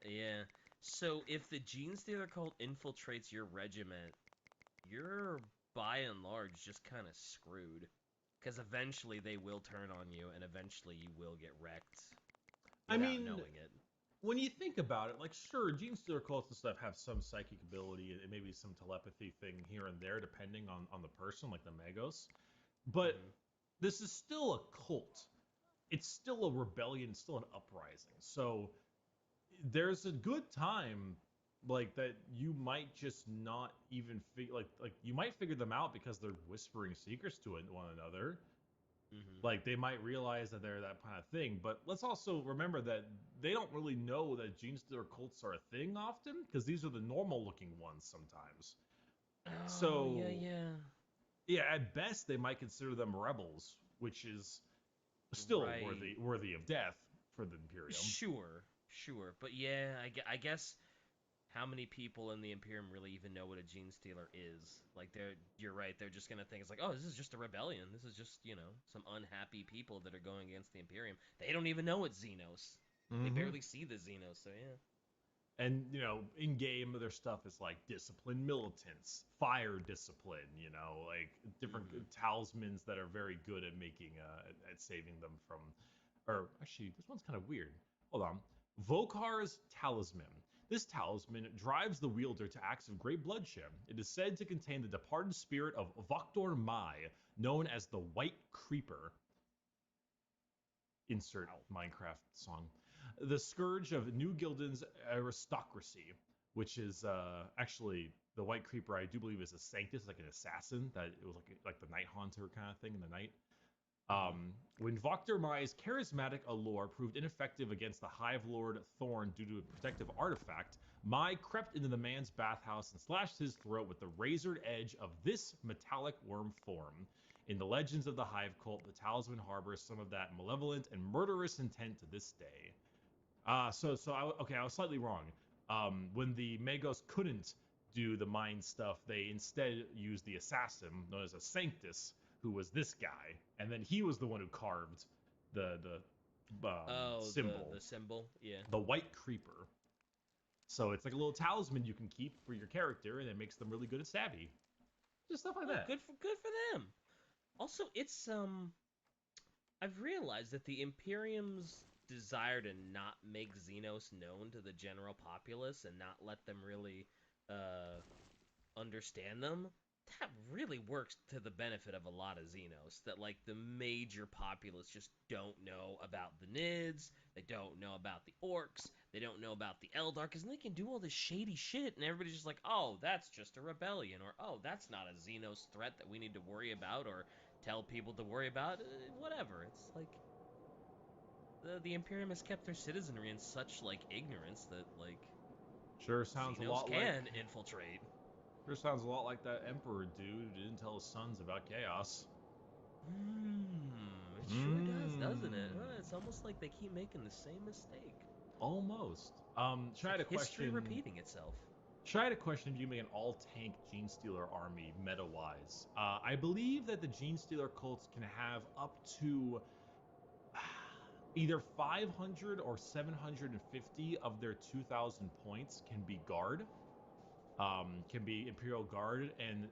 Yeah. So if the gene stealer cult infiltrates your regiment, you're by and large just kind of screwed. Because eventually they will turn on you, and eventually you will get wrecked. I mean, knowing it. When you think about it, like, sure, gene stealer cults and stuff have some psychic ability and maybe some telepathy thing here and there, depending on the person, like the Magos. But this is still a cult. It's still a rebellion. It's still an uprising. So there's a good time, like, that you might just not even like you might figure them out because they're whispering secrets to one another. Mm-hmm. Like, they might realize that they're that kind of thing, but let's also remember that they don't really know that Gene Stealer cults are a thing often, because these are the normal-looking ones sometimes. Oh, So, yeah. At best, they might consider them rebels, which is still Right. worthy of death for the Imperium. Sure. But yeah, I guess how many people in the Imperium really even know what a Gene Stealer is? Like, you're right, they're just gonna think it's like, oh, this is just a rebellion. This is just, some unhappy people that are going against the Imperium. They don't even know it's Xenos. They barely see the Xenos, so yeah. And, in game, their stuff is like disciplined militants, fire discipline, like different talismans that are very good at making, at saving them from, or actually, this one's kind of weird. Hold on. Vokar's Talisman. This talisman drives the wielder to acts of great bloodshed. It is said to contain the departed spirit of Voktor Mai, known as the White Creeper. Insert Minecraft song. The scourge of New Gildan's aristocracy, which is actually the White Creeper. I do believe is a Sanctus, like an assassin. That it was like the Night Haunter kind of thing in the night. When Voktor Mai's charismatic allure proved ineffective against the Hive Lord Thorn due to a protective artifact, Mai crept into the man's bathhouse and slashed his throat with the razored edge of this metallic worm form. In the legends of the Hive cult, the talisman harbors some of that malevolent and murderous intent to this day. I was slightly wrong. When the Magos couldn't do the mind stuff, they instead used the assassin, known as a Sanctus, who was this guy, and then he was the one who carved the symbol. The symbol, yeah. The White Creeper. So it's like a little talisman you can keep for your character, and it makes them really good at savvy. Just stuff like that. Good for them. Also, it's I've realized that the Imperium's desire to not make Xenos known to the general populace and not let them really understand them, that really works to the benefit of a lot of Xenos. That, like, the major populace just don't know about the Nids, they don't know about the Orcs, they don't know about the Eldarkers, and they can do all this shady shit, and everybody's just like, oh, that's just a rebellion, or oh, that's not a Xenos threat that we need to worry about, or tell people to worry about, whatever. It's like, the Imperium has kept their citizenry in such, like, ignorance that, like, sure sounds Xenos a lot can infiltrate. Sure sounds a lot like that Emperor dude who didn't tell his sons about chaos. It sure does, doesn't it? It's almost like they keep making the same mistake. Almost. It's like history repeating itself. Try to question if you make an all-tank Gene Stealer army meta-wise. I believe that the Gene Stealer cults can have up to either 500 or 750 of their 2,000 points can be guard. Can be Imperial Guard, and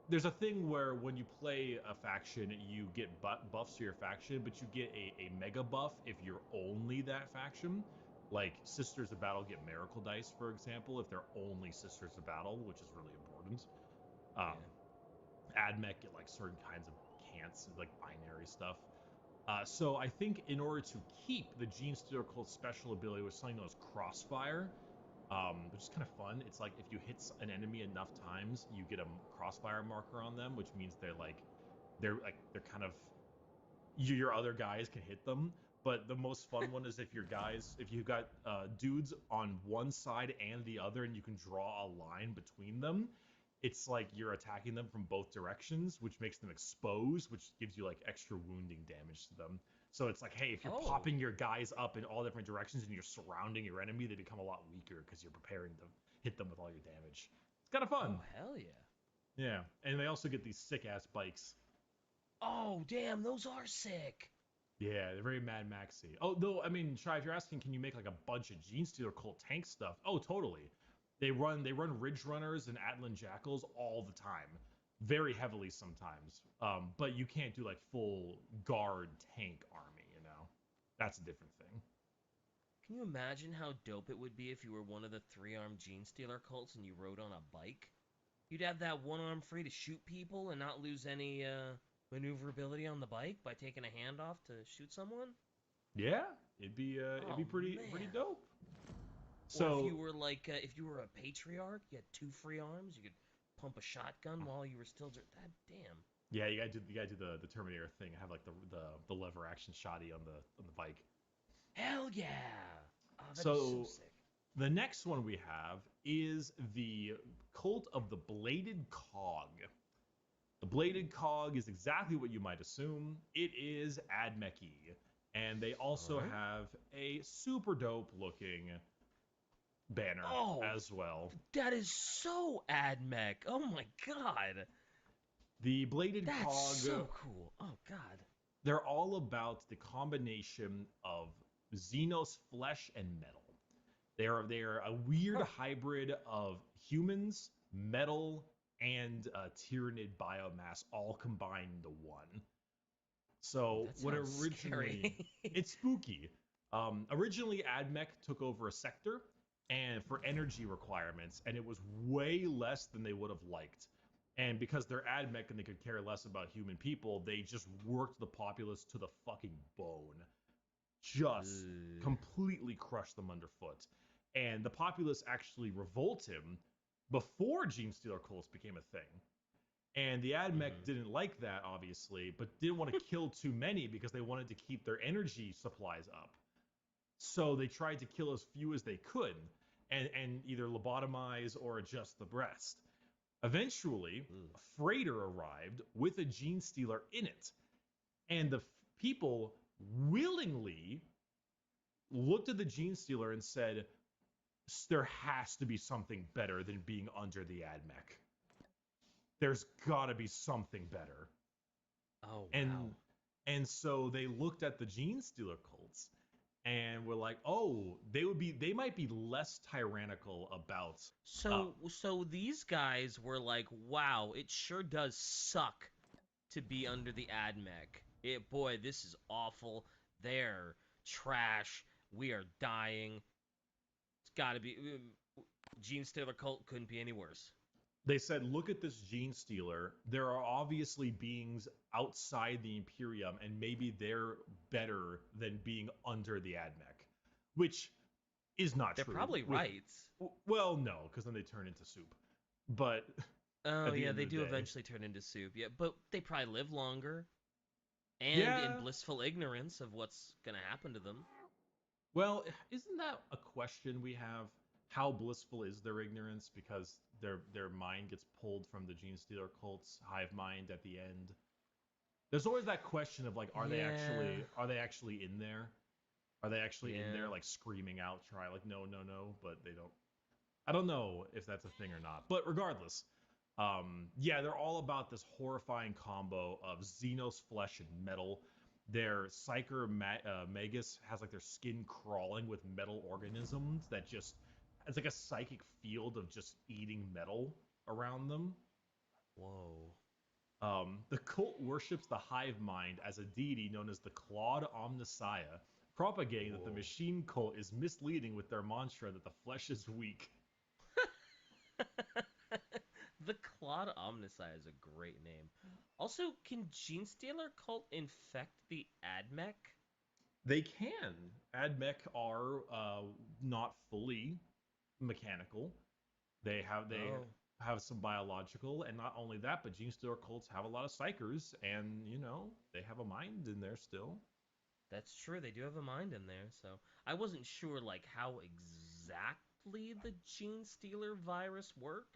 there's a thing where when you play a faction, you get buffs to your faction, but you get a mega buff if you're only that faction. Like Sisters of Battle get Miracle Dice, for example, if they're only Sisters of Battle, which is really important. Admech get like certain kinds of cants, like binary stuff. So I think in order to keep the Gene Stealer Cult's special ability with something known as Crossfire, which is kind of fun. It's like if you hit an enemy enough times, you get a crossfire marker on them, which means they're kind of your other guys can hit them. But the most fun one is if you've got dudes on one side and the other, and you can draw a line between them. It's like you're attacking them from both directions, which makes them exposed, which gives you like extra wounding damage to them. So it's like, hey, if you're popping your guys up in all different directions and you're surrounding your enemy, they become a lot weaker because you're preparing to hit them with all your damage. It's kind of fun. Oh, hell yeah. Yeah, and they also get these sick-ass bikes. Oh, damn, those are sick. Yeah, they're very Mad Maxy. Oh, no, I mean, Shai, if you're asking, can you make like a bunch of Gene Stealer cult tank stuff? Oh, totally. They run Ridge Runners and Atlan Jackals all the time. Very heavily sometimes. But you can't do like full guard tank army, you know? That's a different thing. Can you imagine how dope it would be if you were one of the 3-armed Gene Stealer cults and you rode on a bike? You'd have that one arm free to shoot people and not lose any maneuverability on the bike by taking a hand off to shoot someone? Yeah, it'd be pretty dope. So or if you were a patriarch, you had 2 free arms, you could pump a shotgun while you were still that damn. Yeah, you gotta do the Terminator thing. Have like the lever action shotty on the bike. Hell yeah! Oh, that'd be so sick. The next one we have is the Cult of the Bladed Cog. The Bladed Cog is exactly what you might assume. It is AdMech-y. And they also have a super dope looking banner as well. That is so AdMech. Oh my god. The Bladed Cog. That's so cool. Oh god. They're all about the combination of Xenos flesh and metal. They're a weird hybrid of humans, metal, and Tyranid biomass all combined into one. So what originally it's spooky. Originally AdMech took over a sector and for energy requirements, and it was way less than they would have liked. And because they're AdMech and they could care less about human people, they just worked the populace to the fucking bone. Just completely crushed them underfoot. And the populace actually revolt him before Gene Stealer cults became a thing. And the AdMech didn't like that, obviously, but didn't want to kill too many because they wanted to keep their energy supplies up. So they tried to kill as few as they could and either lobotomize or adjust the breast. Eventually, a freighter arrived with a Gene Stealer in it. And the people willingly looked at the Gene Stealer and said, there has to be something better than being under the AdMech. There's gotta be something better. Oh, wow. And so they looked at the Gene Stealer cults and were like, oh, they might be less tyrannical about. So these guys were like, wow, it sure does suck to be under the AdMech. Boy, this is awful. They're trash. We are dying. It's gotta be. Gene Stealer cult couldn't be any worse. They said, look at this Gene Stealer. There are obviously beings outside the Imperium, and maybe they're better than being under the AdMech, which is not true. They're probably right. Well, no, because then they turn into soup. But oh yeah, they do eventually turn into soup. Yeah, but they probably live longer, and in blissful ignorance of what's gonna happen to them. Well, isn't that a question we have? How blissful is their ignorance? Because their mind gets pulled from the Gene Stealer cult's hive mind at the end. There's always that question of like, are they actually in there? Are they actually in there like screaming out, try like no, but they don't. I don't know if that's a thing or not. But regardless, they're all about this horrifying combo of Xenos flesh and metal. Their Psyker Magus has like their skin crawling with metal organisms that just, it's like a psychic field of just eating metal around them. Whoa. The cult worships the hive mind as a deity known as the Claude Omnissiah, propagating that the machine cult is misleading with their mantra that the flesh is weak. The Claude Omnissiah is a great name. Also, can Gene Stealer cult infect the AdMech? They can. AdMech are not fully mechanical. They have some biological, and not only that, but Gene Stealer cults have a lot of psychers, and they have a mind in there still. That's true. They do have a mind in there. So I wasn't sure like how exactly the Gene Stealer virus worked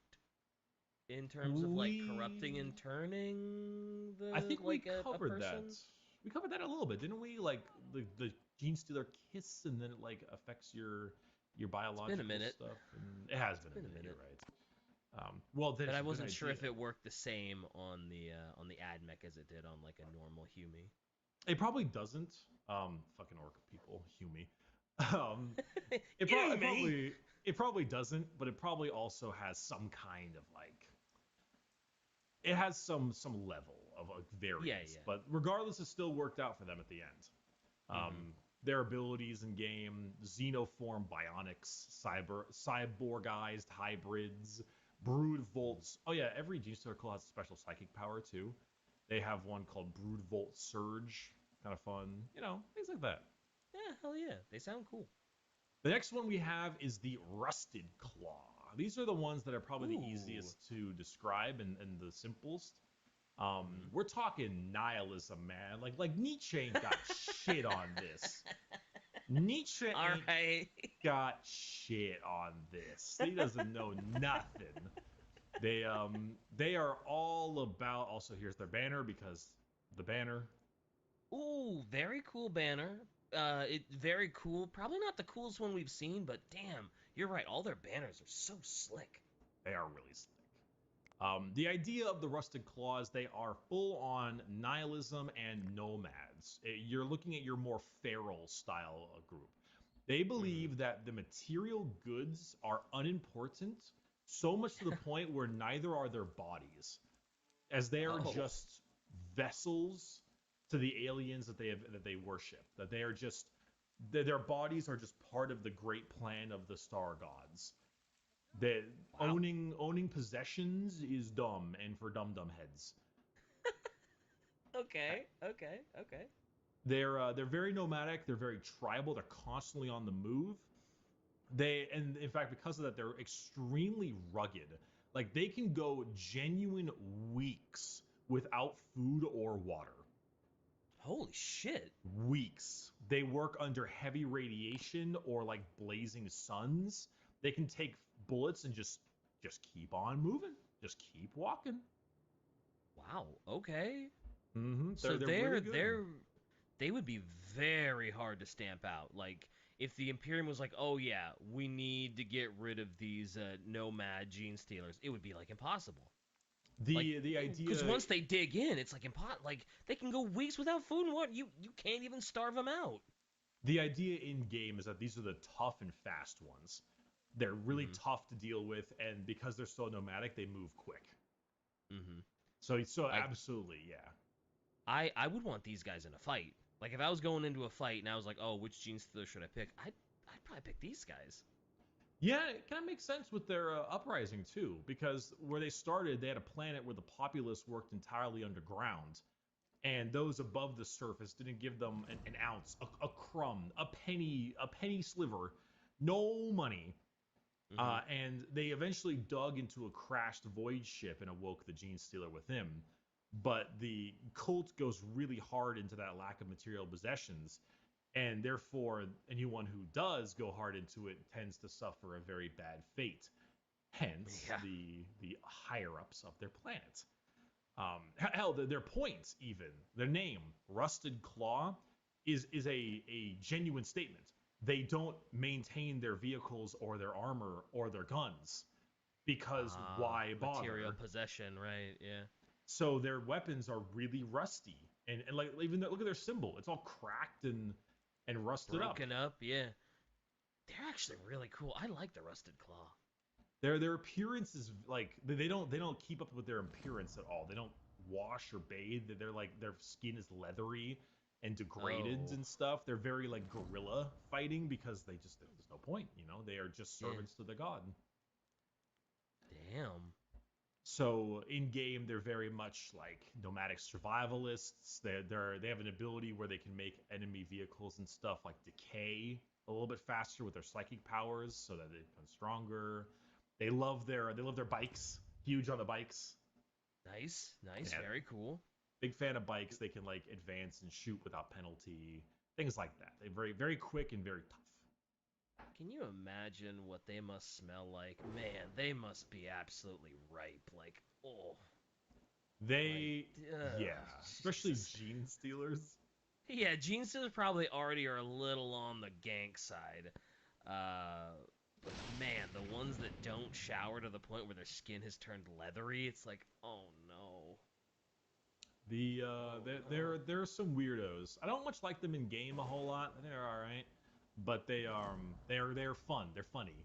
in terms of like corrupting and turning the. I think like we covered a that. We covered that a little bit, didn't we? Like the Gene Stealer kiss, and then it like affects your biological it's been a minute. stuff. And it has been a minute. You're right. Well, but I wasn't sure if it worked the same on the AdMech as it did on like a normal Humi. It probably doesn't. Fucking orc people, Humi. It probably doesn't, but it probably also has some kind of like. It has some level of like variance, yeah. But regardless, it still worked out for them at the end. Their abilities in game: xenoform bionics, cyborgized hybrids, brood volts. Oh yeah, every Gene Stealer cult has a special psychic power too. They have one called Brood Volt Surge. Kind of fun, things like that. Yeah, hell yeah. They sound cool. The next one we have is the Rusted Claw. These are the ones that are probably the easiest to describe and the simplest. We're talking nihilism, man. Like Nietzsche ain't got shit on this. Nietzsche ain't got shit on this. He doesn't know nothing. They are all about. Also, here's their banner because the banner. Ooh, very cool banner. Very cool. Probably not the coolest one we've seen, but damn, you're right. All their banners are so slick. They are really slick. The idea of the Rusted Claws, they are full on nihilism and nomads. You're looking at your more feral style group. They believe that the material goods are unimportant, so much to the point where neither are their bodies, as they are just vessels to the aliens that they worship. That they are just their bodies are just part of the great plan of the star gods. That owning possessions is dumb and for dumb heads. Okay. They're very nomadic. They're very tribal. They're constantly on the move. And in fact, because of that, they're extremely rugged. Like they can go genuine weeks without food or water. Holy shit. Weeks. They work under heavy radiation or like blazing suns. They can take bullets and just keep on moving. Just keep walking. Wow. Okay. So they would be very hard to stamp out. Like if the Imperium was like, oh yeah, we need to get rid of these nomad gene stealers, it would be like impossible. The idea, because once they dig in, it's like like they can go weeks without food and water. You can't even starve them out. The idea in game is that these are the tough and fast ones. They're really tough to deal with, and because they're so nomadic, they move quick. So absolutely, yeah. I would want these guys in a fight. Like if I was going into a fight and I was like, oh, which gene stealer should I pick? I'd probably pick these guys. Yeah, it kind of makes sense with their uprising too, because where they started, they had a planet where the populace worked entirely underground, and those above the surface didn't give them an ounce, a crumb, a penny sliver, no money. And they eventually dug into a crashed void ship and awoke the gene stealer with him. But the cult goes really hard into that lack of material possessions, and therefore anyone who does go hard into it tends to suffer a very bad fate. Hence the higher ups of their planet. Hell, their points, even their name, Rusted Claw, is a genuine statement. They don't maintain their vehicles or their armor or their guns because why bother? Material possession, right? Yeah. So their weapons are really rusty, and like even look at their symbol; it's all cracked and rusted broken up. Yeah. They're actually really cool. I like the Rusted Claw. Their appearance is like they don't keep up with their appearance at all. They don't wash or bathe. They're like their skin is leathery and degraded and stuff. They're very like guerrilla fighting because there's no point, they are just servants to the god. Damn. So in game they're very much like nomadic survivalists. They have an ability where they can make enemy vehicles and stuff like decay a little bit faster with their psychic powers so that they become stronger. They love their bikes. Huge on the bikes. Nice. Yeah. Very cool. Big fan of bikes. They can like advance and shoot without penalty. Things like that. They're very, very quick and very tough. Can you imagine what they must smell like? Man, they must be absolutely ripe. Like, oh. Especially gene stealers. Yeah, gene stealers probably already are a little on the gank side. But man, the ones that don't shower to the point where their skin has turned leathery, it's like, oh no. There are some weirdos. I don't much like them in game a whole lot. They're all right, but they're fun. They're funny.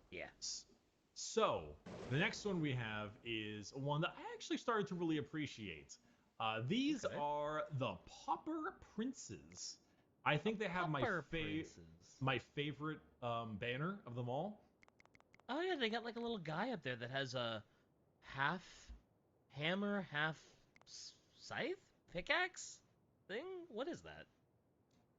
Yes. So the next one we have is one that I actually started to really appreciate. These are the Pauper Princes. I think they have my favorite banner of them all. Oh yeah, they got like a little guy up there that has a half hammer, half scythe, pickaxe thing. What is that?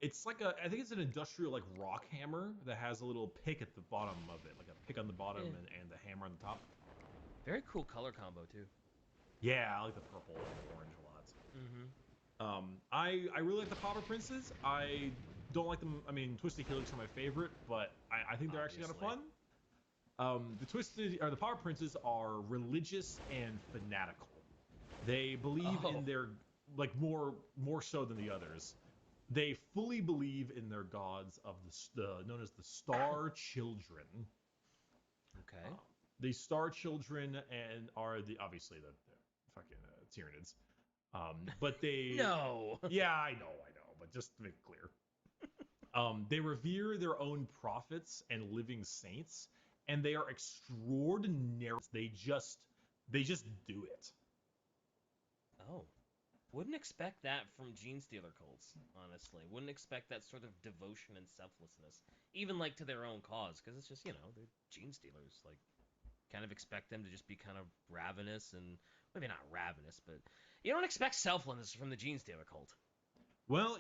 It's like I think it's an industrial like rock hammer that has a little pick at the bottom of it, like a pick on the bottom and the hammer on the top. Very cool color combo too. Yeah, I like the purple and orange a lot. Mm-hmm. I really like the Pauper Princes. I don't like them. I mean, Twisted Helix are my favorite, but I think they're actually kind of fun. The Pauper Princes are religious and fanatical. They believe in their like more so than the others. They fully believe in their gods of the known as the Star Children. Okay. The Star Children and are obviously the fucking Tyranids. But they No. Yeah, I know, but just to make it clear. They revere their own prophets and living saints, and they are extraordinary. They just do it. Oh. Wouldn't expect that from Gene Stealer cults, honestly. Wouldn't expect that sort of devotion and selflessness, even like to their own cause, because it's just, they're Gene Stealers. Like, kind of expect them to just be kind of ravenous and maybe not ravenous, but you don't expect selflessness from the Gene Stealer cult. Well,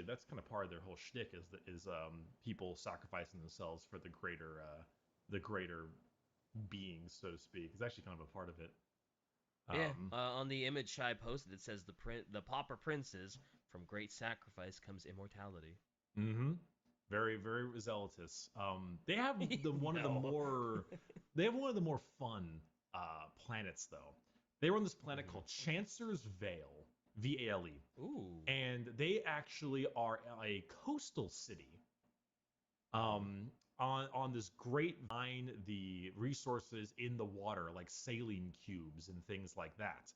that's kind of part of their whole shtick is people sacrificing themselves for the greater beings, so to speak. It's actually kind of a part of it. On the image I posted, it says the Pauper Princes, from great sacrifice comes immortality. Mm-hmm. Very, very zealotous. They have one of the more fun planets though. They were on this planet called Chancer's Vale, Vale. Ooh. And they actually are a coastal city. On this great mine, the resources in the water, like saline cubes and things like that.